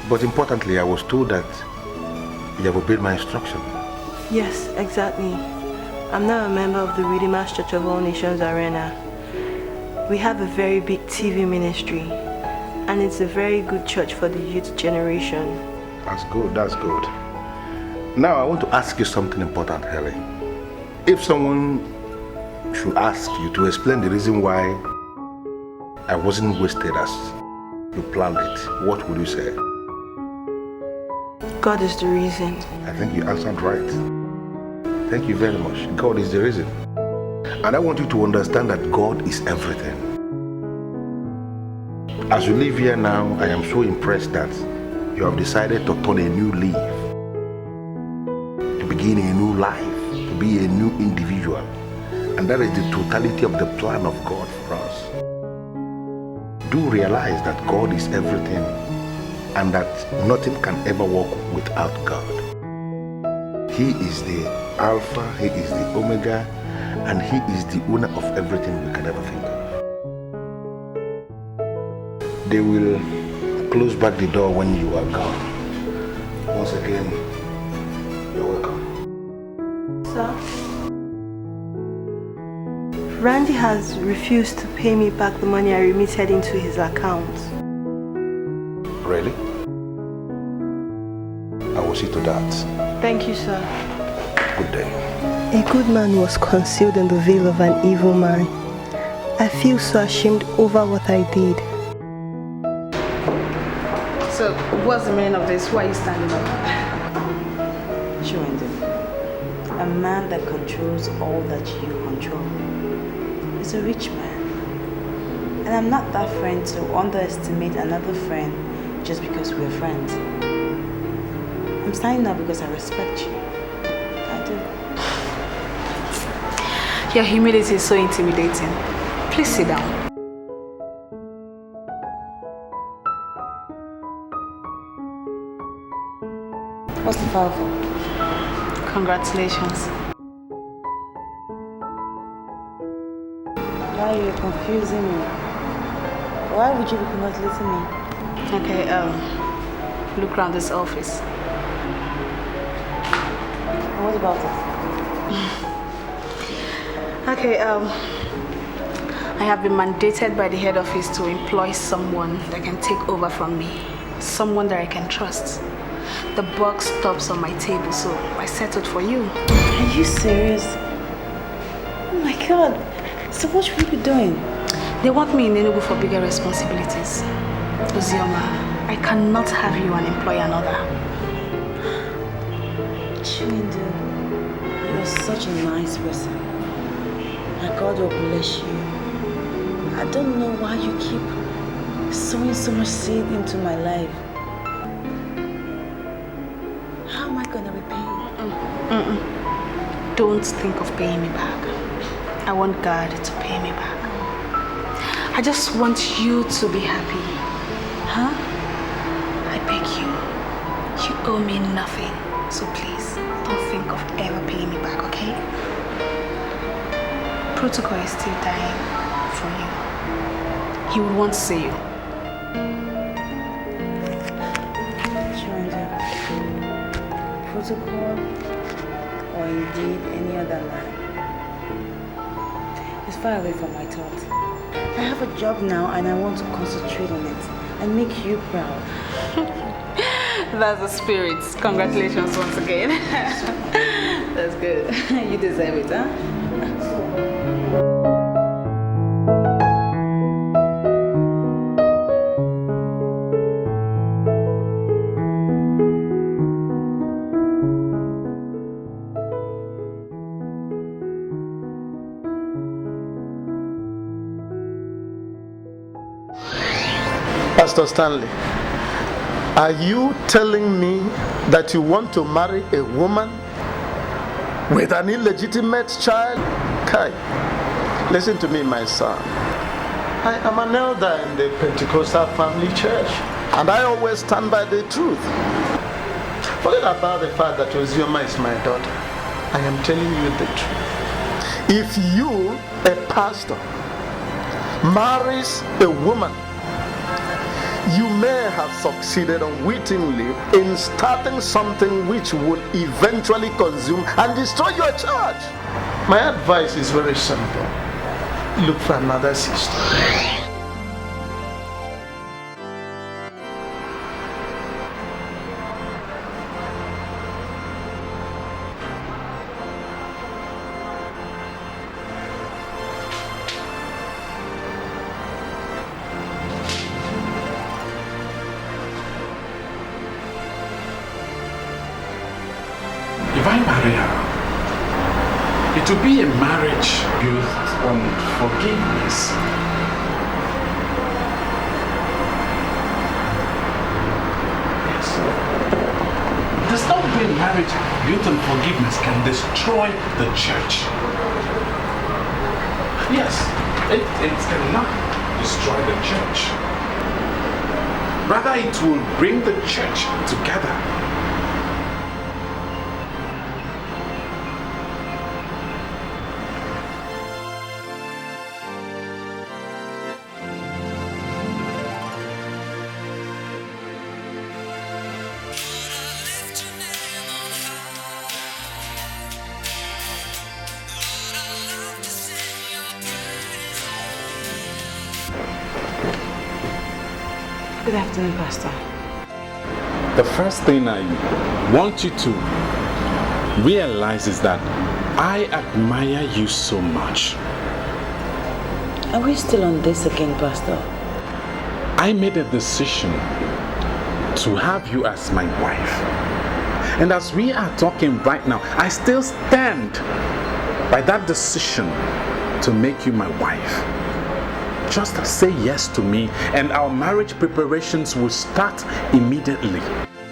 But importantly, I was told that you have obeyed my instruction. Yes, exactly. I'm now a member of the Redeemer's Church of All Nations Arena. We have a very big TV ministry, and it's a very good church for the youth generation. That's good, that's good. Now I want to ask you something important, Helen. If someone should ask you to explain the reason why I wasn't wasted as you planned it, what would you say? God is the reason. I think you answered right. Thank you very much. God is the reason. And I want you to understand that God is everything. As you live here now, I am so impressed that you have decided to turn a new leaf, to begin a new life, to be a new individual. And that is the totality of the plan of God for us. Do realize that God is everything and that nothing can ever work without God. He is the Alpha, He is the Omega, and He is the owner of everything we can ever think of. They will close back the door when you are gone. Once again, you're welcome. Sir? Randy has refused to pay me back the money I remitted into his account. Really? I will see to that. Thank you, sir. Good day. A good man was concealed in the veil of an evil man. I feel so ashamed over what I did. So, what's the meaning of this? Why are you standing up? Chiwanda, a man that controls all that you control is a rich man. And I'm not that friend to underestimate another friend just because we're friends. I'm standing up because I respect you. I do. Your humility is so intimidating. Please sit down. What's the file for? Congratulations. Why are you confusing me? Why would you be congratulating me? Okay, look around this office. What about it? Okay, I have been mandated by the head office to employ someone that can take over from me. Someone that I can trust. The buck stops on my table, so I settled for you. Are you serious? Oh my God. So what should we be doing? They want me in Nollywood for bigger responsibilities. Ozioma, I cannot have you and employ another. Chindu, you're such a nice person. My God will bless you. I don't know why you keep sowing so much seed into my life. How am I gonna repay you? Don't think of paying me back. I want God to pay me back. I just want you to be happy. Huh? I beg you. You owe me nothing. So please, don't think of ever paying me back, okay? Protocol is still dying for you. He would want to see you. Protocol, or indeed any other man, is far away from my thoughts. I have a job now and I want to concentrate on it and make you proud. That's the spirit. Congratulations once again. That's good. You deserve it, huh? Pastor Stanley, are you telling me that you want to marry a woman with an illegitimate child? Kai, listen to me, my son. I am an elder in the Pentecostal family church, and I always stand by the truth. Forget about the fact that Ozioma is my daughter. I am telling you the truth. If you, a pastor, marries a woman, you may have succeeded unwittingly in starting something which will eventually consume and destroy your church. My advice is very simple. Look for another sister. If I marry her, it will be a marriage built on forgiveness. Yes. There's no way marriage built on forgiveness can destroy the church. Yes, it cannot destroy the church. Rather, it will bring the church together. Good afternoon, Pastor. The first thing I want you to realize is that I admire you so much. Are we still on this again, Pastor? I made a decision to have you as my wife. And as we are talking right now, I still stand by that decision to make you my wife. Just say yes to me and our marriage preparations will start immediately.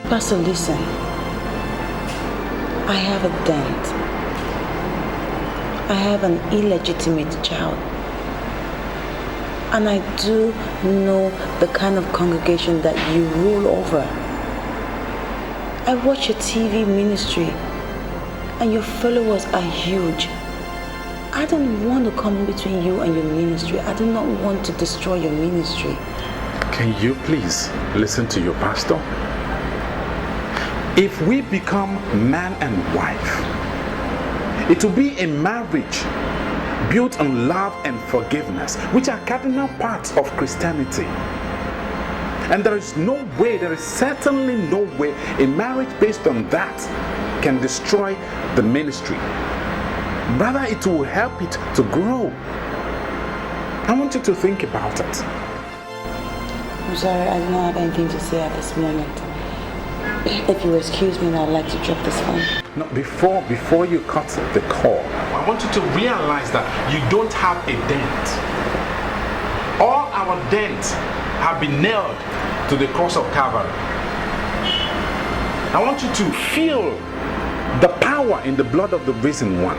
Pastor, listen. I have a dent. I have an illegitimate child. And I do know the kind of congregation that you rule over. I watch your TV ministry and your followers are huge. I don't want to come in between you and your ministry. I do not want to destroy your ministry. Can you please listen to your pastor? If we become man and wife, it will be a marriage built on love and forgiveness, which are cardinal parts of Christianity. And there is certainly no way a marriage based on that can destroy the ministry. Rather, it will help it to grow. I want you to think about it. I'm sorry, I do not have anything to say at this moment. If you excuse me, I'd like to drop this phone. No, before you cut the call, I want you to realize that you don't have a dent. All our dents have been nailed to the cross of Calvary. I want you to feel the power in the blood of the risen one.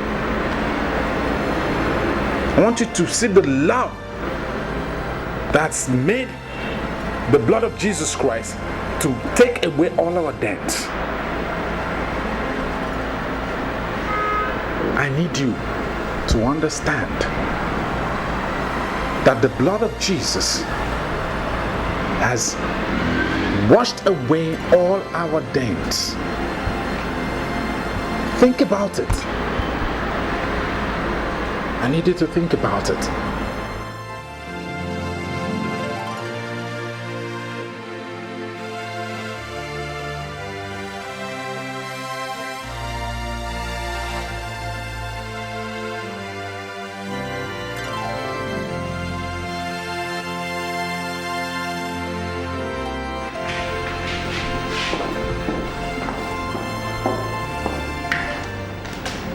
I want you to see the love that's made the blood of Jesus Christ to take away all our dents. I need you to understand that the blood of Jesus has washed away all our dents. Think about it. I need you to think about it.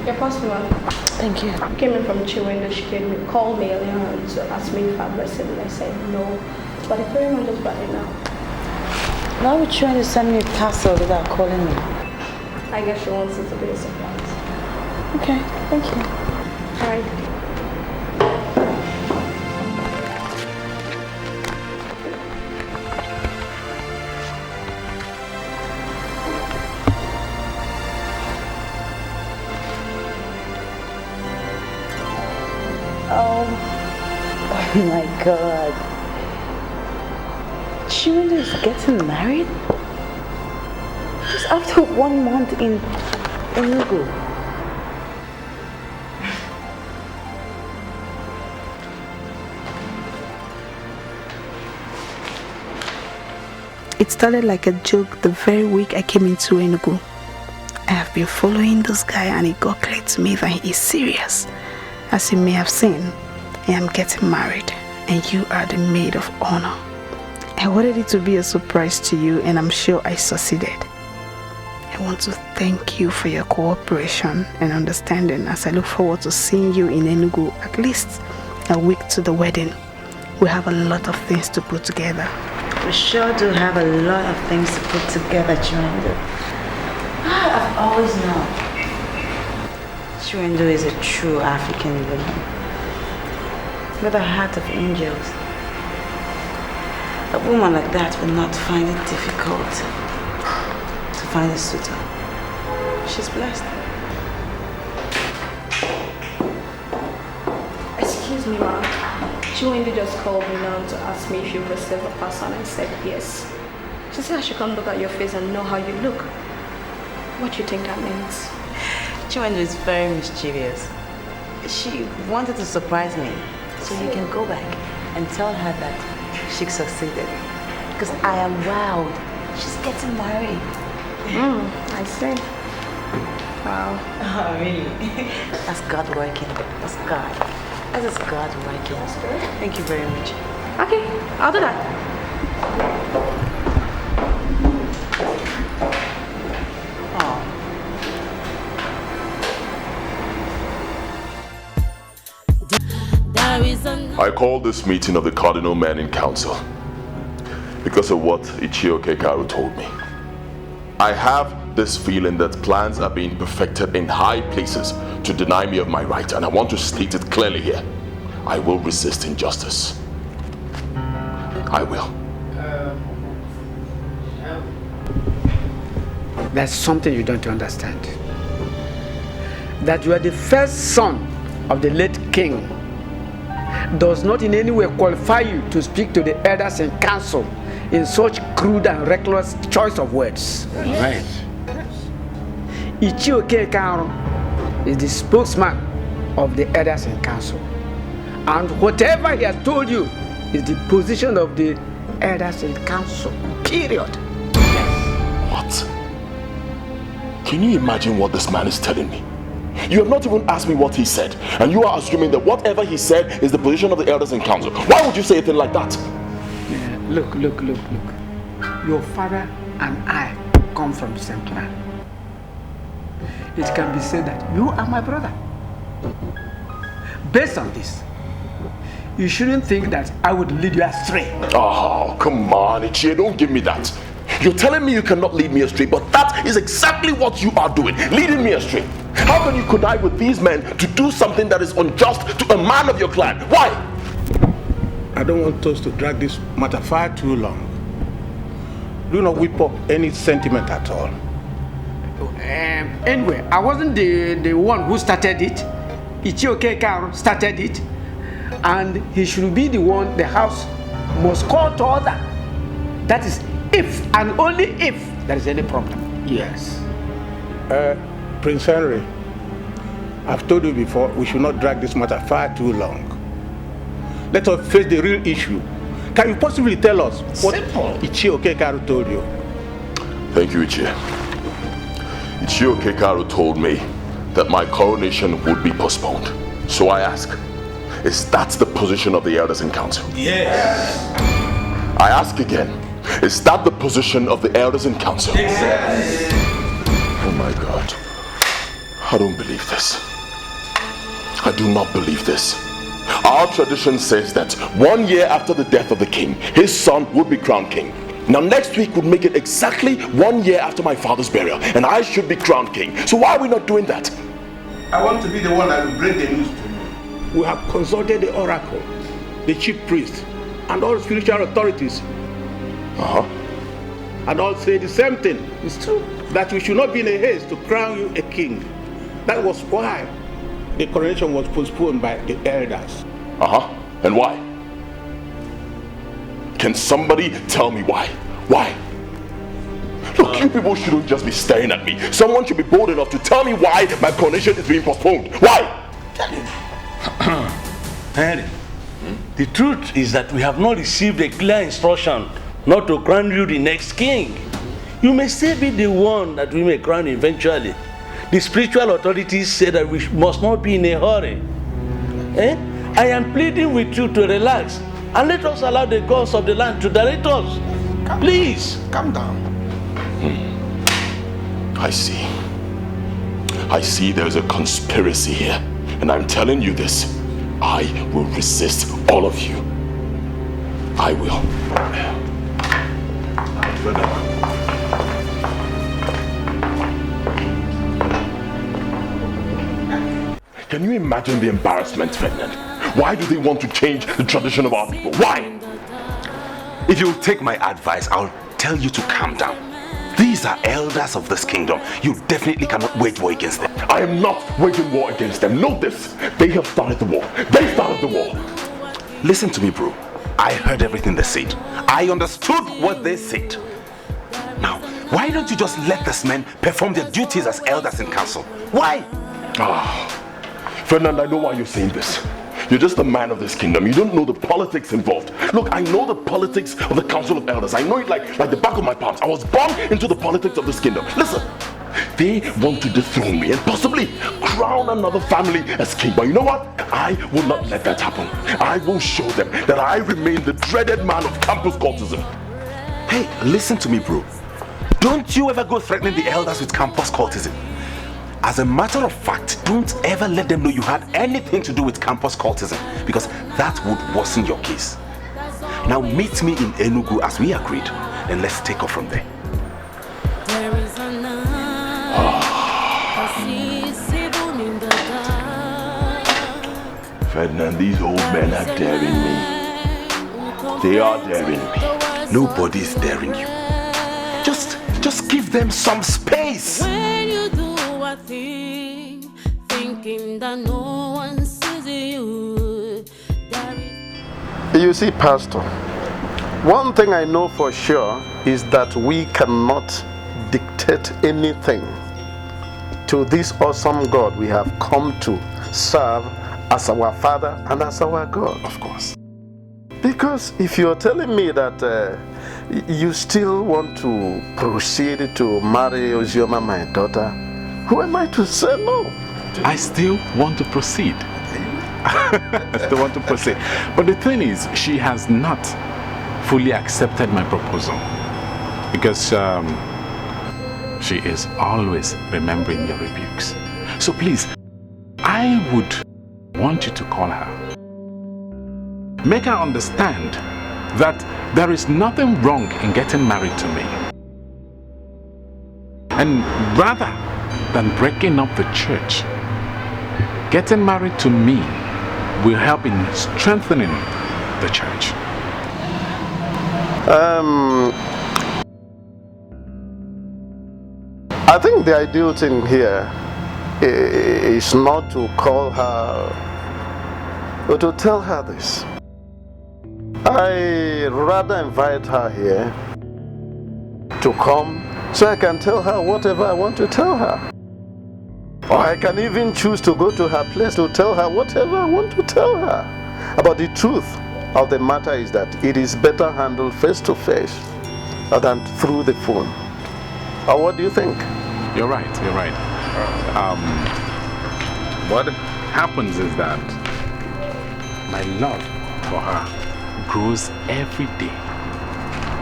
Your customer. Thank you. Came in from Chiwendo. She called me earlier on to ask me if I'm blessed, and I said no. But the pretty just bought it now. Now you're trying to send me a parcel without calling me. I guess she wants it to be a surprise. Okay, thank you. Alright. Oh my God. Chiwendo is getting married? Just after 1 month in Enugu. It started like a joke the very week I came into Enugu. I have been following this guy and it got clear to me that he is serious. As you may have seen, I am getting married and you are the maid of honor. I wanted it to be a surprise to you and I'm sure I succeeded. I want to thank you for your cooperation and understanding as I look forward to seeing you in Enugu at least a week to the wedding. We have a lot of things to put together. We sure do have a lot of things to put together, Chiwendo. I've always known Chiwendo is a true African woman with a heart of angels. A woman like that will not find it difficult to find a suitor. She's blessed. Excuse me, ma'am. Chiwendo just called me now to ask me if you've received a parcel and I said yes. She said I should come look at your face and know how you look. What do you think that means? Chiwendo is very mischievous. She wanted to surprise me, so you can go back and tell her that she succeeded. Because I am wowed. She's getting married. I see. Wow. Oh, really? That's God working. That's God. That is God working. That's good. Thank you very much. Okay, I'll do that. I called this meeting of the cardinal men in council because of what Ichioke Karu told me. I have this feeling that plans are being perfected in high places to deny me of my right, and I want to state it clearly here. I will resist injustice. I will. There's something you don't understand. That you are the first son of the late king does not in any way qualify you to speak to the elders in council in such crude and reckless choice of words. Right. Ichioke Karu is the spokesman of the elders in council. And whatever he has told you is the position of the elders in council. Period. What? Can you imagine what this man is telling me? You have not even asked me what he said, and you are assuming that whatever he said is the position of the elders in council. Why would you say a thing like that? Yeah, look. Your father and I come from the same clan. It can be said that you are my brother. Based on this, you shouldn't think that I would lead you astray. Oh, come on, Ichie, don't give me that. You're telling me you cannot lead me astray, but that is exactly what you are doing, leading me astray. How can you connive with these men to do something that is unjust to a man of your clan? Why? I don't want us to drag this matter far too long. Do not whip up any sentiment at all. Anyway, I wasn't the one who started it. Ichioke Karu started it. And he should be the one the house must call to order. That is if and only if there is any problem. Yes. Prince Henry, I've told you before, we should not drag this matter far too long. Let us face the real issue. Can you possibly tell us what Ichie Okekaru told you? Thank you, Ichie. Ichie Okekaru told me that my coronation would be postponed. So I ask, is that the position of the elders in council? Yes. I ask again, is that the position of the elders in council? Yes. Oh my God. I don't believe this. I do not believe this. Our tradition says that 1 year after the death of the king, his son would be crowned king. Now next week would make it exactly 1 year after my father's burial, and I should be crowned king. So why are we not doing that? I want to be the one that will bring the news to you. We have consulted the oracle, the chief priest, and all spiritual authorities. And all say the same thing. It's true. That we should not be in a haste to crown you a king. That was why the coronation was postponed by the elders. And why? Can somebody tell me why? Why? Look, you people shouldn't just be staring at me. Someone should be bold enough to tell me why my coronation is being postponed. Why? Henry, the truth is that we have not received a clear instruction not to crown you the next king. You may still be the one that we may crown eventually. The spiritual authorities say that we must not be in a hurry. I am pleading with you to relax and let us allow the gods of the land to direct us. Please. Calm down. I see. I see there's a conspiracy here. And I'm telling you this. I will resist all of you. I will. Can you imagine the embarrassment, Ferdinand? Why do they want to change the tradition of our people? Why? If you'll take my advice, I'll tell you to calm down. These are elders of this kingdom. You definitely cannot wage war against them. I am not waging war against them. Know this. They have started the war. They started the war. Listen to me, bro. I heard everything they said. I understood what they said. Now, why don't you just let these men perform their duties as elders in council? Why? Ferdinand, I know why you're saying this. You're just a man of this kingdom. You don't know the politics involved. Look, I know the politics of the Council of Elders. I know it like the back of my palms. I was born into the politics of this kingdom. Listen, they want to dethrone me and possibly crown another family as king. But you know what? I will not let that happen. I will show them that I remain the dreaded man of campus cultism. Hey, listen to me, bro. Don't you ever go threatening the elders with campus cultism. As a matter of fact, don't ever let them know you had anything to do with campus cultism, because that would worsen your case. Now meet me in Enugu as we agreed, and let's take off from there. Ferdinand, these old men are daring me. They are daring me. Nobody's daring you. Just give them some space. When you do a thing, thinking that no one sees you. You see, Pastor, one thing I know for sure is that we cannot dictate anything to this awesome God we have come to serve as our Father and as our God. Of course. Because if you're telling me that you still want to proceed to marry Ozioma, my daughter, who am I to say no? I still want to proceed. I still want to proceed. But the thing is, she has not fully accepted my proposal. Because she is always remembering your rebukes. So please, I would want you to call her. Make her understand that there is nothing wrong in getting married to me. And rather than breaking up the church, getting married to me will help in strengthening the church. I think the ideal thing here is not to call her, but to tell her this. I rather invite her here to come so I can tell her whatever I want to tell her. Or I can even choose to go to her place to tell her whatever I want to tell her. But the truth of the matter is that it is better handled face to face than through the phone. Or what do you think? You're right, you're right. What happens is that my love for her grows every day.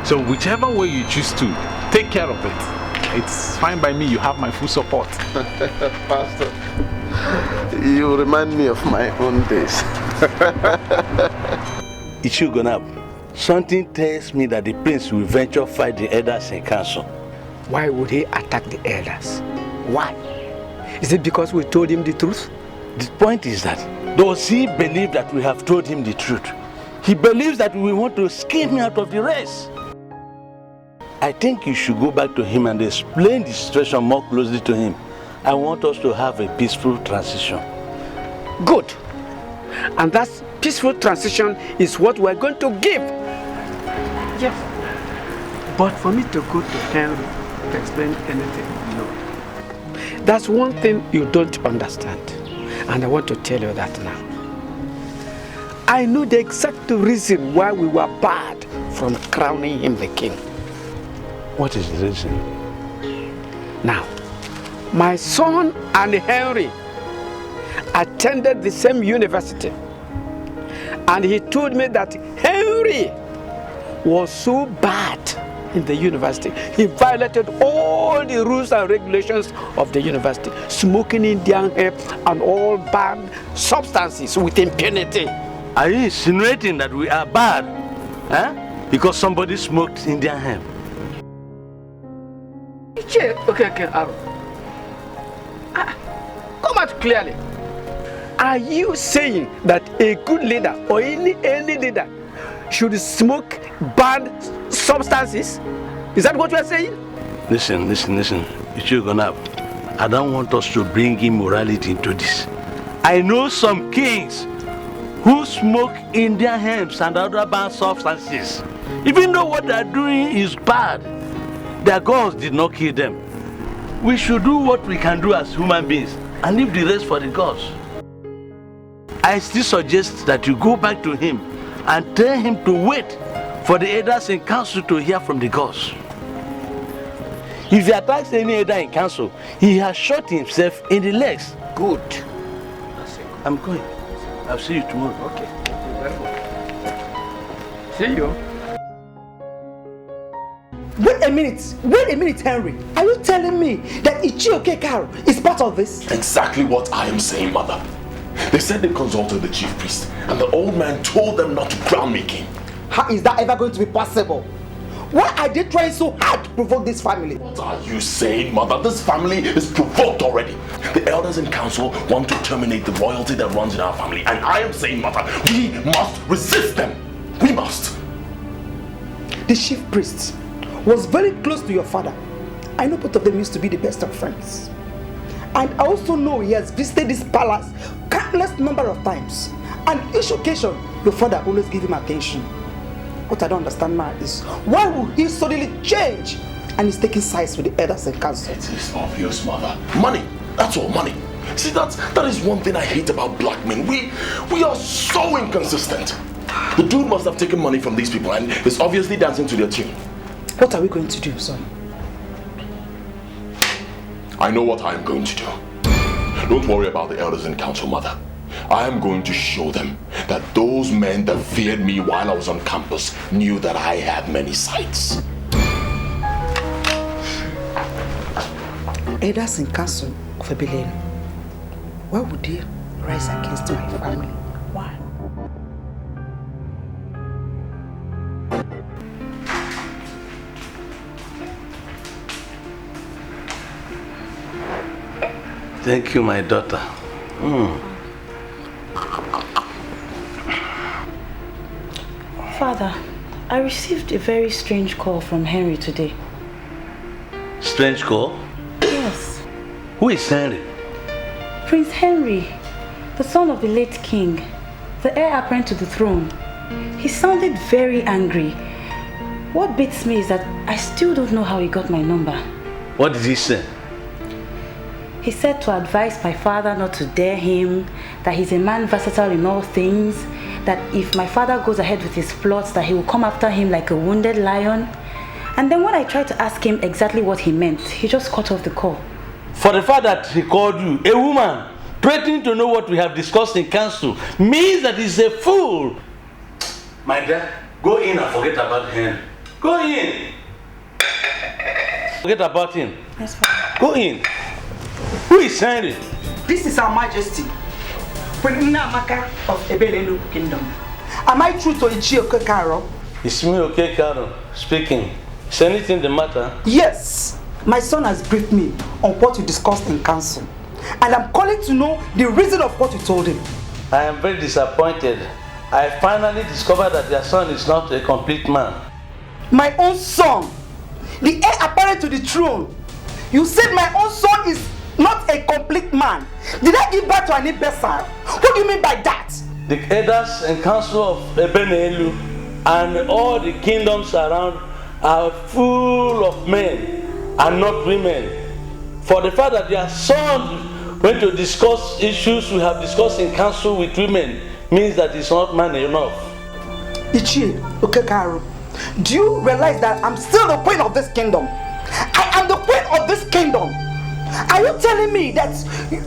So whichever way you choose to, take care of it. It's fine by me, you have my full support. Pastor, you remind me of my own days. Ichugonab, something tells me that the prince will venture fight the elders in council. Why would he attack the elders? Why? Is it because we told him the truth? The point is that, does he believe that we have told him the truth? He believes that we want to skim him out of the race. I think you should go back to him and explain the situation more closely to him. I want us to have a peaceful transition. Good. And that peaceful transition is what we're going to give. Yes. But for me to go to Henry to explain anything, no. That's one thing you don't understand. And I want to tell you that now. I know the exact reason why we were barred from crowning him the king. What is the reason? Now, my son and Henry attended the same university. And he told me that Henry was so bad in the university. He violated all the rules and regulations of the university, smoking Indian hemp and all banned substances with impunity. Are you insinuating that we are bad? Huh? Because somebody smoked Indian hemp? Okay, Aaron. Come out clearly. Are you saying that a good leader or any leader should smoke banned substances? Is that what you are saying? Listen. Ichugonab, I don't want us to bring immorality into this. I know some kings who smoke Indian hemps and other banned substances. Even though what they are doing is bad, their gods did not kill them. We should do what we can do as human beings and leave the rest for the gods. I still suggest that you go back to him and tell him to wait for the elders in council to hear from the gods. If he attacks any elder in council, he has shot himself in the legs. Good. I'm going. I'll see you tomorrow. Okay. Thank you very much. See you. Wait a minute, Henry. Are you telling me that Ichioke Karo is part of this? Exactly what I am saying, Mother. They said they consulted the chief priest, and the old man told them not to crown me king. How is that ever going to be possible? Why are they trying so hard to provoke this family? What are you saying, Mother? This family is provoked already. The elders in council want to terminate the royalty that runs in our family, and I am saying, Mother, we must resist them. We must. The chief priest was very close to your father. I know both of them used to be the best of friends. And I also know he has visited this palace countless number of times. And each occasion, your father always give him attention. What I don't understand now is, why would he suddenly change and he's taking sides with the elders and council? It is obvious, Mother. Money. That's all, money. See, that is one thing I hate about black men. We are so inconsistent. The dude must have taken money from these people and is obviously dancing to their tune. What are we going to do, son? I know what I am going to do. Don't worry about the elders in council, Mother. I am going to show them that those men that feared me while I was on campus knew that I had many sides. elders in council of Ebelenu, why would they rise against my family? Why? Thank you, my daughter. Father, I received a very strange call from Henry today. Strange call? Yes. Who is Henry? Prince Henry, the son of the late king, the heir apparent to the throne. He sounded very angry. What beats me is that I still don't know how he got my number. What did he say? He said to advise my father not to dare him, that he's a man versatile in all things, that if my father goes ahead with his plots, that he will come after him like a wounded lion. And then when I tried to ask him exactly what he meant, he just cut off the call. For the fact that he called you a woman, threatening to know what we have discussed in council, means that he's a fool. My dear, go in and forget about him. Go in. Forget about him. Yes, Father. Go in. Who is Henry? This is Her Majesty, Queen Nnamaka of Ebelenu Kingdom. Am I true to Ichie Okekaro? It's me, Okekaro, speaking. Is anything the matter? Yes. My son has briefed me on what you discussed in council. And I'm calling to know the reason of what you told him. I am very disappointed. I finally discovered that your son is not a complete man. My own son, the heir apparent to the throne. You said my own son is not a complete man. Did I give birth to an imbecile? What do you mean by that? The elders and council of Ebenelu and all the kingdoms around are full of men and not women. For the fact that their son went to discuss issues we have discussed in council with women means that he's not man enough. Ichie Okekaro, do you realize that I'm still the queen of this kingdom? I am the queen of this kingdom. Are you telling me that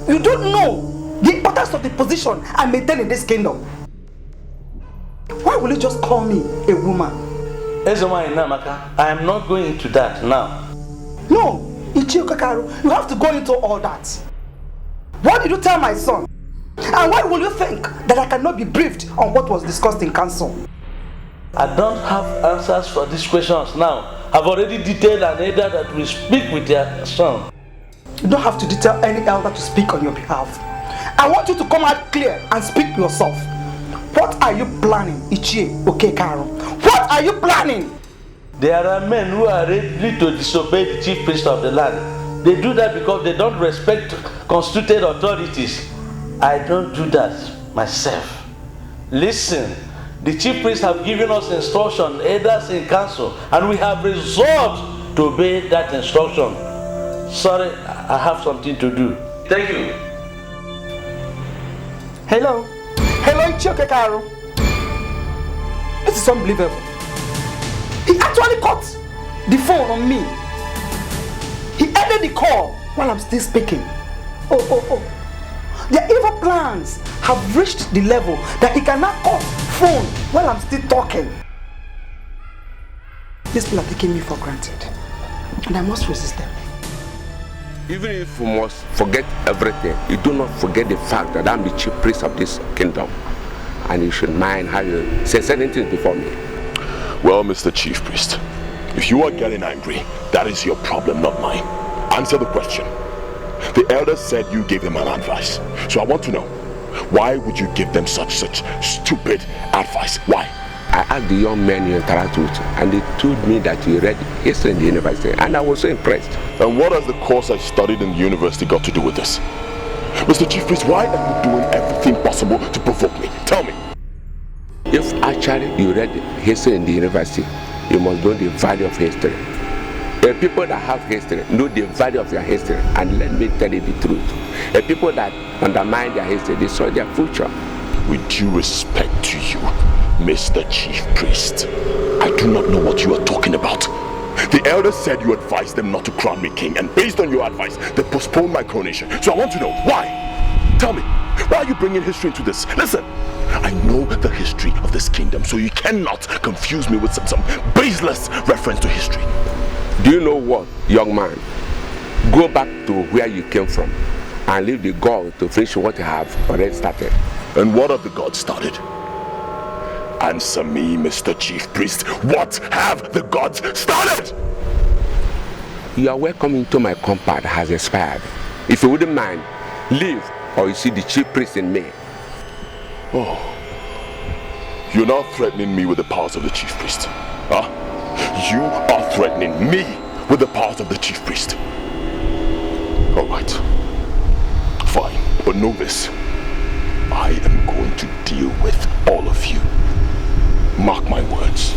you don't know the importance of the position I maintain in this kingdom? Why will you just call me a woman? Ezoma Nnamaka, I am not going into that now. No, Ichie Okekaro, you have to go into all that. What did you tell my son? And why will you think that I cannot be briefed on what was discussed in council? I don't have answers for these questions now. I've already detailed an elder that will speak with their son. You don't have to detail any elder to speak on your behalf. I want you to come out clear and speak yourself. What are you planning, Ichie Okekaro? What are you planning? There are men who are ready to disobey the chief priest of the land. They do that because they don't respect constituted authorities. I don't do that myself. Listen, the chief priests have given us instruction, elders in council, and we have resolved to obey that instruction. Sorry, I have something to do. Thank you. Hello? Hello, Ichie Okekaro. This is unbelievable. He actually cut the phone on me. He ended the call while I'm still speaking. Oh. Their evil plans have reached the level that he cannot cut phone while I'm still talking. These people are taking me for granted, and I must resist them. Even if you must forget everything, you do not forget the fact that I'm the chief priest of this kingdom, and you should mind how you say certain things before me. Well, Mr. Chief Priest, if you are getting angry, that is your problem, not mine. Answer the question. The elders said you gave them an advice. So I want to know, why would you give them such stupid advice? Why? I asked the young men you interact with, and they told me that you read history in the university, and I was so impressed. And what has the course I studied in the university got to do with this? Mr. Chief Priest, why are you doing everything possible to provoke me? Tell me. If actually you read history in the university, you must know the value of history. The people that have history know the value of your history, and let me tell you the truth. The people that undermine their history destroy their future. With due respect to you, Mr. Chief Priest, I do not know what you are talking about. The elders said you advised them not to crown me king, and based on your advice, they postponed my coronation. So I want to know, why? Tell me, why are you bringing history into this? Listen, I know the history of this kingdom, so you cannot confuse me with some baseless reference to history. Do you know what, young man? Go back to where you came from and leave the God to finish what you have already started. And what have the gods started? Answer me, Mr. Chief Priest. What have the gods started? Your welcome into my compound has expired. If you wouldn't mind, leave or you see the Chief Priest in me. Oh. You're not threatening me with the powers of the Chief Priest. Huh? You are threatening me with the powers of the Chief Priest. Alright. Fine. But know this. I am going to deal with all of you. Mark my words.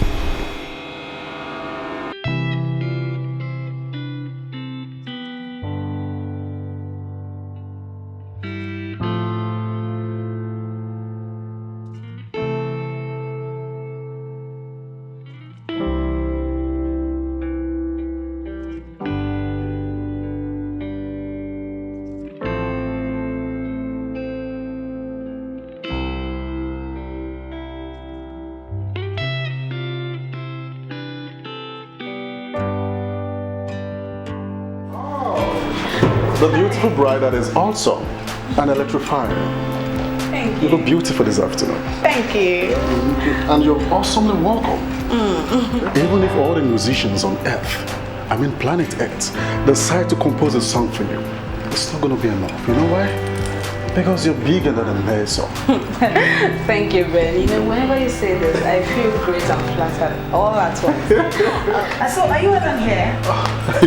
The beautiful bride that is also an electrifying. Thank You look beautiful this afternoon. Thank you. And you're awesomely welcome. Even if all the musicians on Earth, I mean planet Earth, decide to compose a song for you, it's not going to be enough. You know why? Because you're bigger than a mezzo. Thank you, Ben. You know, whenever you say this, I feel great and flattered all at once. So, are you ever here?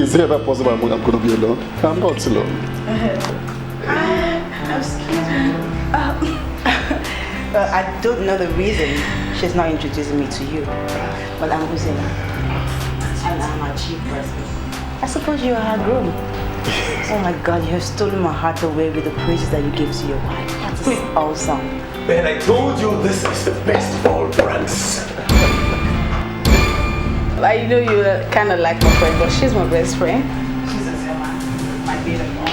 Is it ever possible I'm going to be alone? I'm not alone. Excuse me. Well, I don't know the reason she's not introducing me to you. But I'm Uzena. And I'm her chief person. I suppose you are her groom. Oh my God, you have stolen my heart away with the praises that you give to your wife. That is awesome. Ben, I told you this is the best of all brands. I know you kind of like my friend, but she's my best friend. She's Ozema, my beautiful.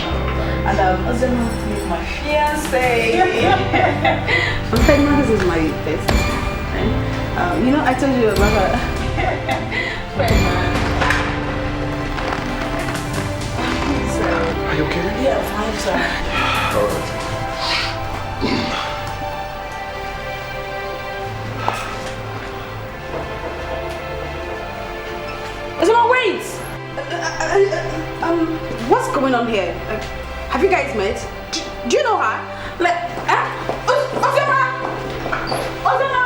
And Ozema is my fiancé. Ozema, this is my best friend. You know, I told you about her. Friend. Are you okay? Yeah, fine, sir. All right. Ozema, wait! What's going on here? Have you guys met? Do you know her? Like, Ozema! Ozema!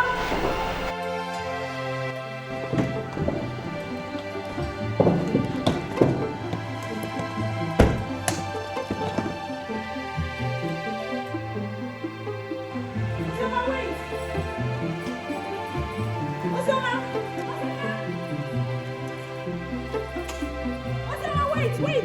Wait!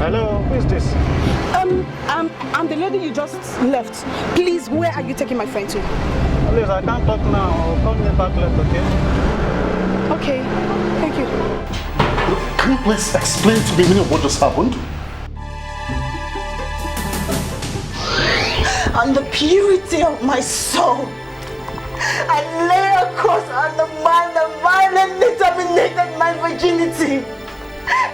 Hello, who is this? I'm the lady you just left. Please, where are you taking my friend to? Please, I can't talk now. I'll call me back later, okay? Okay, thank you. Can you please explain to me what just happened? On the purity of my soul, I lay a curse on the man that violently terminated my virginity.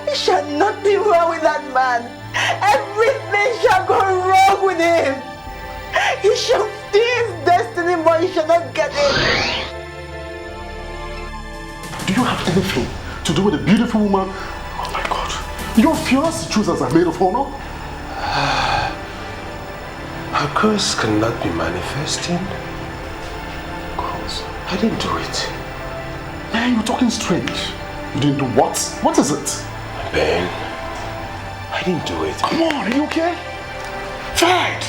It shall not be wrong with that man. Everything shall go wrong with him. He shall steal his destiny, but he shall not get it. Do you have anything to do with a beautiful woman? Oh my God. Your fiancé chooses a maid of honor? Her curse cannot be manifesting. Curse? I didn't do it. Man, you're talking strange. You didn't do what? What is it? Ben, I didn't do it. Come on, are you okay? Fight!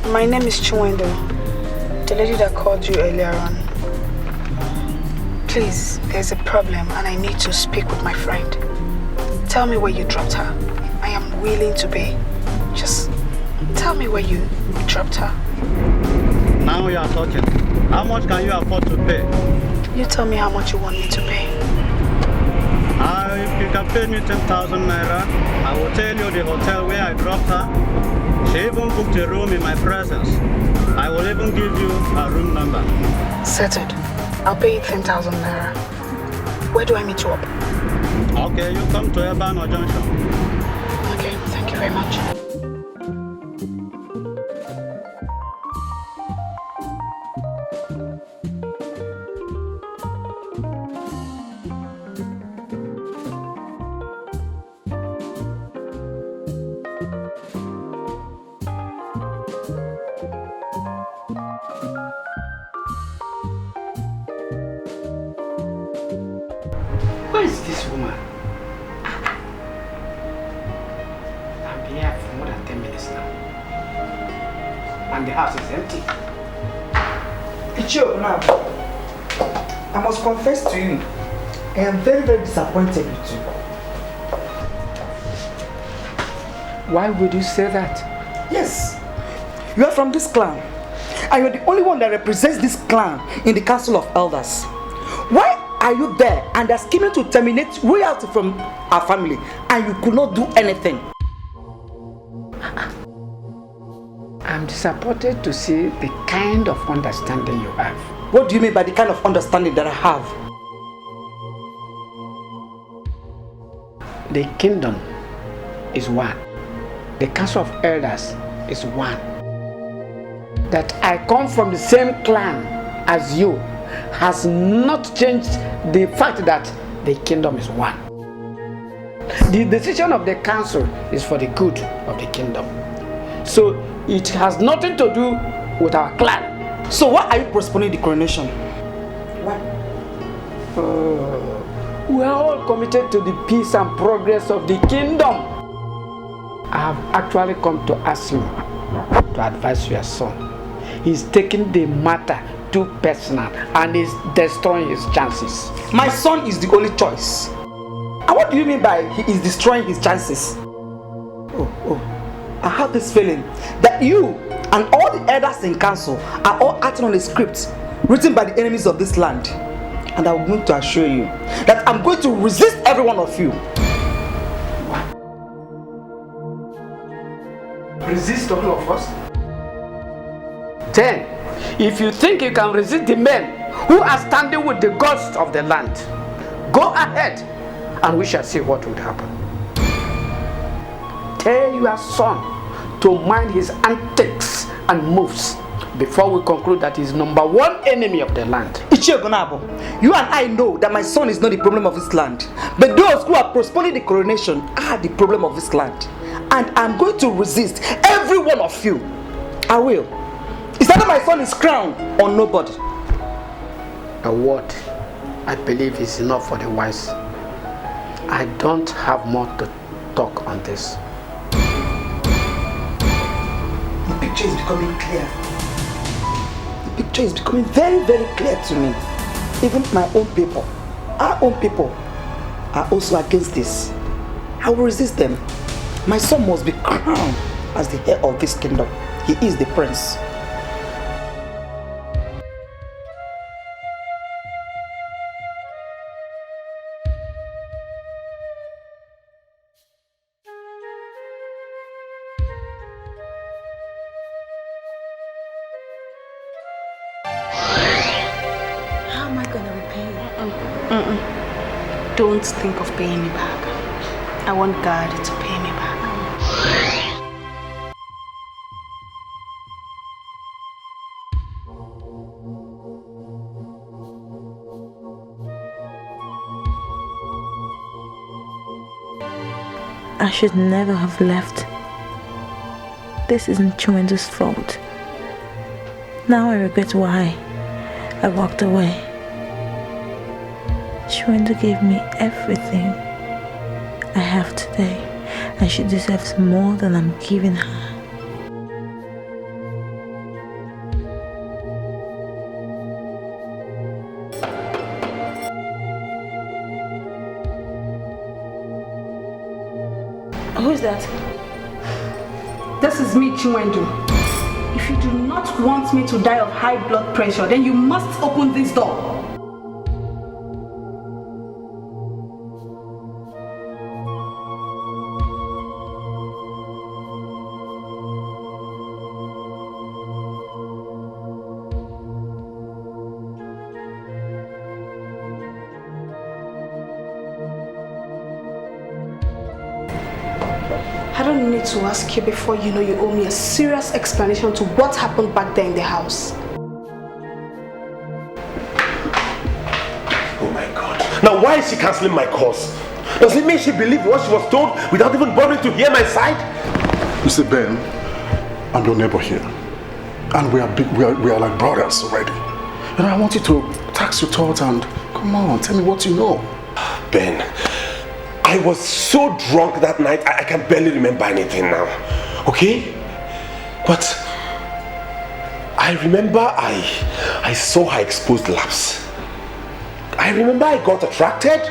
My name is Chiwendo, the lady that called you earlier on. Please, there's a problem and I need to speak with my friend. Tell me where you dropped her. I am willing to pay. Just tell me where you dropped her. Now you are talking. How much can you afford to pay? You tell me how much you want me to pay. If you can pay me 10,000 naira, I will tell you the hotel where I dropped her. She even booked a room in my presence. I will even give you a room number. Settled. I'll pay you 10,000 naira. Where do I meet you up? Okay, you come to Ebano Junction. Okay, thank you very much. Where is this woman? I've been here for more than 10 minutes now. And the house is empty. Ichio, now, I must confess to you, I am very, very disappointed with you. Why would you say that? Yes, you are from this clan, and you're the only one that represents this clan in the Council of Elders. Why are you there and they're scheming to terminate royalty from our family, and you could not do anything? I'm disappointed to see the kind of understanding you have. What do you mean by the kind of understanding that I have? The kingdom is one. The Council of Elders is one. That I come from the same clan as you has not changed the fact that the kingdom is one. The decision of the council is for the good of the kingdom. So it has nothing to do with our clan. So why are you postponing the coronation? Why? We are all committed to the peace and progress of the kingdom. I have actually come to ask you to advise your son. He's taking the matter too personal and is destroying his chances. My son is the only choice. And what do you mean by he is destroying his chances? I have this feeling that you and all the elders in council are all acting on a script written by the enemies of this land. And I'm going to assure you that I'm going to resist every one of you. Resist all of us? Then, if you think you can resist the men who are standing with the gods of the land, go ahead and we shall see what would happen. Tell your son to mind his antics and moves before we conclude that he's number one enemy of the land. Ichio Gonabo, you and I know that my son is not the problem of this land, but those who are postponing the coronation are the problem of this land. And I'm going to resist every one of you. I will. It's either my son is crowned or nobody. A word, I believe, is enough for the wise. I don't have more to talk on this. The picture is becoming clear. The picture is becoming very, very clear to me. Even my own people, our own people, are also against this. I will resist them. My son must be crowned as the heir of this kingdom. He is the prince. How am I going to repay you? Don't think of paying me back. I want God to pay me back. I should never have left. This isn't Chiwendu's fault. Now I regret why I walked away. Chiwendu gave me everything I have today, and she deserves more than I'm giving her. Who is that? This is me, Chiwendu. If you do not want me to die of high blood pressure, then you must open this door. I don't need to ask you before you know you owe me a serious explanation to what happened back there in the house. Oh my God. Now why is she cancelling my calls? Does it mean she believed what she was told without even bothering to hear my side? You see, Ben, I'm your neighbor here. And we are like brothers already. And I want you to tax your thoughts and come on, tell me what you know. Ben, I was so drunk that night, I can barely remember anything now. Okay? But I remember I saw her exposed laps. I remember I got attracted.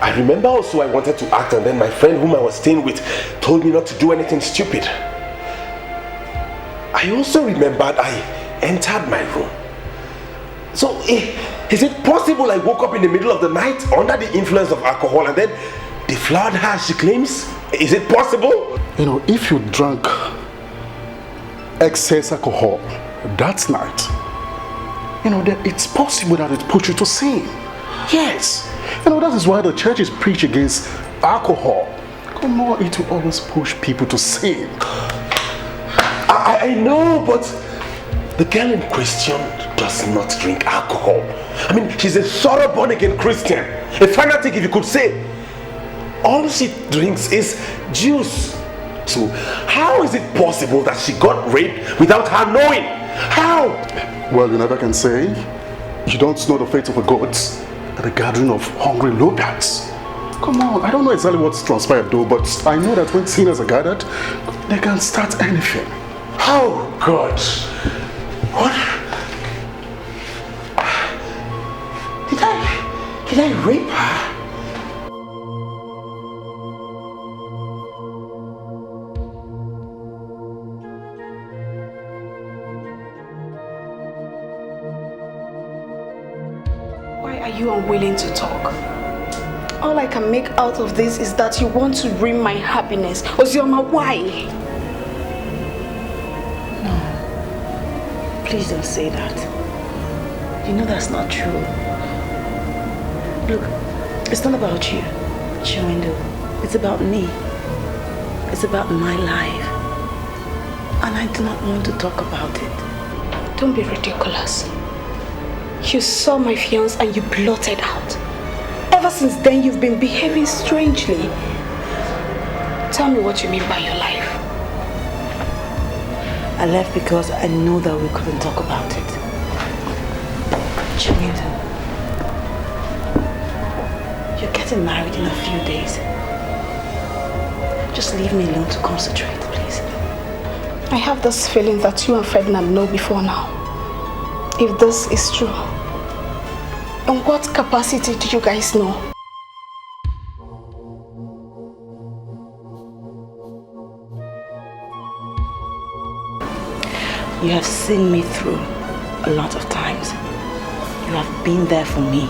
I remember also I wanted to act, and then my friend whom I was staying with told me not to do anything stupid. I also remembered I entered my room. So is it possible I woke up in the middle of the night under the influence of alcohol and then deflowered her, she claims? Is it possible? You know, if you drank excess alcohol that night, you know, then it's possible that it put you to sin. Yes. You know, that is why the churches preach against alcohol. Come on, it will always push people to sin. I know, but the girl in question does not drink alcohol. I mean, she's a thorough born-again Christian. A fanatic, if you could say. All she drinks is juice. So how is it possible that she got raped without her knowing? How? Well, you never can say. You don't know the fate of the gods at the gathering of hungry lowbacks. Come on, I don't know exactly what's transpired though, but I know that when sinners are gathered, they can start anything. Oh God. What? Did I rape her? You unwilling to talk. All I can make out of this is that you want to ruin my happiness. Ozioma, why? No. Please don't say that. You know that's not true. Look, it's not about you, Chiwendu. It's about me. It's about my life. And I do not want to talk about it. Don't be ridiculous. You saw my fiancé and you blotted out. Ever since then, you've been behaving strangely. Tell me what you mean by your life. I left because I know that we couldn't talk about it. Chiwendu, you're getting married in a few days. Just leave me alone to concentrate, please. I have this feeling that you and Ferdinand know before now. If this is true, in what capacity do you guys know? You have seen me through a lot of times. You have been there for me.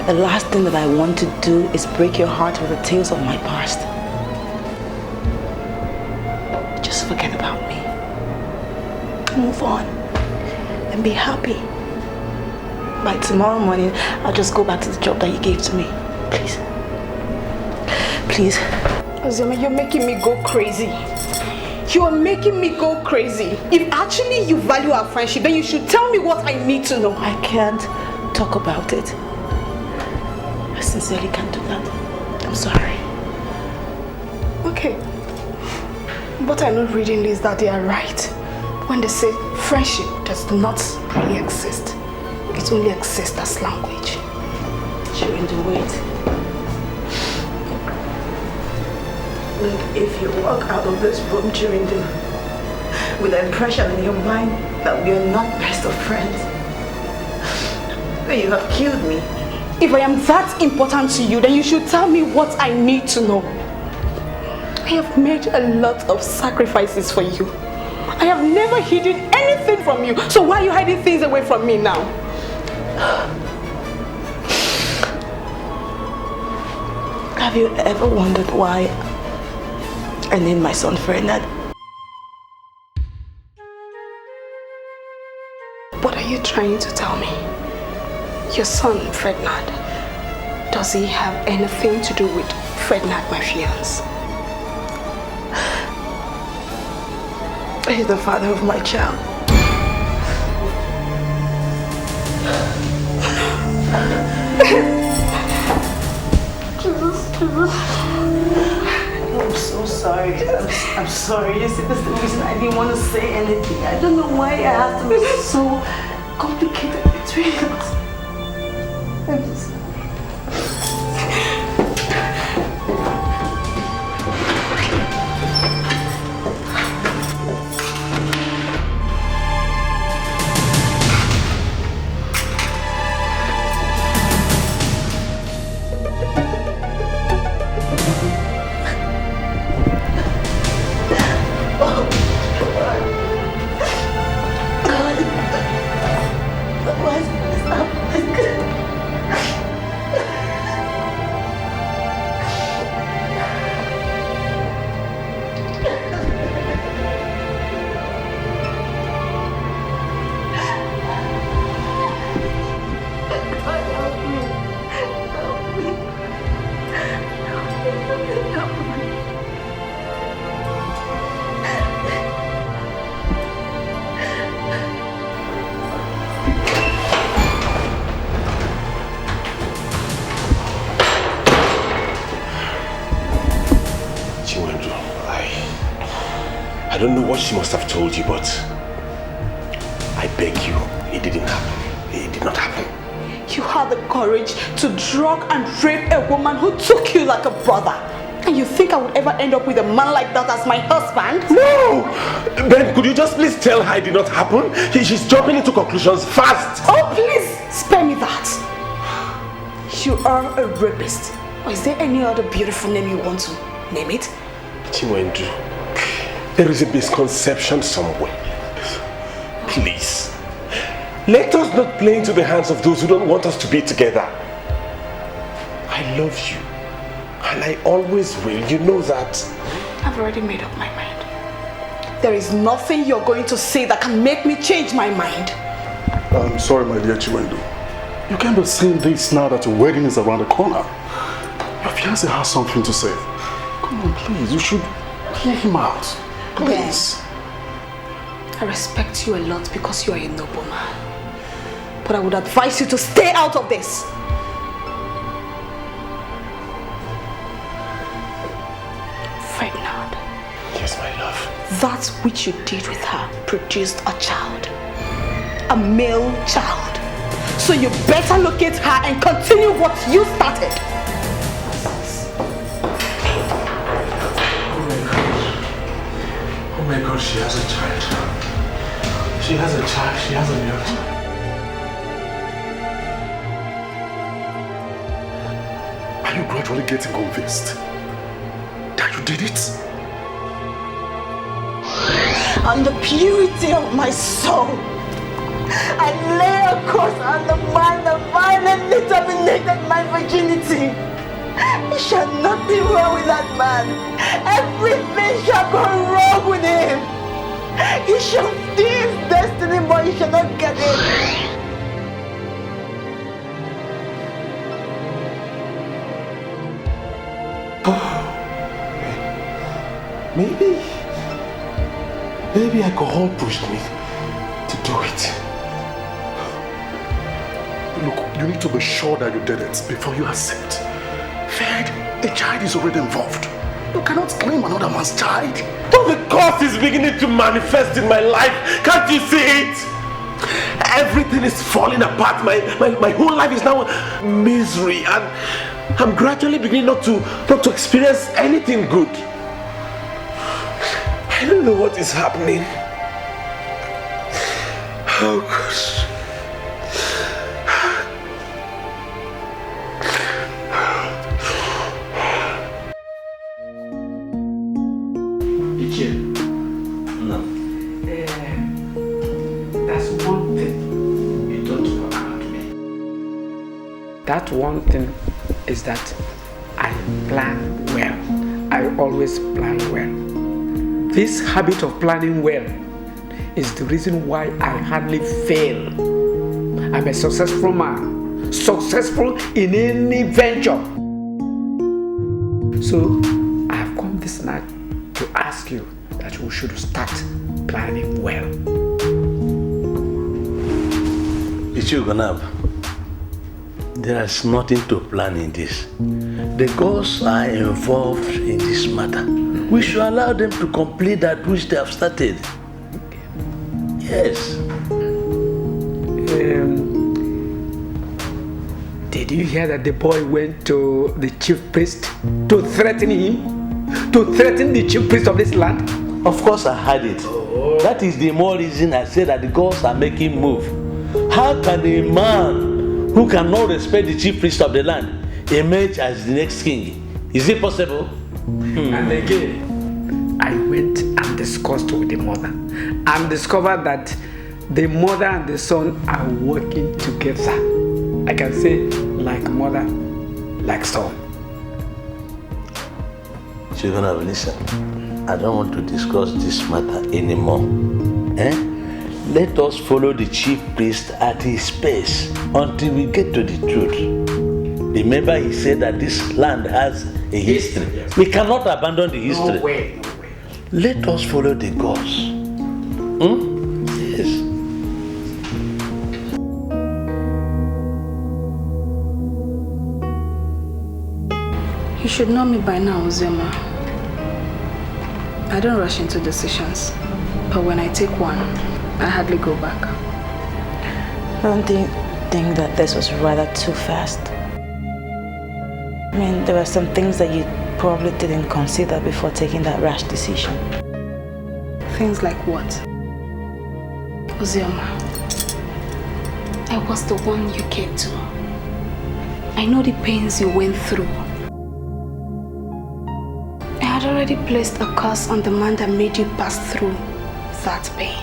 The last thing that I want to do is break your heart with the tales of my past. Just forget about me. Move on and be happy. By tomorrow morning, I'll just go back to the job that you gave to me. Please. Please. Ozioma, you're making me go crazy. You are making me go crazy. If actually you value our friendship, then you should tell me what I need to know. I can't talk about it. I sincerely can't do that. I'm sorry. Okay. What I'm not reading is that they are right when they say friendship does not really exist. It only exists as language. Chirindu, wait. Look, if you walk out of this room, Chirindu, with the impression in your mind that we are not best of friends, you have killed me. If I am that important to you, then you should tell me what I need to know. I have made a lot of sacrifices for you. I have never hidden anything from you. So why are you hiding things away from me now? Have you ever wondered why I named my son Ferdinand? What are you trying to tell me? Your son, Ferdinand, does he have anything to do with Ferdinand, my fiance? He's the father of my child. I'm so sorry. I'm sorry. You see, that's the reason I didn't want to say anything. I don't know why I have to be so complicated between us. I'm just... I don't know what she must have told you, but I beg you, it didn't happen. It did not happen. You had the courage to drug and rape a woman who took you like a brother. And you think I would ever end up with a man like that as my husband? No! Ben, could you just please tell her it did not happen? She's jumping into conclusions fast. Oh, please, spare me that. You are a rapist. Or is there any other beautiful name you want to name it? Chinwendu, there is a misconception somewhere. Please, let us not play into the hands of those who don't want us to be together. I love you, and I always will. You know that. I've already made up my mind. There is nothing you're going to say that can make me change my mind. I'm sorry, my dear Chinwendu. You can't be saying this now that your wedding is around the corner. Your fiancé has something to say. Come on, please. You should hear him out. Please. I respect you a lot because you are a noble man. But I would advise you to stay out of this. Ferdinand. Yes, my love. That which you did with her produced a child. A male child. So you better locate her and continue what you started. Oh my God, she has a child. She has a child. She has a male child. Are you gradually getting convinced that you did it? On the purity of my soul, I lay a curse on the man that violently terminated my virginity. It shall not be well with that man. Everything shall go wrong with him. He shall steal his destiny, but he shall not get it. Maybe alcohol pushed me to do it. Look, you need to be sure that you did it before you accept. Fed, a child is already involved. You cannot claim another man's child. But the curse is beginning to manifest in my life. Can't you see it? Everything is falling apart. My whole life is now misery, and I'm gradually beginning not to experience anything good. I don't know what is happening. Oh gosh. No. That's one thing you don't know about me. That one thing is that I plan well. I always plan well. This habit of planning well is the reason why I hardly fail. I'm a successful man, successful in any venture. So I have come this night to ask you that we should start planning well. Ichigonab, there is nothing to plan in this. The gods are involved in this matter. We should allow them to complete that which they have started. Yes. Did you hear that the boy went to the chief priest to threaten him? To threaten the chief priest of this land? Of course I heard it. That is the more reason I say that the gods are making move. How can a man who cannot respect the chief priest of the land emerge as the next king? Is it possible? And again, I went and discussed with the mother and discovered that the mother and the son are working together. I can say like mother, like son. Children, listen. I don't want to discuss this matter anymore. Let us follow the chief priest at his pace until we get to the truth. Remember, he said that this land has a history. Yes. We cannot abandon the history. No way. Let us follow the gods. Yes. You should know me by now, Uzoma. I don't rush into decisions, but when I take one, I hardly go back. Don't you think that this was rather too fast? I mean, there were some things that you probably didn't consider before taking that rash decision. Things like what? Uzoma, I was the one you came to. I know the pains you went through. I had already placed a curse on the man that made you pass through that pain.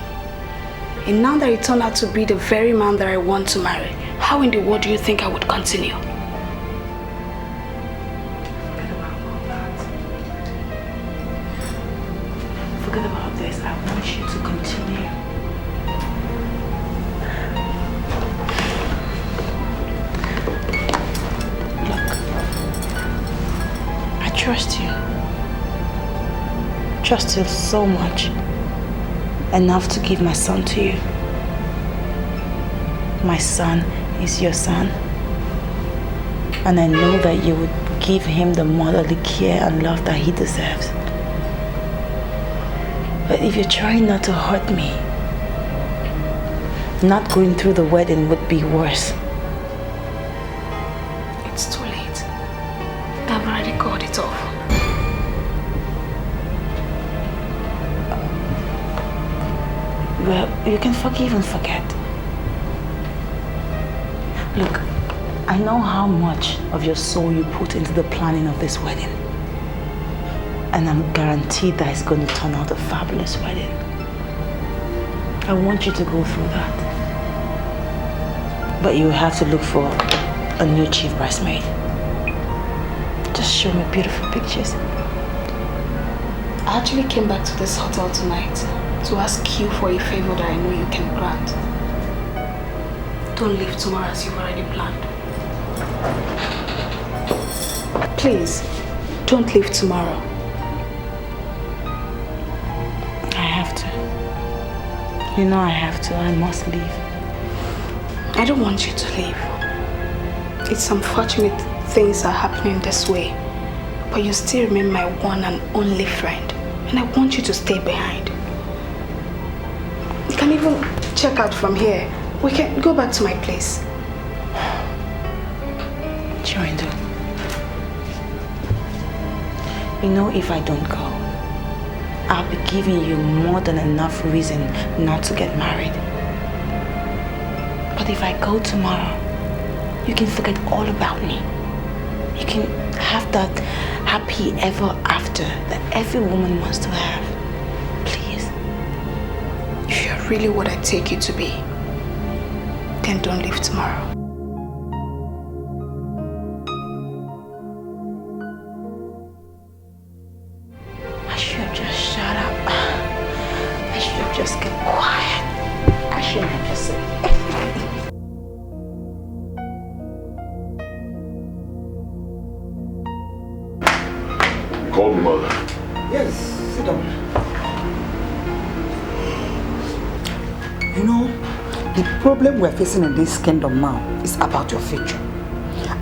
And now that it turned out to be the very man that I want to marry, how in the world do you think I would continue? Forget about this. I want you to continue. Look, I trust you. Trust you so much. Enough to give my son to you. My son is your son. And I know that you would give him the motherly care and love that he deserves. But if you're trying not to hurt me, not going through the wedding would be worse. It's too late. I've already called it off. Well, you can forgive and forget. Look, I know how much of your soul you put into the planning of this wedding. And I'm guaranteed that it's going to turn out a fabulous wedding. I want you to go through that. But you have to look for a new chief bridesmaid. Just show me beautiful pictures. I actually came back to this hotel tonight to ask you for a favor that I know you can grant. Don't leave tomorrow as you've already planned. Please, don't leave tomorrow. I have to. You know I have to. I must leave. I don't want you to leave. It's unfortunate things are happening this way. But you still remain my one and only friend. And I want you to stay behind. You can even check out from here. We can go back to my place. Chiwendo, you know if I don't go, I'll be giving you more than enough reason not to get married. But if I go tomorrow, you can forget all about me. You can have that happy ever after that every woman wants to have. Please. If you're really what I take you to be, then don't leave tomorrow. I should have just shut up. I should have just kept quiet. I shouldn't have just said Call me mother. Yes, sit down. You know, the problem we're facing in this kingdom now is about your future.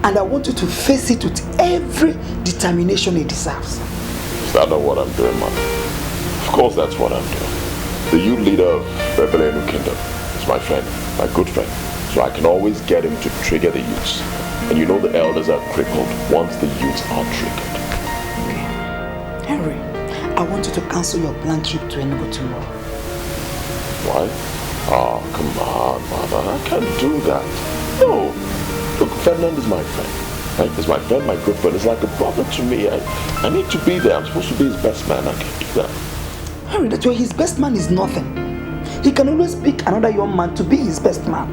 And I want you to face it with every determination it deserves. Is that not what I'm doing, mother? Of course that's what I'm doing. The youth leader of Rebellion Kingdom is my friend, my good friend. So I can always get him to trigger the youths. And you know the elders are crippled once the youths are triggered. Henry, I want you to cancel your planned trip to Enugu tomorrow. Why? Oh, come on, mother. I can't do that. No. Look, Ferdinand is my friend. Right? He's my friend, my good friend. He's like a brother to me. I need to be there. I'm supposed to be his best man. I can't do that. Henry, that way his best man is nothing. He can always pick another young man to be his best man.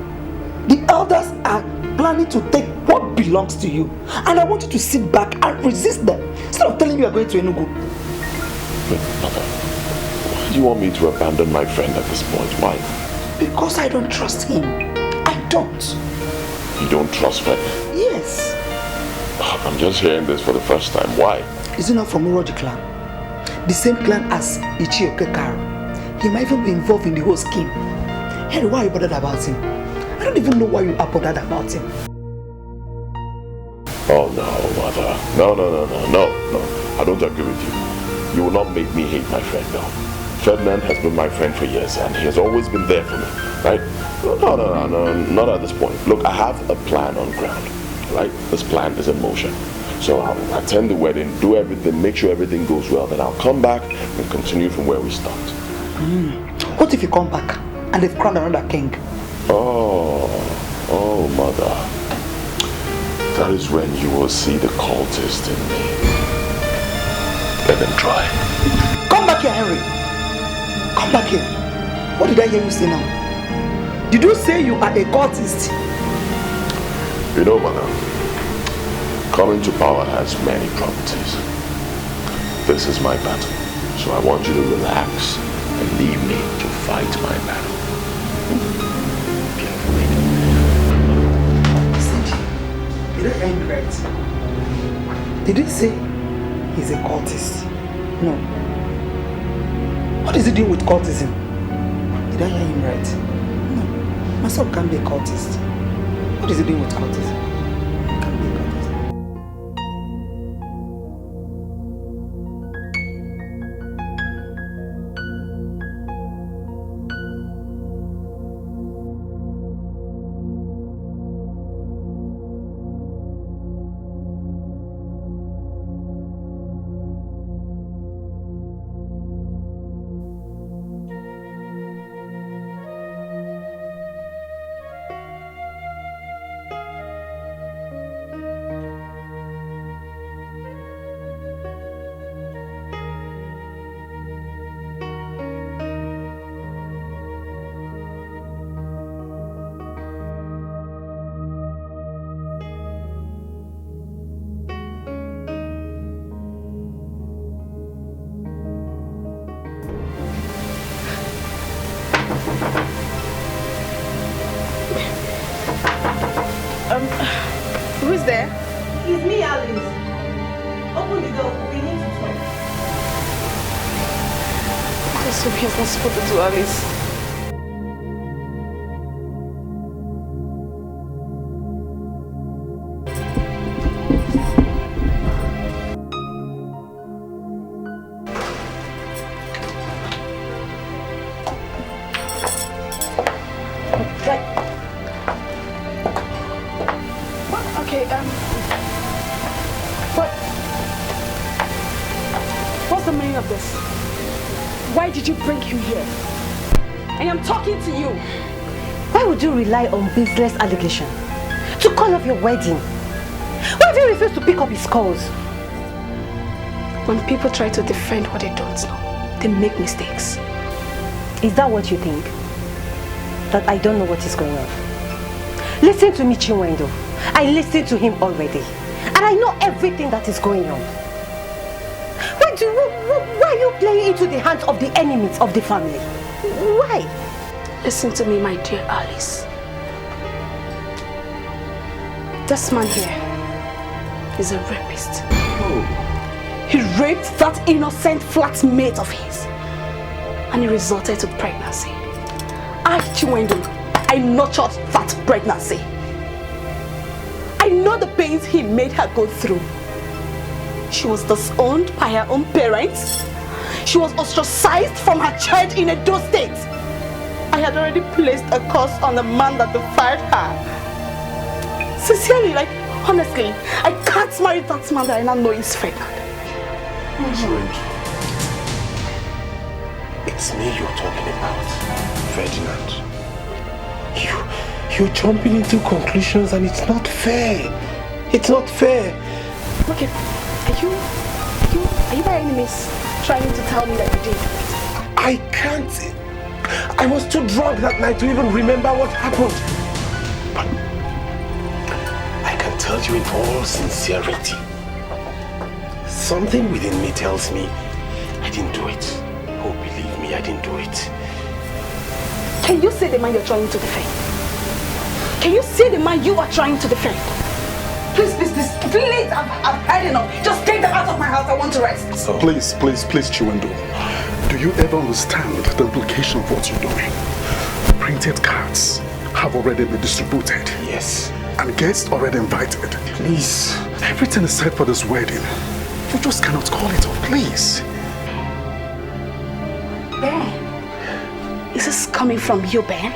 The elders are planning to take what belongs to you. And I want you to sit back and resist them. Instead of telling me you are going to Enugu. But, mother, why do you want me to abandon my friend at this point? Why? Because I don't trust him. I don't. You don't trust Fred? Yes. I'm just hearing this for the first time. Why? Is he not from Uroji clan? The same clan as Ichioke Karo. He might even be involved in the whole scheme. Henry, why are you bothered about him? I don't even know why you are bothered about him. Oh no, mother. No. I don't agree with you. You will not make me hate my friend, no. Ferdinand has been my friend for years and he has always been there for me, right? No, not at this point. Look, I have a plan on ground, right? This plan is in motion. So I'll attend the wedding, do everything, make sure everything goes well, then I'll come back and continue from where we stopped. What if you come back and they've crowned another king? Oh, mother. That is when you will see the cultist in me. Let them try. Come back here, Henry. Come back here. What did I hear you say now? Did you say you are a cultist? You know, mother, coming to power has many properties. This is my battle. So I want you to relax and leave me to fight my battle. Did I hear him right? Did he say he's a cultist? No. What is he doing with cultism? Did I hear him right? No. My son can't be a cultist. What is he doing with cultism? He can't be a cultist. Who's there? It's me, Alice. Open the door. We need to talk. This will be not spoken to Alice. Okay, what's the meaning of this? Why did you bring him here? I am talking to you. Why would you rely on baseless allegation to call off your wedding? Why do you refuse to pick up his calls? When people try to defend what they don't know, they make mistakes. Is that what you think? That I don't know what is going on? Listen to me, Chinwendo. I listened to him already. And I know everything that is going on. Why are you playing into the hands of the enemies of the family? Why? Listen to me, my dear Alice. This man here is a rapist. Oh. He raped that innocent flatmate of his. And it resulted to pregnancy. I, Chinwendo, I nurtured that pregnancy. I know the pains he made her go through. She was disowned by her own parents. She was ostracized from her church in Edo State. I had already placed a curse on the man that defied her. Sincerely, like, honestly, I can't marry that man that I now know is Ferdinand. It's me you're talking about, Ferdinand. You're jumping into conclusions and it's not fair. It's not fair. Okay, are you by any means trying to tell me that you did? I can't. I was too drunk that night to even remember what happened. But I can tell you in all sincerity, something within me tells me I didn't do it. Oh, believe me, I didn't do it. Can you say the man you're trying to defend? Can you see the man you are trying to defend? Please, I've had enough. Just take them out of my house. I want to rest. So. Please, Chiwendo. Do you ever understand the implication of what you're doing? Printed cards have already been distributed. Yes. And guests already invited. Please. Everything is set for this wedding. You just cannot call it off, please. Ben, is this coming from you, Ben?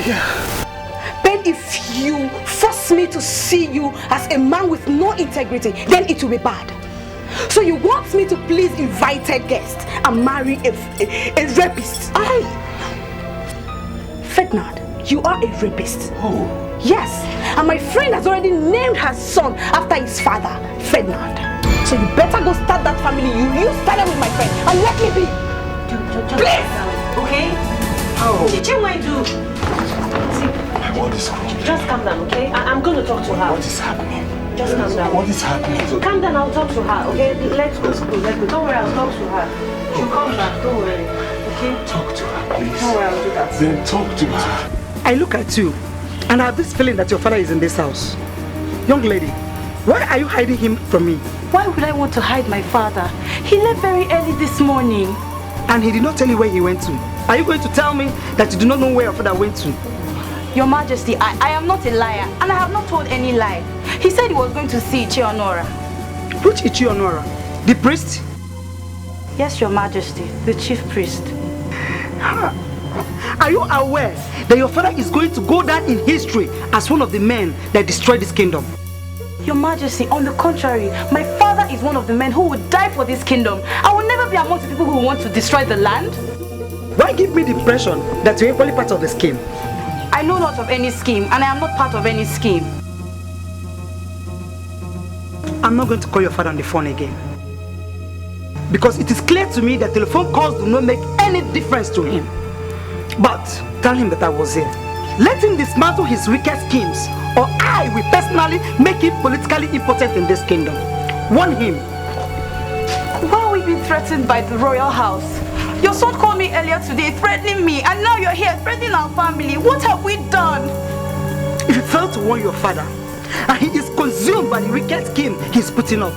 Yeah. Ben, if you force me to see you as a man with no integrity, then it will be bad. So you want me to please invited guests and marry a rapist? Ferdinand, you are a rapist. Oh. Yes, and my friend has already named her son after his father, Ferdinand. So you better go start that family you started with my friend and let me be. Please! Okay? How? Chinwendo. What is happening? Just calm down, okay? I'm going to talk to her. What is happening? Just calm down. What is happening? Calm down, I'll talk to her, okay? Let's go. Don't worry, I'll talk to her. She'll come back, don't worry. Okay? Talk to her, please. Don't worry, I'll do that. Then talk to her. I look at you and I have this feeling that your father is in this house. Young lady, why are you hiding him from me? Why would I want to hide my father? He left very early this morning. And he did not tell you where he went to. Are you going to tell me that you do not know where your father went to? Your Majesty, I am not a liar, and I have not told any lie. He said he was going to see Ichionora. Which Ichionora? The priest? Yes, Your Majesty, the chief priest. Are you aware that your father is going to go down in history as one of the men that destroyed this kingdom? Your Majesty, on the contrary, my father is one of the men who would die for this kingdom. I will never be among the people who want to destroy the land. Why give me the impression that you're equally part of the scheme? I know not of any scheme, and I am not part of any scheme. I'm not going to call your father on the phone again. Because it is clear to me that telephone calls do not make any difference to him. But tell him that I was here. Let him dismantle his wicked schemes, or I will personally make him politically impotent in this kingdom. Warn him. Why are we being threatened by the royal house? Your son called me earlier today threatening me, and now you're here threatening our family. What have we done? If you fail to warn your father, and he is consumed by the wicked scheme he's putting up,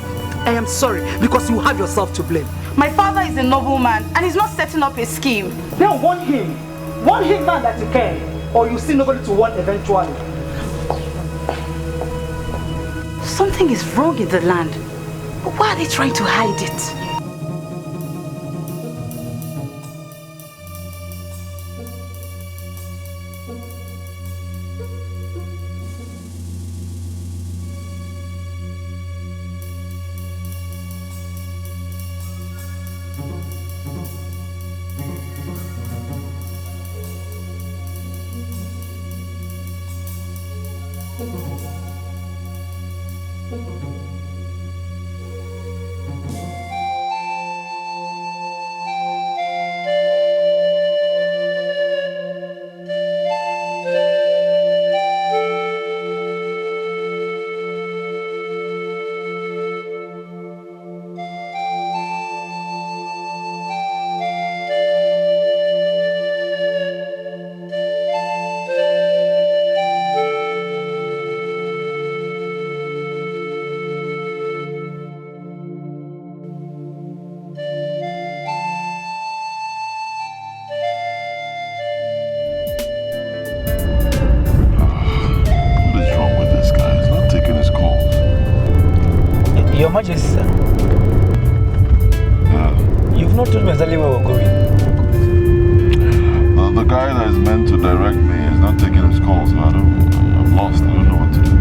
I am sorry, because you have yourself to blame. My father is a noble man, and he's not setting up a scheme. Then warn him. Warn him now that you can, or you see nobody to warn eventually. Something is wrong in the land. Why are they trying to hide it? Your Majesty, sir. You've not told me exactly where we're going. The guy that is meant to direct me is not taking his calls, so I'm lost. I don't know what to do.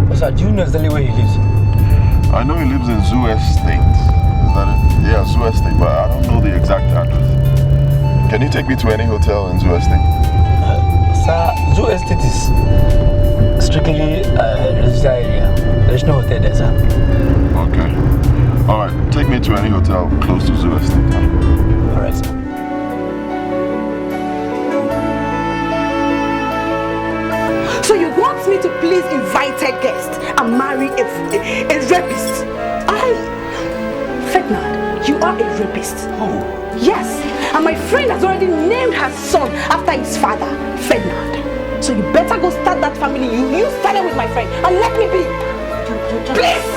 But sir, do you know exactly where he lives? I know he lives in Zoo Estate. Is that it? Yeah, Zoo Estate, but I don't know the exact address. Can you take me to any hotel in Zoo Estate? Sir, Zoo Estate is strictly a residential area. There's no hotel there, sir. Okay. Alright, take me to any hotel close to Zoo Estate. Alright, sir. So you want me to please invited guests and marry a rapist? Ferdinand, you are a rapist. Oh. Yes, and my friend has already named her son after his father, Ferdinand. So you better go start that family you started with my friend and let me be. Please!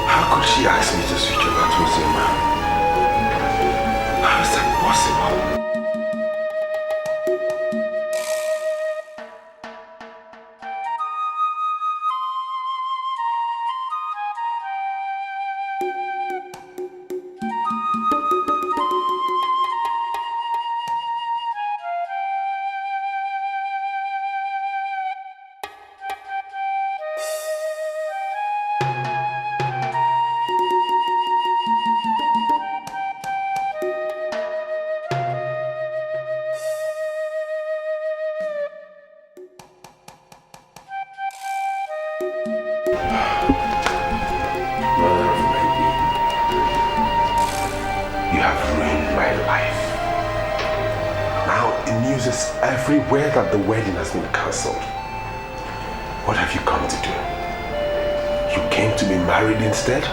How could she ask me to switch over to Zuma? How is that possible? Everywhere that the wedding has been cancelled. What have you come to do? You came to be married instead?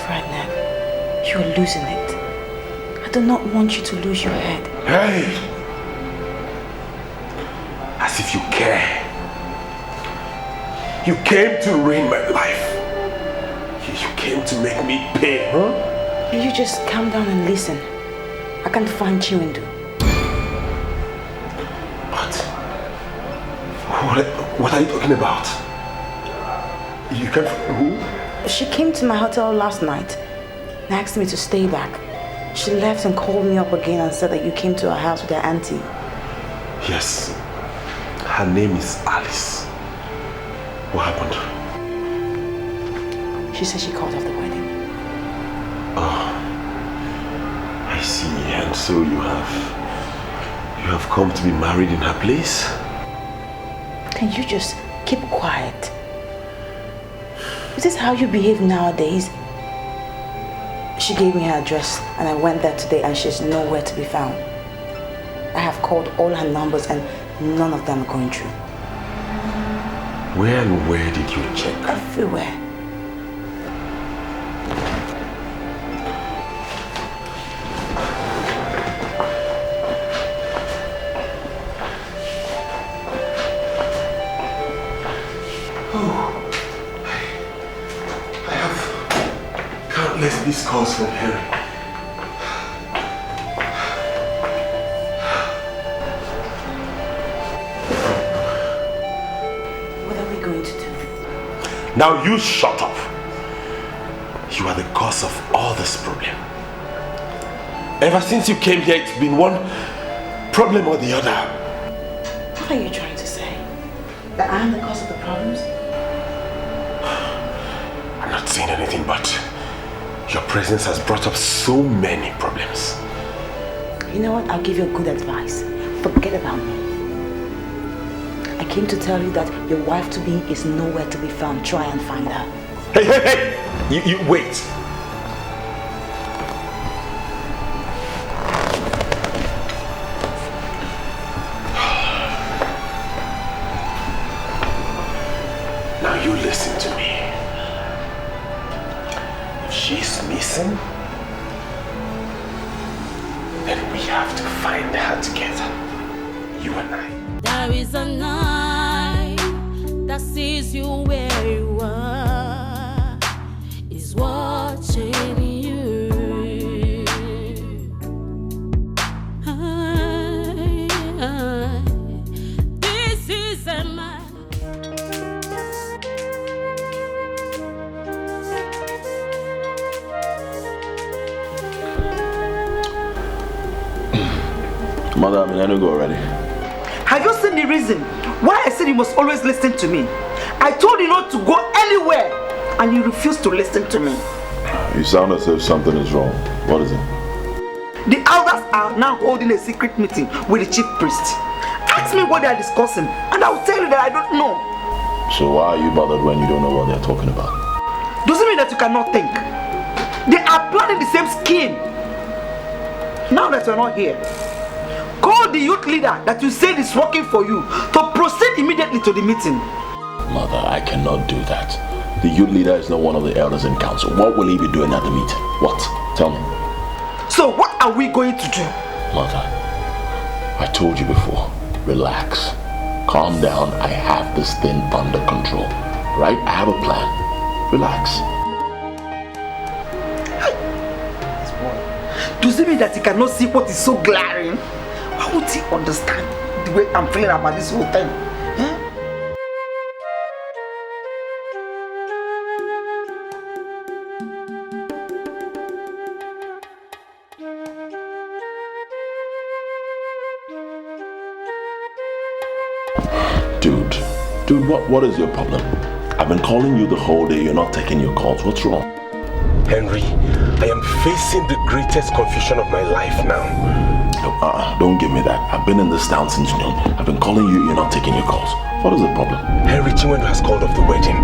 Ferdinand, you're losing it. I do not want you to lose your head. Hey! As if you care. You came to ruin my life. You came to make me pay, huh? You just calm down and listen. I can't find Chiwendu. What are you talking about? You came from who? She came to my hotel last night and asked me to stay back. She left and called me up again and said that you came to her house with her auntie. Yes. Her name is Alice. What happened? She said she called off the wedding. Oh, I see. And so you have come to be married in her place? Can you just keep quiet? Is this how you behave nowadays? She gave me her address and I went there today and she's nowhere to be found. I have called all her numbers and none of them are going through. Where and where did you check? Everywhere. These calls from Harry. What are we going to do? Now you shut up. You are the cause of all this problem. Ever since you came here, it's been one problem or the other. What are you trying to say? That I am the cause of the problems? I'm not saying anything, but Your presence has brought up so many problems. You know what? I'll give you a good advice. Forget about me. I came to tell you that your wife-to-be is nowhere to be found. Try and find her. Hey! You wait. Now you listen to me. If she's missing, then we have to find her together. You and I. There is a night that sees you where you are, is watching you. This is a man. Mother, I don't go already. Have you seen the reason why I said you must always listen to me? I told you not to go anywhere and you refused to listen to me. You sound as if something is wrong. What is it? The elders are now holding a secret meeting with the chief priest. Ask me what they are discussing and I will tell you that I don't know. So why are you bothered when you don't know what they're talking about? Doesn't mean that you cannot think. They are planning the same scheme. Now that you're not here, call the youth leader that you said is working for you to proceed immediately to the meeting. Mother, I cannot do that. The youth leader is not one of the elders in council. What will he be doing at the meeting? What? Tell me. So what are we going to do? Mother, I told you before, relax. Calm down. I have this thing under control. Right? I have a plan. Relax. Does it mean that he cannot see what is so glaring? Why would he understand the way I'm feeling about this whole thing? Dude, what is your problem? I've been calling you the whole day. You're not taking your calls. What's wrong? Henry, I am facing the greatest confusion of my life now. Don't give me that. I've been in this town since noon. I've been calling you. You're not taking your calls. What is the problem? Henry Chinwendu has called off the wedding.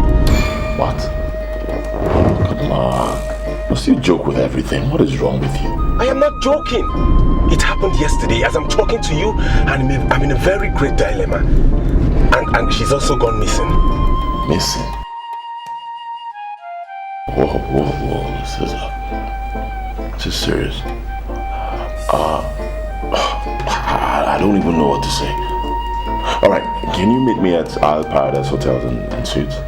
What? Come on. Must you joke with everything? What is wrong with you? I am not joking. It happened yesterday as I'm talking to you and I'm in a very great dilemma. And she's also gone missing. Missing? Whoa. This is serious. I don't even know what to say. Alright, can you meet me at Isle Paradise Hotels and Suites?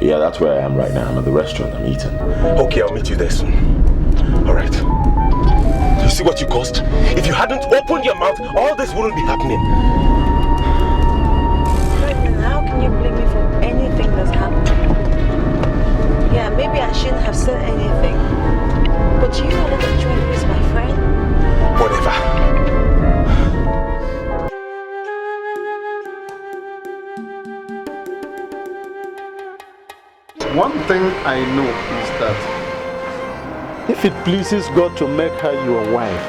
Yeah, that's where I am right now. I'm at the restaurant. I'm eating. Okay, I'll meet you there soon. Alright. You see what you caused? If you hadn't opened your mouth, all this wouldn't be happening. How can you blame me for anything that's happened? Yeah, maybe I shouldn't have said anything. But you know that Chinwendu is my friend. Whatever. One thing I know is that if it pleases God to make her your wife,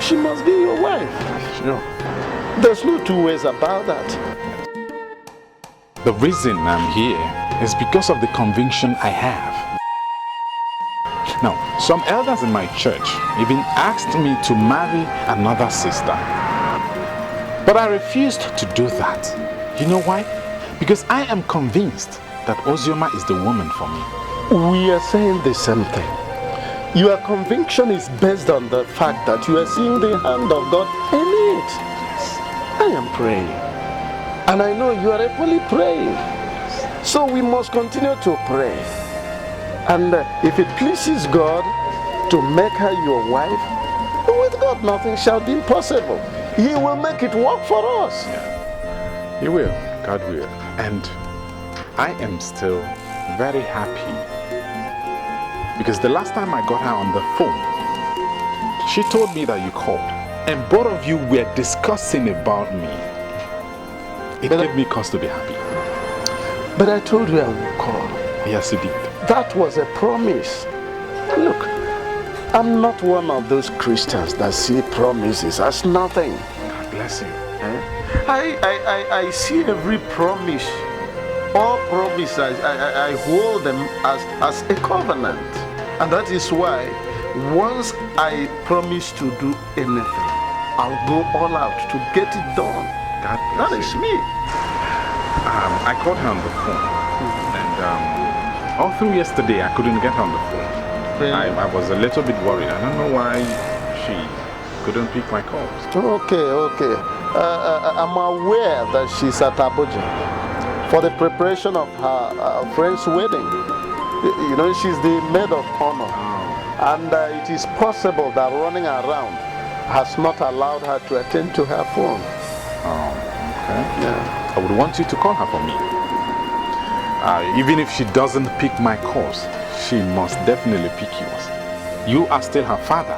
she must be your wife. No. There's no two ways about that. The reason I'm here is because of the conviction I have. Now, some elders in my church even asked me to marry another sister. But I refused to do that. You know why? Because I am convinced that Ozioma is the woman for me. We are saying the same thing. Your conviction is based on the fact that you are seeing the hand of God in it. I am praying. And I know you are equally praying. So we must continue to pray. And if it pleases God to make her your wife, with God nothing shall be impossible. He will make it work for us. Yeah. He will. God will. And I am still very happy because the last time I got her on the phone, she told me that you called and both of you were discussing about me. It gave me cause to be happy. But I told you I would call. Yes, you did. That was a promise. Look, I'm not one of those Christians that see promises as nothing. God bless you. I see every promise, all promises, I hold them as a covenant. And that is why once I promise to do anything, I'll go all out to get it done. God bless That is me. I called her on the phone, and all through yesterday I couldn't get her on the phone. I was a little bit worried. I don't know why she couldn't pick my calls. Okay. I'm aware that she's at Abuja for the preparation of her friend's wedding. You know, she's the maid of honor. And it is possible that running around has not allowed her to attend to her phone. Oh, okay. Yeah. I would want you to call her for me. Even if she doesn't pick my calls, she must definitely pick yours. You are still her father,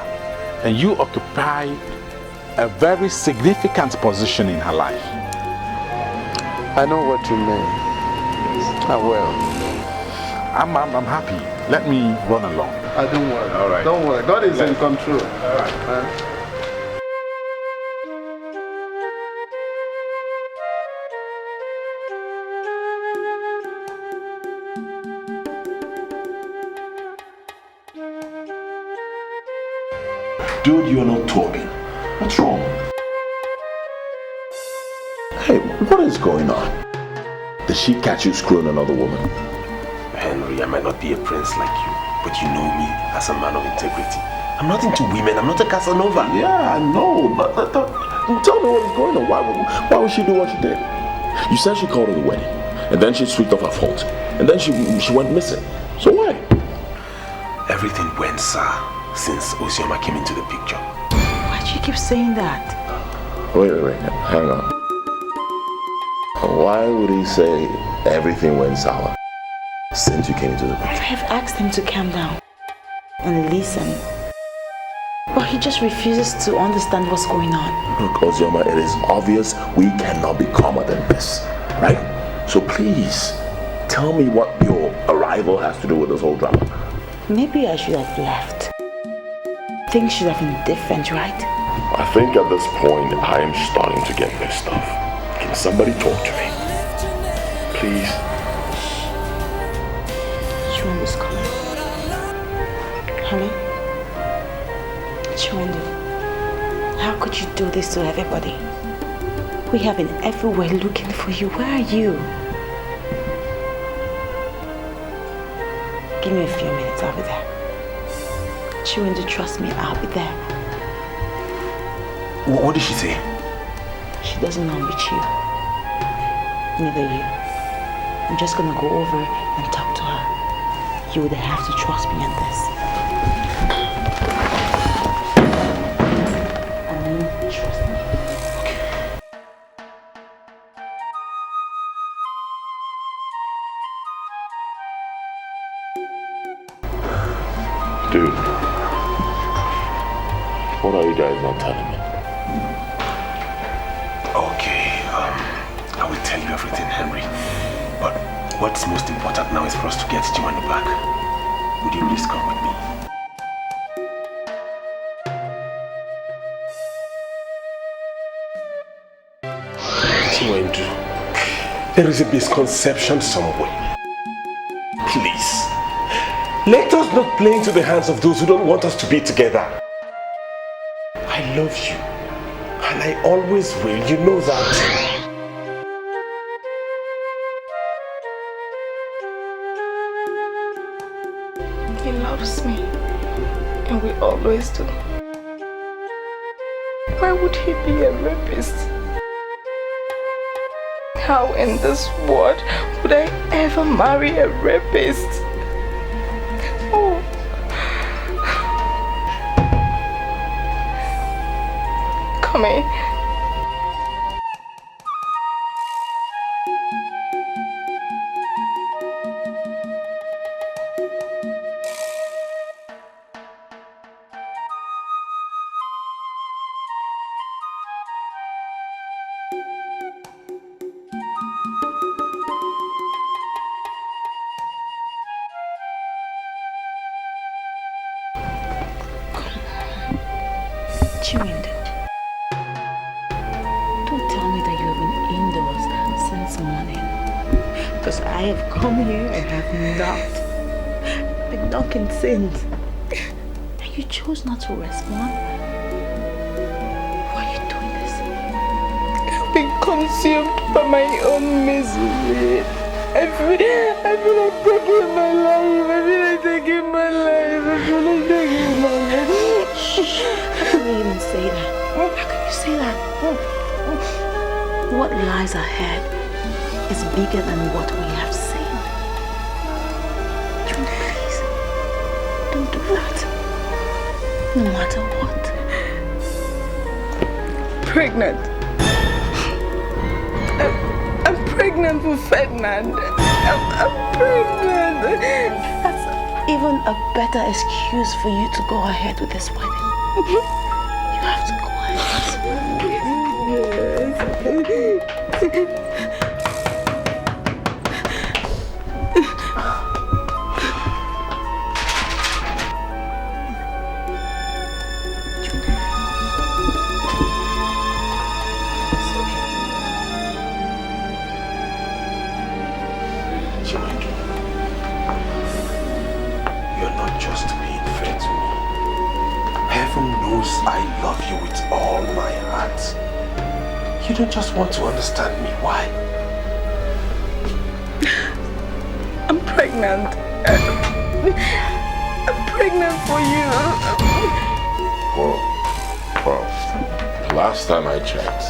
and you occupy a very significant position in her life. I know what you mean. I will. I'm happy. Let me run along. Don't worry. All right. Don't worry. God is in control. All right. Dude, you're not talking. What's wrong? Hey, what is going on? Did she catch you screwing another woman? Henry, I might not be a prince like you, but you know me as a man of integrity. I'm not into women. I'm not a Casanova. Yeah, I know, but tell me what is going on. Why would she do what she did? You said she called at the wedding, and then she swept off her fault, and then she went missing. So why? Everything went sour since Osioma came into the picture. Why do you keep saying that? Wait, hang on. Why would he say everything went sour since you came into the picture? I have asked him to calm down and listen. But he just refuses to understand what's going on. Look, Osioma, it is obvious we cannot be calmer than this, right? So please, tell me what your arrival has to do with this whole drama. Maybe I should have left. Things should have been different, right? I think at this point, I am starting to get pissed off. Can somebody talk to me? Please? Chiwendu's coming. Honey? Chiwendu, how could you do this to everybody? We have been everywhere looking for you. Where are you? Give me a few minutes, I'll be there. Chiwendu, trust me, I'll be there. What did she say? She doesn't know I'm with you. Neither you. I'm just gonna go over and talk to her. You would have to trust me on this. I mean, trust me. Dude, what are you guys not telling me? Okay, I will tell you everything, Henry. But what's most important now is for us to get Chiwendu back. Would you please come with me? Chiwendu, there is a misconception somewhere. Please, let us not play into the hands of those who don't want us to be together. I love you, and I always will, you know that. He loves me, and we always do. Why would he be a rapist? How in this world would I ever marry a rapist? Oh. Come here. Chiwindo, don't tell me that you have been indoors since morning. Because I have come here and have knocked. Been knocking since. And you chose not to respond. Why are you doing this? I've been consumed by my own misery. I feel like taking my life. I feel like taking my life. How can you even say that? How can you say that? What lies ahead is bigger than what we have seen. June, please, don't do that. No matter what. Pregnant. I'm pregnant for Ferdinand. I'm pregnant. That's even a better excuse for you to go ahead with this wedding. You have to go ahead. You're not just being fair to me. Heaven knows I love you with all my heart. You don't just want to understand me. Why? I'm pregnant. I'm pregnant for you. Well, last time I checked,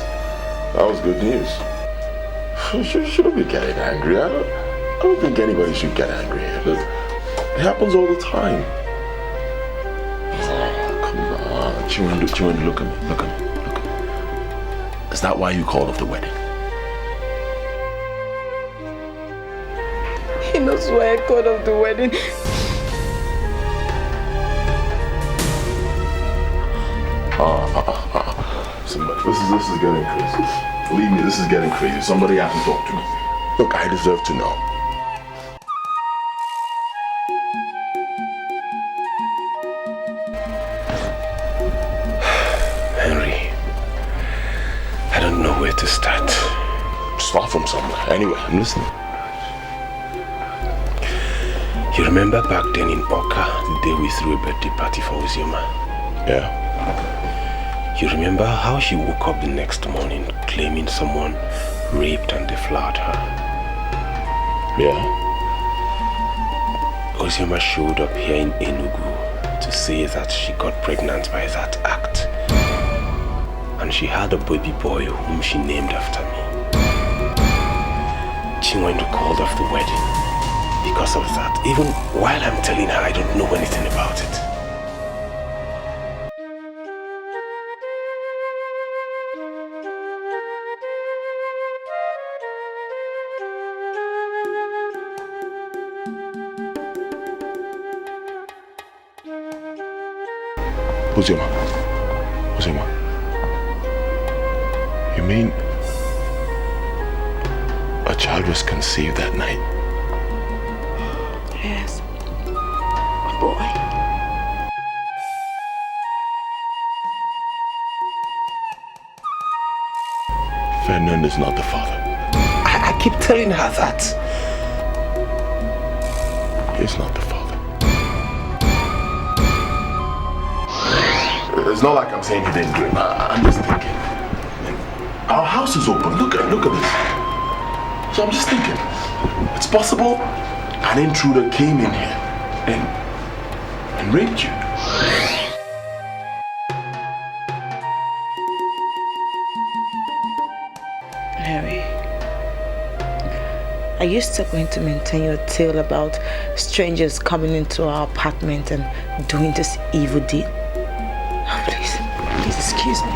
that was good news. You shouldn't be getting angry. I don't think anybody should get angry. Look, it happens all the time. Come on, Chiwindo, look at me. Is that why you called off the wedding? He knows why I called off the wedding. Somebody, this is getting crazy. Believe me, this is getting crazy. Somebody has to talk to me. Look, I deserve to know. Henry, I don't know where to start. Start from somewhere. Anyway, I'm listening. You remember back then in Oka, the day we threw a birthday party for Uzioma? Yeah. You remember how she woke up the next morning claiming someone raped and deflowered her? Yeah. Uzioma showed up here in Enugu to say that she got pregnant by that act. And she had a baby boy whom she named after me. Chiwindo called off the wedding because of that. Even while I'm telling her I don't know anything about it. Uzioma. You mean a child was conceived that night? Yes. A boy. Ferdinand is not the father. I keep telling her that. He's not the father. It's not like I'm saying he didn't do it. I'm just thinking. Our house is open. Look at this. So I'm just thinking, it's possible an intruder came in here and raped you. Harry, are you still going to maintain your tale about strangers coming into our apartment and doing this evil deed? Oh, please excuse me.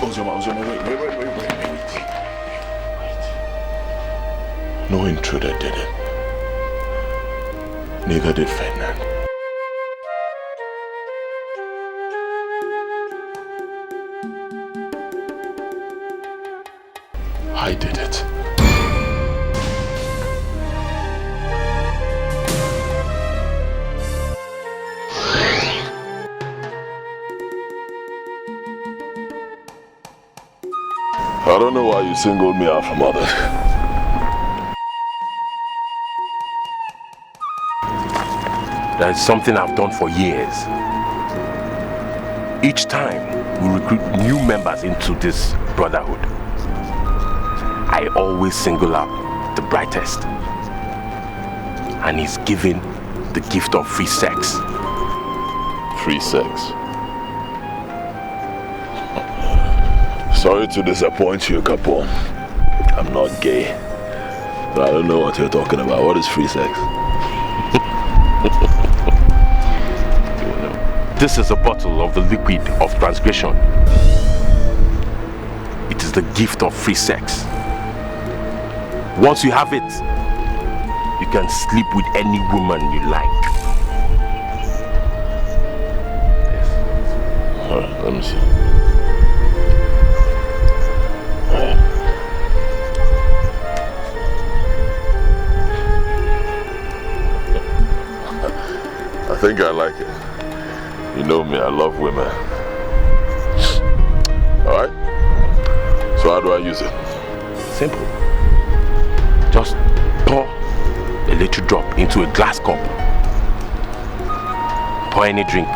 Uzioma, wait. No intruder did it. Neither did Ferdinand. I did it. I don't know why you singled me out from others. That is something I've done for years. Each time we recruit new members into this brotherhood, I always single out the brightest. And he's given the gift of free sex. Free sex? Sorry to disappoint you, Capone. I'm not gay. But I don't know what you're talking about. What is free sex? This is a bottle of the liquid of transgression. It is the gift of free sex. Once you have it, you can sleep with any woman you like. Yes. Alright, let me see. I think I like it. You know me, I love women. Alright? So how do I use it? Simple. Just pour a little drop into a glass cup. Pour any drink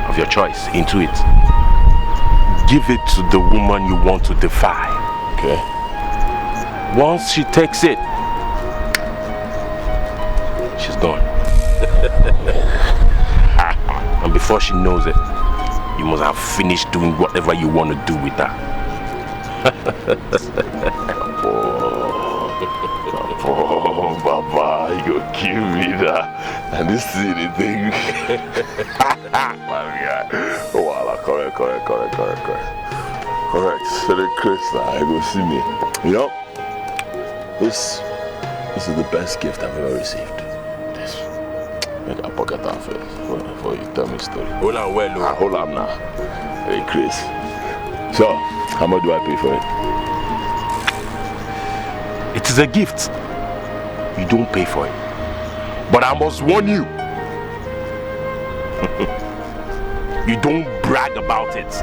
of your choice into it. Give it to the woman you want to defy. Okay. Once she takes it, she's gone. And before she knows it, you must have finished doing whatever you want to do with her. Oh, Baba, you go kill me that. And this is the thing. My God. Oh, wow, correct. Correct. So the Chris, I go see me. You know, this is the best gift I've ever received. Make a pocket out first before you tell me a story. Hold on, well, hold on now. Hey, Chris. So, how much do I pay for it? It is a gift. You don't pay for it. But I must warn you. You don't brag about it.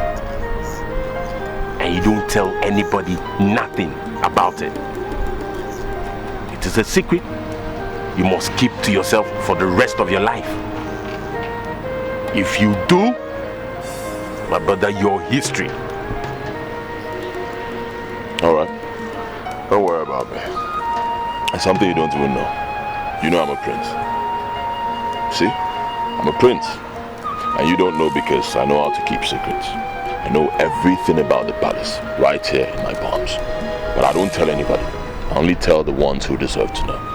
And you don't tell anybody nothing about it. It is a secret you must keep to yourself for the rest of your life. If you do, my brother, your history. Alright. Don't worry about me. It's something you don't even know. You know I'm a prince. See? I'm a prince. And you don't know because I know how to keep secrets. I know everything about the palace right here in my palms. But I don't tell anybody. I only tell the ones who deserve to know.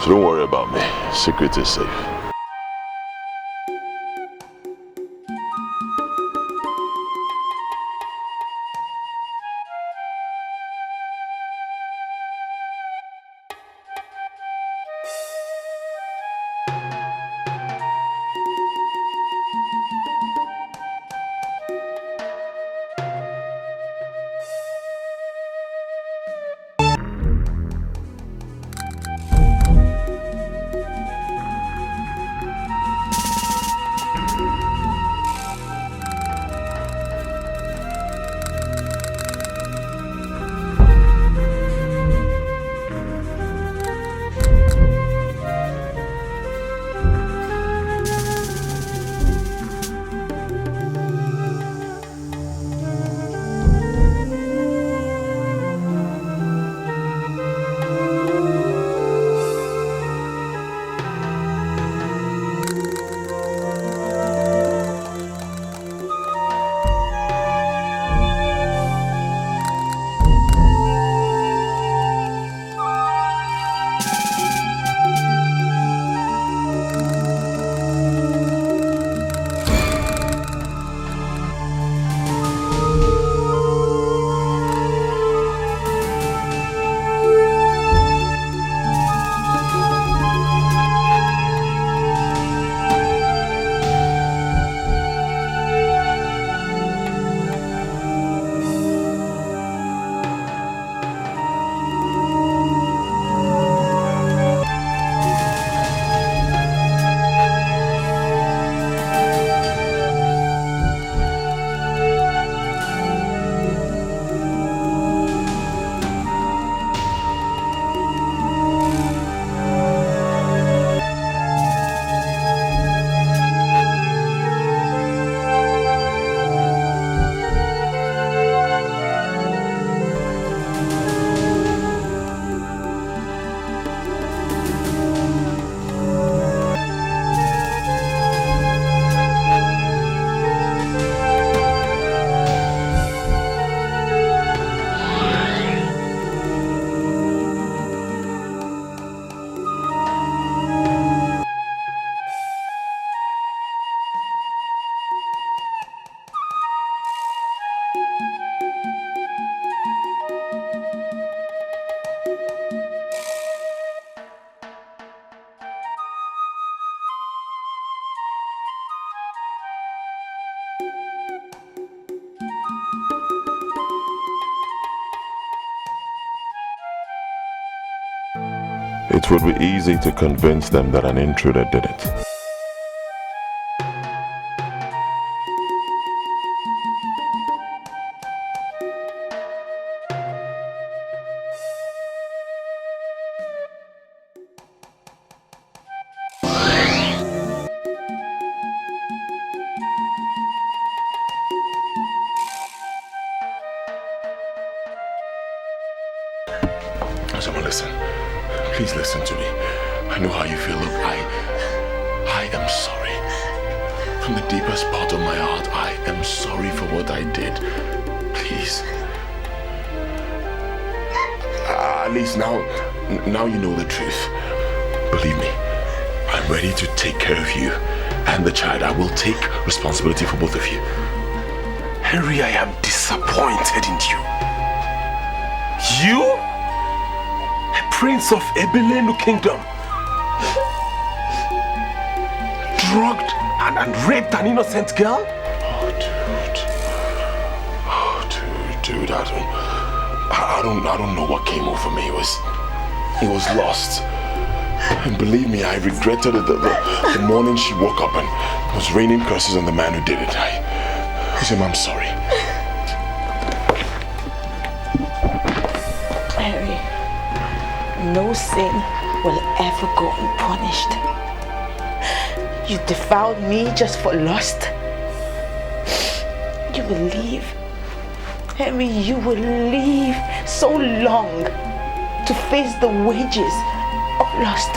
So don't worry about me. Secret is safe. It would be easy to convince them that an intruder did it. Someone listen. Please listen to me. I know how you feel. Look, I am sorry. From the deepest part of my heart, I am sorry for what I did. Please. At least now you know the truth. Believe me, I'm ready to take care of you and the child. I will take responsibility for both of you. Henry, I am disappointed in you. You? Prince of Ebelenu Kingdom, drugged and raped an innocent girl? Dude, I don't know what came over me. It was lost. And believe me, I regretted it the morning she woke up and it was raining curses on the man who did it. I'm sorry. No sin will ever go unpunished. You defiled me just for lust. You will leave. Henry, you will leave so long to face the wages of lust.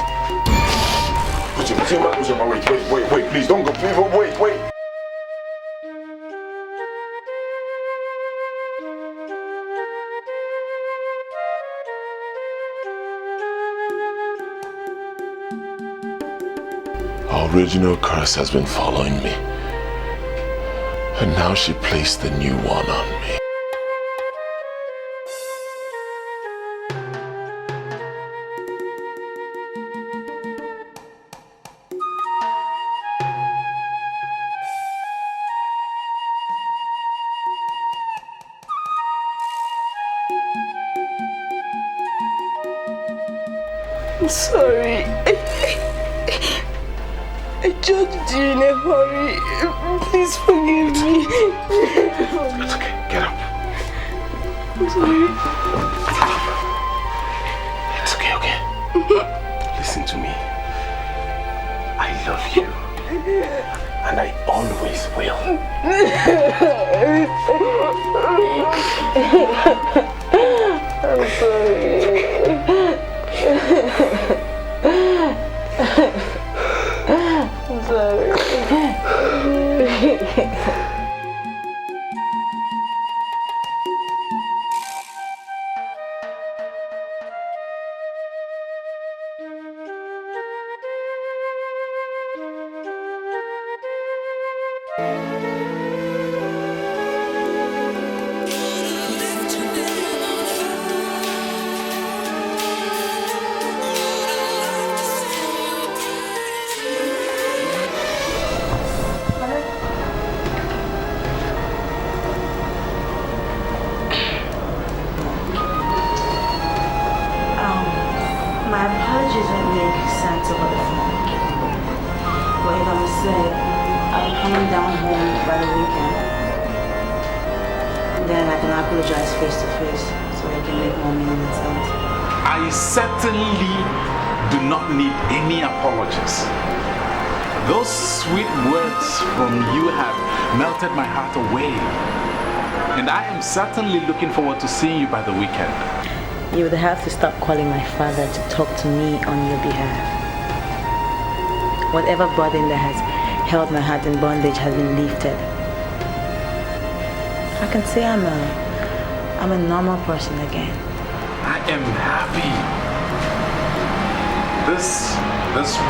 Wait, please don't go. Please, wait. Original curse has been following me, and now she placed the new one on me. I'm sorry. I judged you in a hurry. Please forgive me. It's okay. Get up. I'm sorry. It's okay. Listen to me. I love you. And I always will. I'm sorry. I'm sorry. My apologies won't make sense over the phone. But if I'm sick, I'll be coming down home by the weekend. Then I can apologize face to face so I can make more meaningful sense. I certainly do not need any apologies. Those sweet words from you have melted my heart away. And I am certainly looking forward to seeing you by the weekend. You would have to stop calling my father to talk to me on your behalf. Whatever burden that has held my heart in bondage has been lifted. I can say I'm a normal person again. I am happy. These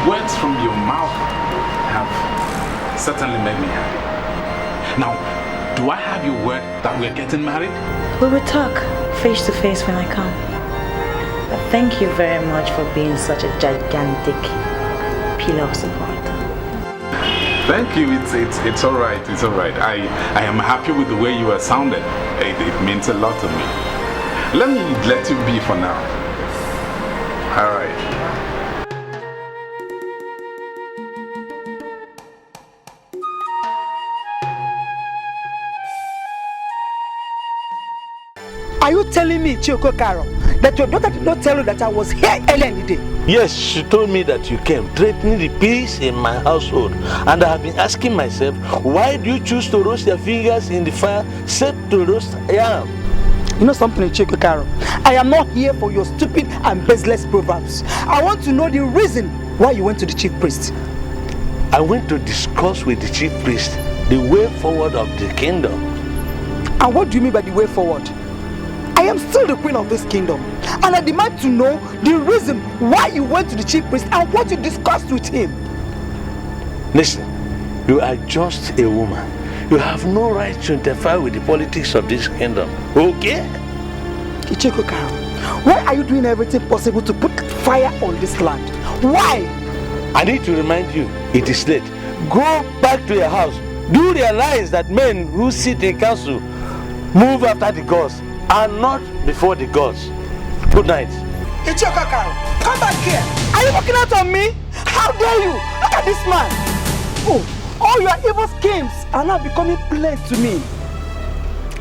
words from your mouth have certainly made me happy. Now, do I have your word that we're getting married? We will talk face to face when I come. But thank you very much for being such a gigantic pillar of support. Thank you. It's all right. It's all right. I am happy with the way you are sounding. It means a lot to me. Let me let you be for now. All right. Are you telling me, Chioko Karo, that your daughter did not tell you that I was here earlier in the day? Yes, she told me that you came, threatening the peace in my household. And I have been asking myself, why do you choose to roast your fingers in the fire, set to roast yam? You know something, Chioko Karo? I am not here for your stupid and baseless proverbs. I want to know the reason why you went to the chief priest. I went to discuss with the chief priest the way forward of the kingdom. And what do you mean by the way forward? I am still the queen of this kingdom, and I demand to know the reason why you went to the chief priest and what you discussed with him. Listen, you are just a woman. You have no right to interfere with the politics of this kingdom, okay? Chioko Karo, why are you doing everything possible to put fire on this land? Why? I need to remind you, it is late. Go back to your house. Do realize that men who sit in council move after the gods and not before the gods. Good night. Chioko Karo, come back here. Are you working out on me? How dare you? Look at this man. Oh, all your evil schemes are now becoming plain to me.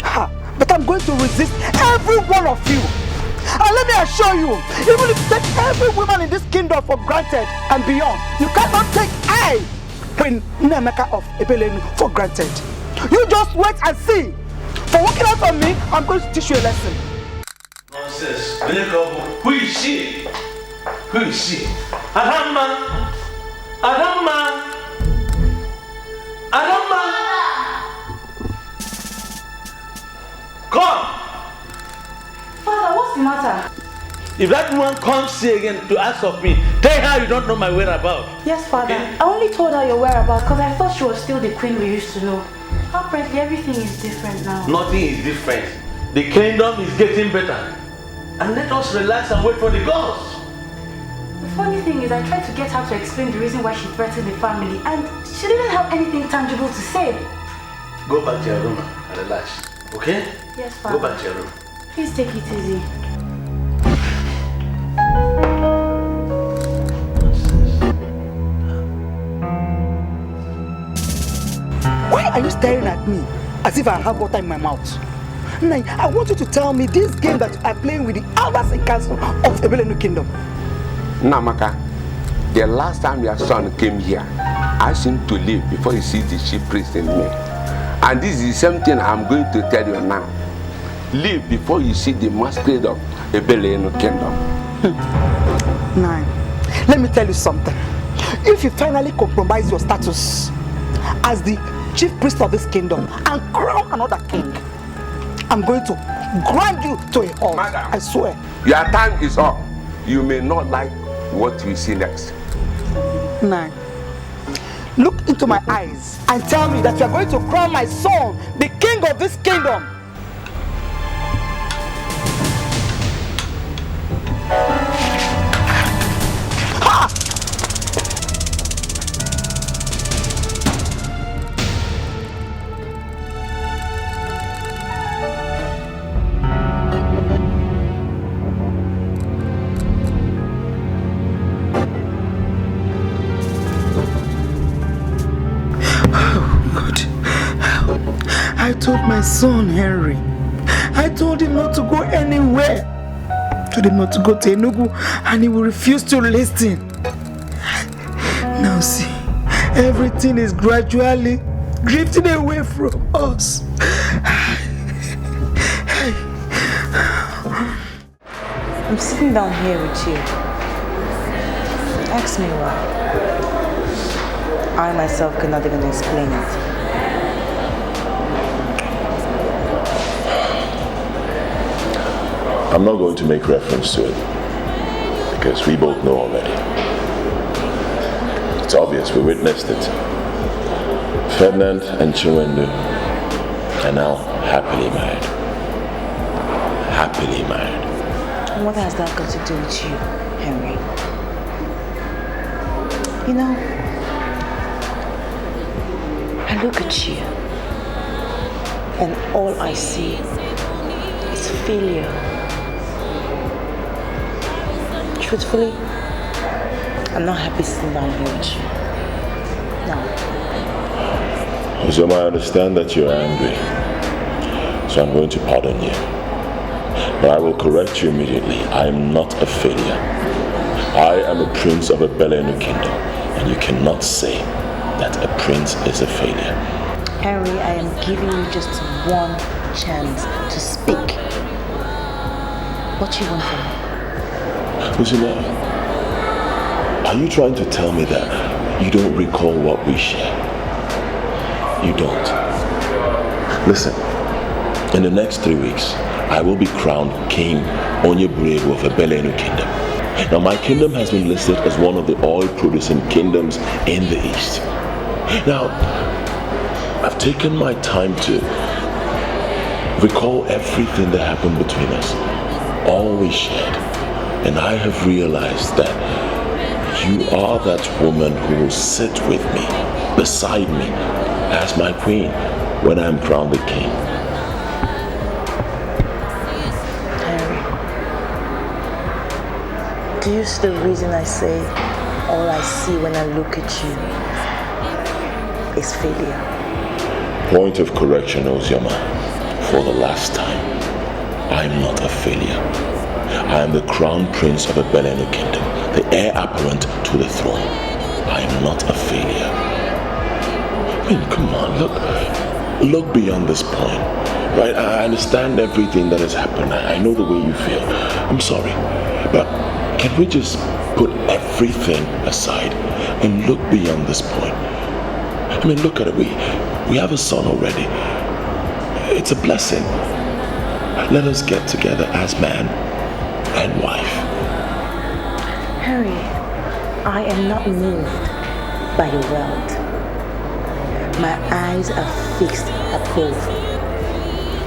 Ha, but I'm going to resist every one of you. And let me assure you, even if you take every woman in this kingdom for granted and beyond, you cannot take I, Queen Nnameka of Ebelenu, for granted. You just wait and see. For working out on me, I'm going to teach you a lesson. Nonsense. Who is she? Who is she? Adama! Adama! Adama! Come! Father, what's the matter? If that woman comes here again to ask of me, tell her you don't know my whereabouts. Yes, Father. Okay? I only told her your whereabouts because I thought she was still the queen we used to know. Apparently, everything is different now. Nothing is different. The kingdom is getting better. And let us relax and wait for the gods. The funny thing is, I tried to get her to explain the reason why she threatened the family, and she didn't have anything tangible to say. Go back to your room and relax, okay? Yes, Father. Go back to your room. Please take it easy. Why are you staring at me as if I have water in my mouth? Now, I want you to tell me this game that you are playing with the elders in council of Ebelenu Kingdom. Nnameka, the last time your son came here, I asked him to leave before he sees the chief priest in me. And this is the same thing I'm going to tell you now. Leave before you see the masquerade of Ebelenu Kingdom. Nine, let me tell you something. If you finally compromise your status as the chief priest of this kingdom and crown another king, I'm going to grind you to a halt. I swear. Your time is up. You may not like what you see next. Nine, look into my eyes and tell me that you are going to crown my son the king of this kingdom. I told my son Henry, I told him not to go anywhere. I told him not to go to Enugu, and he will refuse to listen. Now see, everything is gradually drifting away from us. I'm sitting down here with you. Ask me why. I myself cannot even explain it. I'm not going to make reference to it because we both know already. It's obvious, we witnessed it. Ferdinand and Chiwendu are now happily married. Happily married. And what has that got to do with you, Henry? You know, I look at you and all I see is failure. truthfully, I'm not happy sitting down here with you. No. Ozoma, I understand that you're angry, so I'm going to pardon you. But I will correct you immediately. I am not a failure. I am a prince of a Billionaire kingdom, and you cannot say that a prince is a failure. Henry, I am giving you just one chance to speak. What you want from me? Ozoma, are you trying to tell me that you don't recall what we shared? You don't. Listen, in the next 3 weeks, I will be crowned King Onyeburegwu of a Billionaire kingdom. Now, my kingdom has been listed as one of the oil-producing kingdoms in the East. Now, I've taken my time to recall everything that happened between us, all we shared, and I have realized that you are that woman who will sit with me, beside me, as my queen when I am crowned the king. Do you see the reason I say all I see when I look at you is failure? Point of correction, Ozoma. For the last time, I am not a failure. I am the crown prince of a Billionaire kingdom, the heir apparent to the throne. I am not a failure. I mean, come on, look beyond this point, right? I understand everything that has happened. I know the way you feel. I'm sorry, but can we just put everything aside and look beyond this point? I mean, look at it. We have a son already. It's a blessing. Let us get together as man and wife. Harry, I am not moved by your wealth. My eyes are fixed above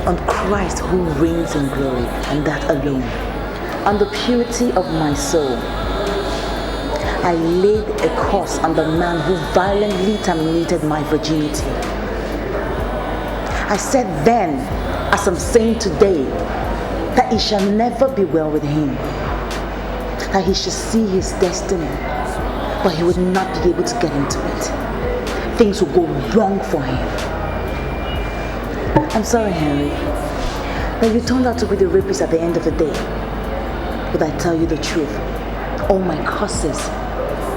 on Christ who reigns in glory, and that alone. On the purity of my soul. I laid a curse on the man who violently terminated my virginity. I said then, as I'm saying today, that it shall never be well with him, that he should see his destiny, but he would not be able to get into it. Things will go wrong for him. I'm sorry, Henry, that you turned out to be the rapist at the end of the day. But I tell you the truth, all my curses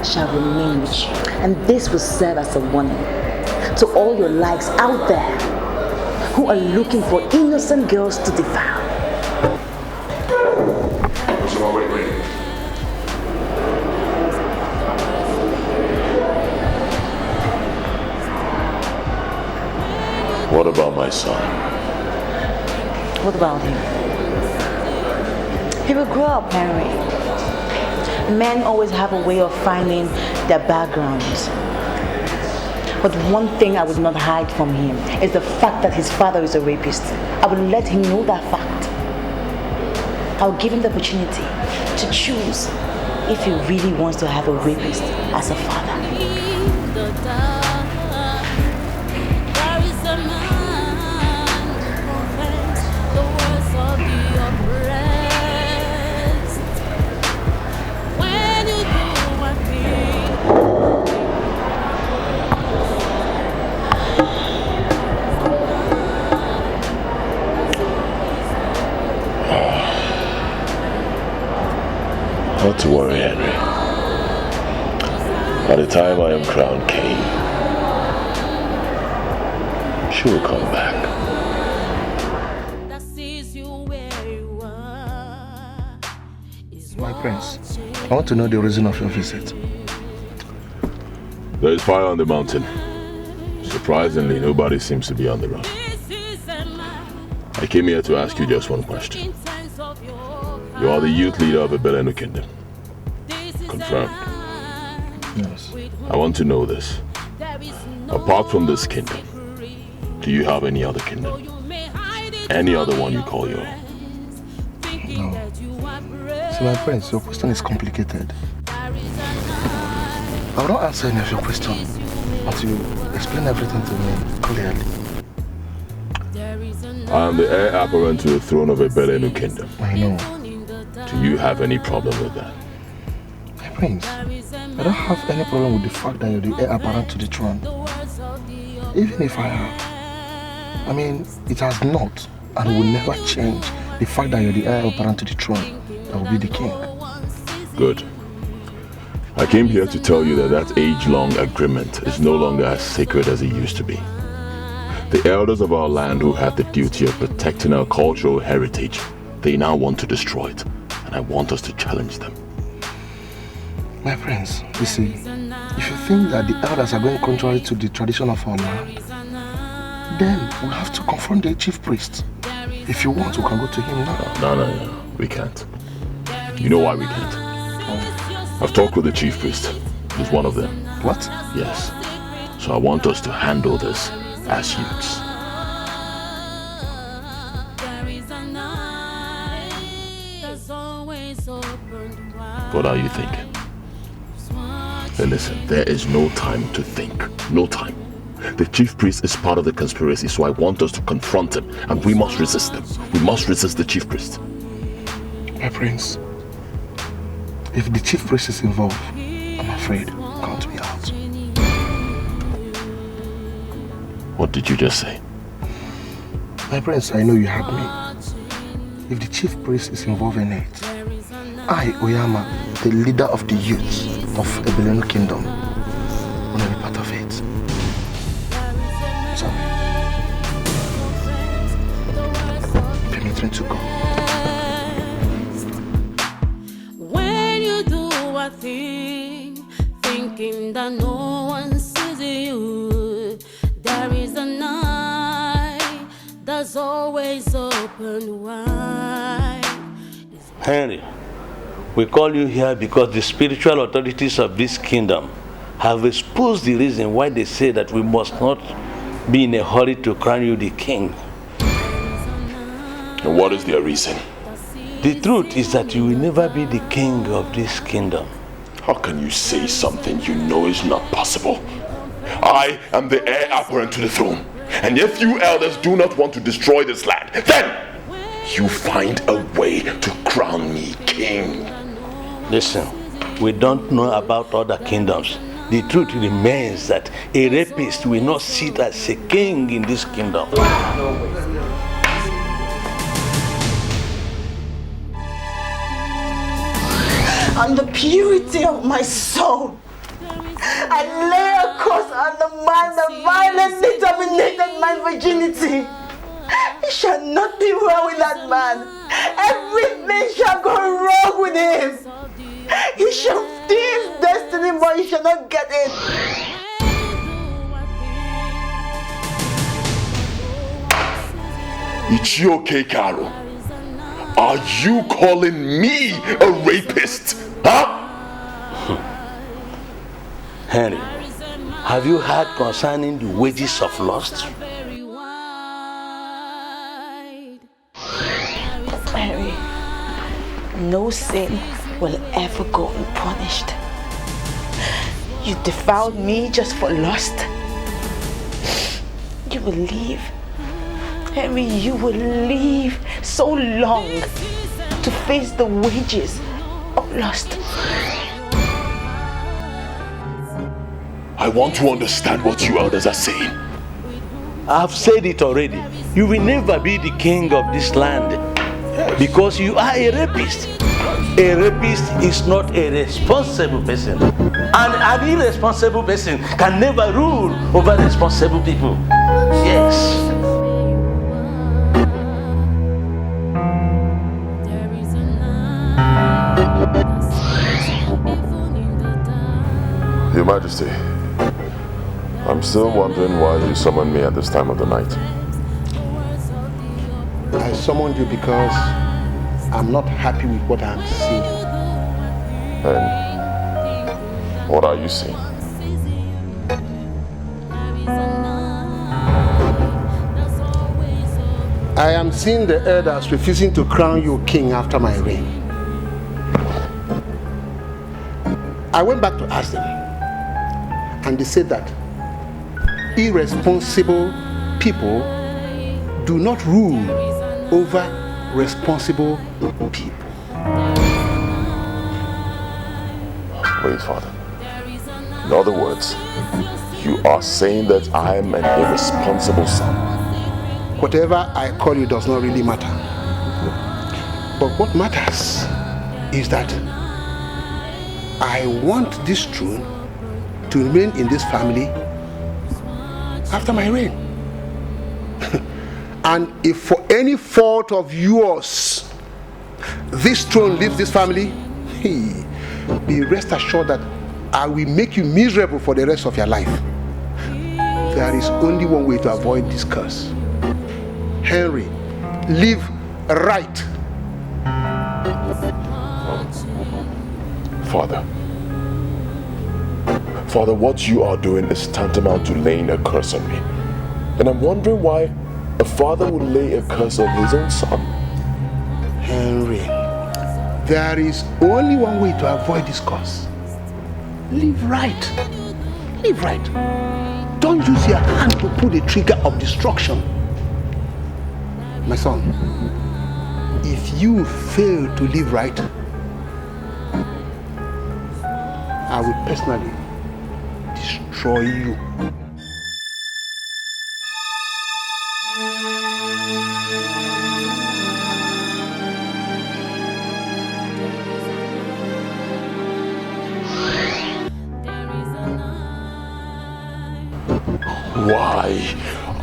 shall remain with you. And this will serve as a warning to all your likes out there who are looking for innocent girls to devour. Wait. What about my son? What about him? He will grow up, Henry. Men always have a way of finding their backgrounds. But one thing I would not hide from him is the fact that his father is a rapist. I will let him know that fact. I'll give him the opportunity to choose if he really wants to have a rapist as a father. Not to worry, Henry. By the time I am crowned king, she will come back. My prince, I want to know the reason of your visit. There is fire on the mountain. Surprisingly, nobody seems to be on the run. I came here to ask you just one question. You are the youth leader of a Billionaire kingdom. Confirmed. Yes. I want to know this. Apart from this kingdom, do you have any other kingdom? Any other one you call your own? No. So my friends, your question is complicated. I will not answer any of your questions until you explain everything to me clearly. I am the heir apparent to the throne of a Billionaire kingdom. I know. Do you have any problem with that? Prince, I don't have any problem with the fact that you're the heir apparent to the throne. Even if I have, I mean, it has not and will never change the fact that you're the heir apparent to the throne that will be the king. Good. I came here to tell you that age-long agreement is no longer as sacred as it used to be. The elders of our land who had the duty of protecting our cultural heritage, they now want to destroy it, and I want us to challenge them. My friends, you see, if you think that the elders are going contrary to the tradition of our land, then we have to confront the chief priest. If you want, we can go to him now. No, we can't. You know why we can't? I've talked with the chief priest. He's one of them. What? Yes. So I want us to handle this as youths. What are you thinking? Hey, listen, there is no time to think. No time. The chief priest is part of the conspiracy, so I want us to confront him, and we must resist him. We must resist the chief priest. My prince, if the chief priest is involved, I'm afraid, count me out. What did you just say? My prince, I know you heard me. If the chief priest is involved in it, I, Oyama, the leader of the youth of the Billionaires Kingdom, will not be part of it. Sorry. Permitting to go. When you do a thing, thinking that no one sees you, there is a night that's always open wide. Henry, we call you here because the spiritual authorities of this kingdom have exposed the reason why they say that we must not be in a hurry to crown you the king. And what is their reason? The truth is that you will never be the king of this kingdom. How can you say something you know is not possible? I am the heir apparent to the throne. And if you elders do not want to destroy this land, then you find a way to crown me king. Listen, we don't know about other kingdoms. The truth remains that a rapist will not sit as a king in this kingdom. On the purity of my soul, I lay a curse on the man that violently dominated my virginity. It shall not be well with that man. Everything shall go wrong with him. He shall steal his destiny, but he shall not get it. Ichioke Karo, are you calling me a rapist? Huh? Henry, have you heard concerning the wages of lust? Mary, no sin will ever go unpunished. You defiled me just for lust. You will leave. Henry, you will leave so long to face the wages of lust. I want to understand what you elders are saying. I've said it already. You will never be the king of this land because you are a rapist. A rapist is not a responsible person. And an irresponsible person can never rule over responsible people. Yes. Your Majesty, I'm still wondering why you summoned me at this time of the night. I summoned you because I'm not happy with what I'm seeing. And what are you seeing? I am seeing the elders refusing to crown you king after my reign. I went back to ask them, and they said that irresponsible people do not rule over responsible people. Wait, Father. In other words, you are saying that I am an irresponsible son. Whatever I call you does not really matter. But what matters is that I want this throne to remain in this family after my reign. And if for any fault of yours this throne leaves this family, be rest assured that I will make you miserable for the rest of your life. There is only one way to avoid this curse. Henry, live right. Father, what you are doing is tantamount to laying a curse on me. And I'm wondering why a father would lay a curse on his own son. Henry, there is only one way to avoid this curse. Live right. Live right. Don't use your hand to pull the trigger of destruction. My son, if you fail to live right, I will personally destroy you. Why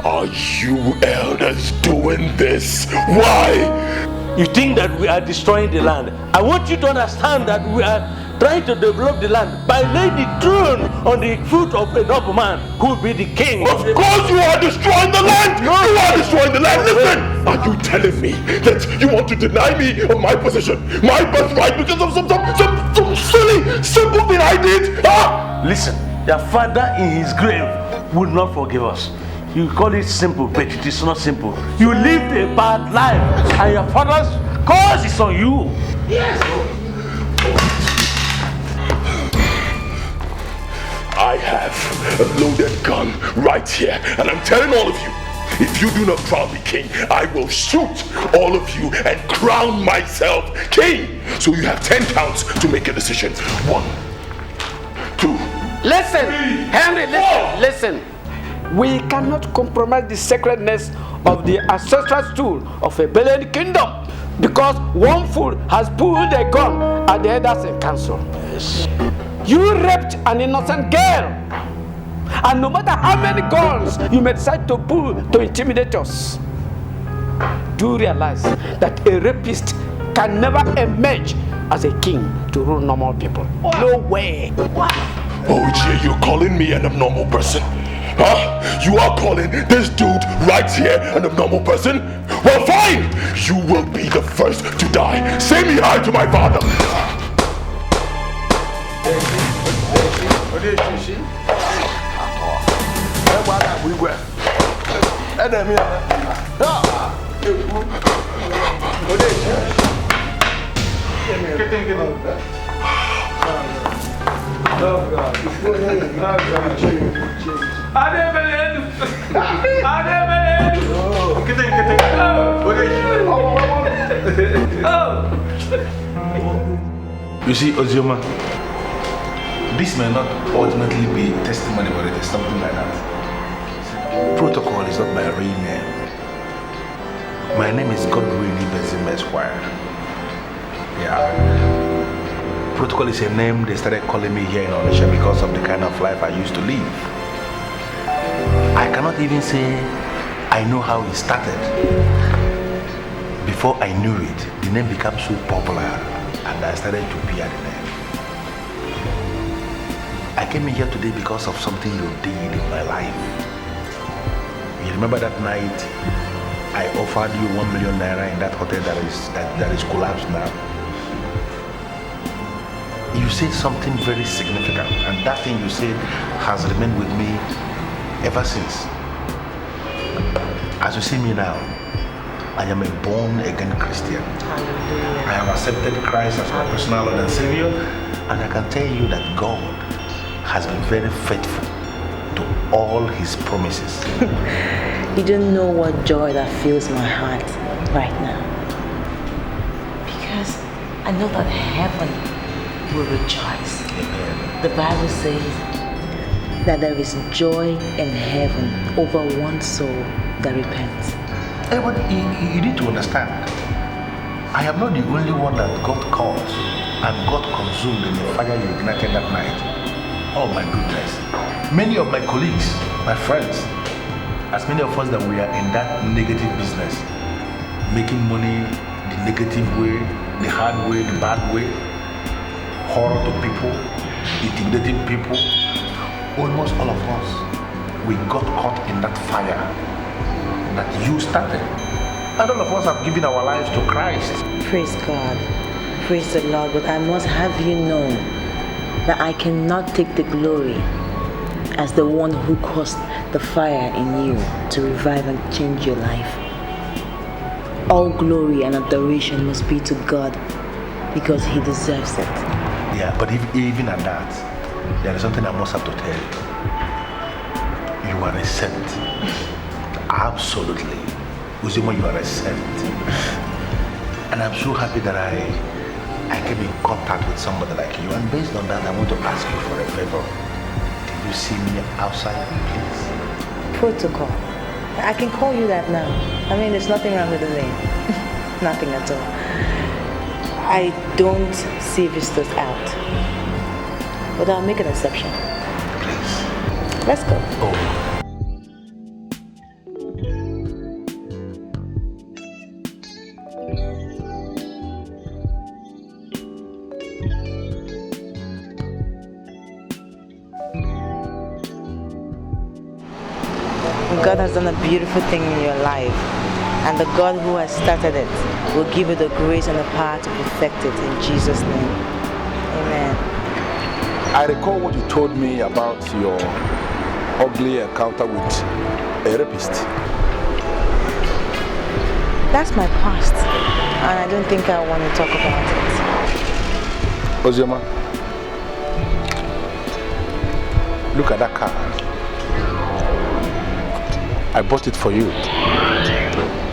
are you elders doing this? Why? You think that we are destroying the land? I want you to understand that we are trying to develop the land by laying the throne on the foot of a noble man who will be the king. Of course you are destroying the land! No. You are destroying the land! Listen! Are you telling me that you want to deny me of my position, my birthright, because of some silly, simple thing I did? Huh? Listen, your father in his grave would not forgive us. You call it simple, but it is not simple. You lived a bad life, and your father's curse is on you. Yes. I have a loaded gun right here, and I'm telling all of you, if you do not crown me king, I will shoot all of you and crown myself king. So you have 10 counts to make a decision. 1, 2. Listen, Henry, listen. We cannot compromise the sacredness of the ancestral stool of a Billionaire kingdom because one fool has pulled a gun at the elders in council. Yes. You raped an innocent girl, and no matter how many guns you may decide to pull to intimidate us, do realize that a rapist can never emerge as a king to rule normal people. No way. Oh, Jay, you're calling me an abnormal person? Huh? You are calling this dude right here an abnormal person? Well, fine! You will be the first to die. Say me hi to my father. You see, Ozioma, this may not ultimately be testimony, but it is something like that. Protocol is not my real name. My name is Godwin Bezim Esquire. Yeah. Protocol is a name they started calling me here in Onitsha because of the kind of life I used to live. I cannot even say I know how it started. Before I knew it, the name became so popular and I started to bear the name. I came in here today because of something you did in my life. You remember that night I offered you 1 million naira in that hotel that is collapsed now? You said something very significant, and that thing you said has remained with me ever since. As you see me now, I am a born-again Christian. I have accepted Christ as my personal Lord and Savior, and I can tell you that God has been very faithful to all His promises. You don't know what joy that fills my heart right now. Because I know that heaven will rejoice. The Bible says that there is joy in heaven over one soul that repents. Hey, but you need to understand, I am not the only one that got caught and got consumed in the fire you ignited that night. Oh my goodness. Many of my colleagues, my friends, as many of us that we are in that negative business, making money the negative way, the hard way, the bad way, horror to people, intimidating people, almost all of us, we got caught in that fire that you started. And all of us have given our lives to Christ. Praise God. Praise the Lord. But I must have you know that I cannot take the glory as the one who caused the fire in you to revive and change your life. All glory and adoration must be to God because He deserves it. Yeah, but even at that, there is something I must have to tell you. You are a saint. Absolutely. Uzima, you are a saint. And I'm so happy that I came in contact with somebody like you. And based on that, I want to ask you for a favor. Can you see me outside, please? Protocol. I can call you that now. I mean, there's nothing wrong with the name. Nothing at all. I don't see visitors out. But I'll make an exception. Please. Let's go. Oh. God has done a beautiful thing in your life, and the God who has started it will give you the grace and the power to perfect it in Jesus' name. Amen. I recall what you told me about your ugly encounter with a rapist. That's my past, and I don't think I want to talk about it. Ozioma, look at that car. I bought it for you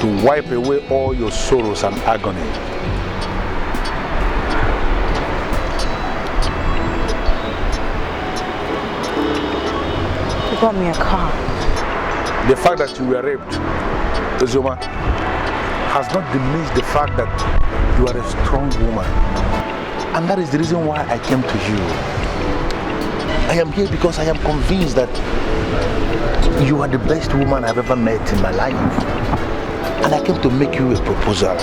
to wipe away all your sorrows and agony. You bought me a car. The fact that you were raped, Ozioma, has not diminished the fact that you are a strong woman. And that is the reason why I came to you. I am here because I am convinced that you are the best woman I've ever met in my life. And I came to make you a proposal.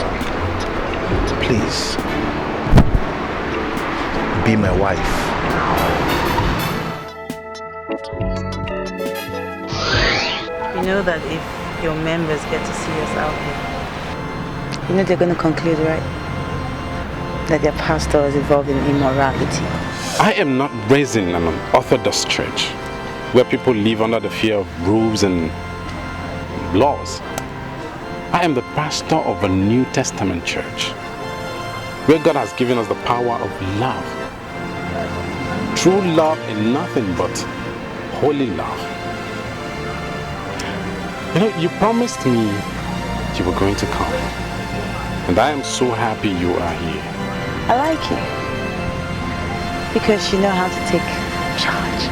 Please, be my wife. You know that if your members get to see us out here, you know they're going to conclude, right? That their pastor is involved in immorality. I am not raised in an Orthodox church where people live under the fear of rules and laws. I am the pastor of a New Testament church where God has given us the power of love. True love and nothing but holy love. You know, you promised me you were going to come, and I am so happy you are here. I like you because you know how to take charge.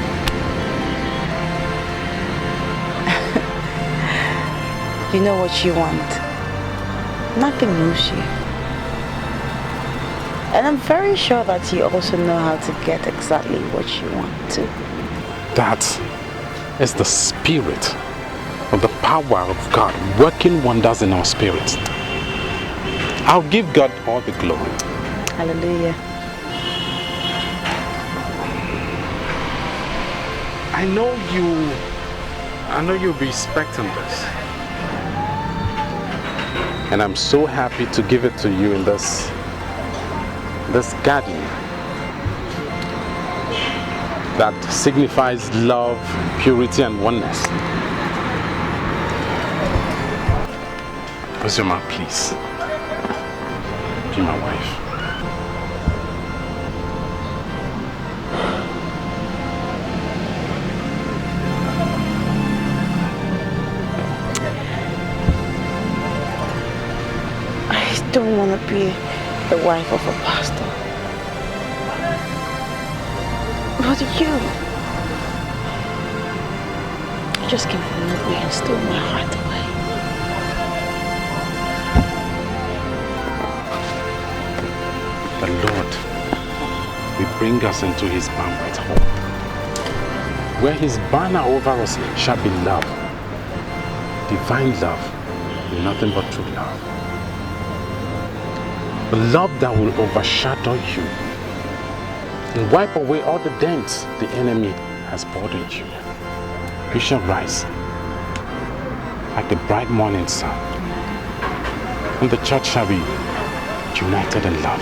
You know what you want. Nothing moves you. And I'm very sure that you also know how to get exactly what you want to. That is the spirit of the power of God working wonders in our spirits. I'll give God all the glory. Hallelujah. I know you'll be expecting this. And I'm so happy to give it to you in this garden that signifies love, purity, and oneness. Ozoma, please, be my wife. I don't want to be the wife of a pastor. But you just came from nowhere and stole my heart away. The Lord will bring us into his banquet hall, where his banner over us shall be love, divine love, nothing but true love. The love that will overshadow you and wipe away all the dents the enemy has poured into you. You shall rise like the bright morning sun, and the church shall be united in love.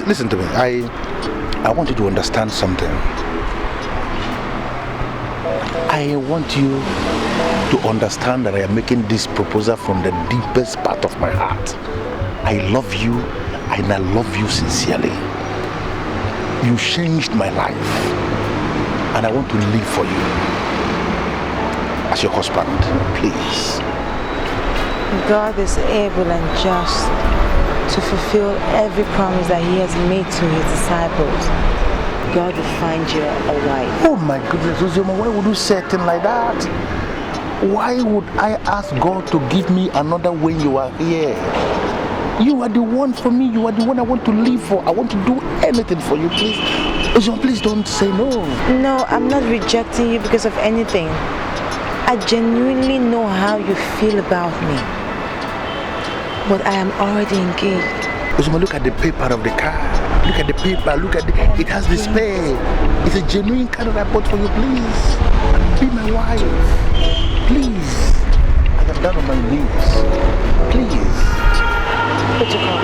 Listen to me. I want you to understand something. I want you to understand that I am making this proposal from the deepest part of my heart. I love you and I love you sincerely. You changed my life and I want to live for you as your husband. Please. God is able and just to fulfill every promise that he has made to his disciples. God will find you a wife. Oh my goodness, Uzoma, why would you say a thing like that? Why would I ask God to give me another when you are here? You are the one for me. You are the one I want to live for. I want to do anything for you, please. Uzoma, please don't say no. No, I'm not rejecting you because of anything. I genuinely know how you feel about me. But I am already engaged. Uzoma, look at the paper of the car. Look at the paper. Look at it has the spare. It's a genuine car that I bought for you. Please, be my wife. Please. I am down on my knees. Please. Protocol.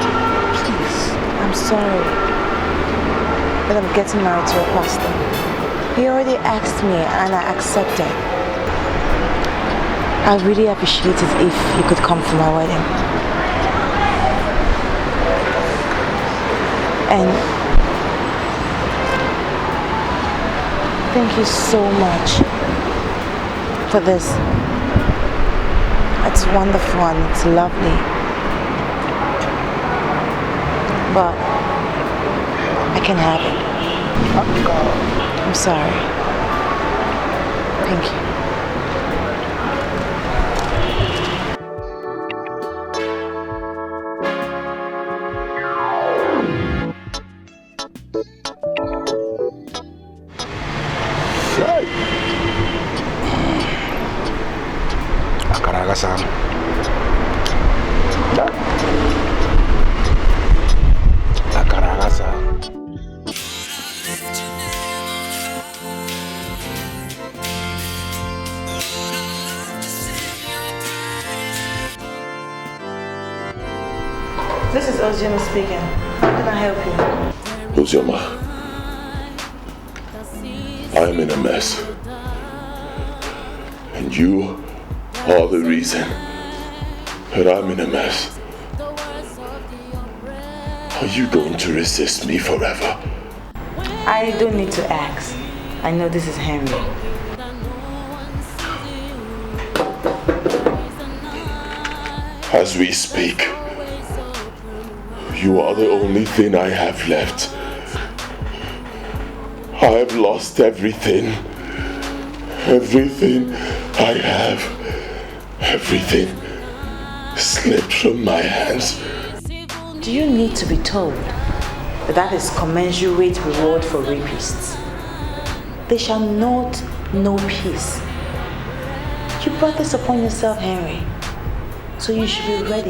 Please. I'm sorry, but I'm getting married to a pastor. He already asked me and I accepted. I'd really appreciate it if you could come for my wedding. And thank you so much for this. It's wonderful and it's lovely. But I can have it. I'm sorry. Thank you. Akaraga-san. Akaraga-san. This is Ozoma speaking. How can I help you? Ozoma, I am in a mess. And you are the reason that I'm in a mess. Are you going to resist me forever? I don't need to ask. I know this is Henry. As we speak, you are the only thing I have left. I have lost everything. Everything I have. Everything slipped from my hands. Do you need to be told that that is commensurate reward for rapists? They shall not know peace. You brought this upon yourself, Henry. So you should be ready.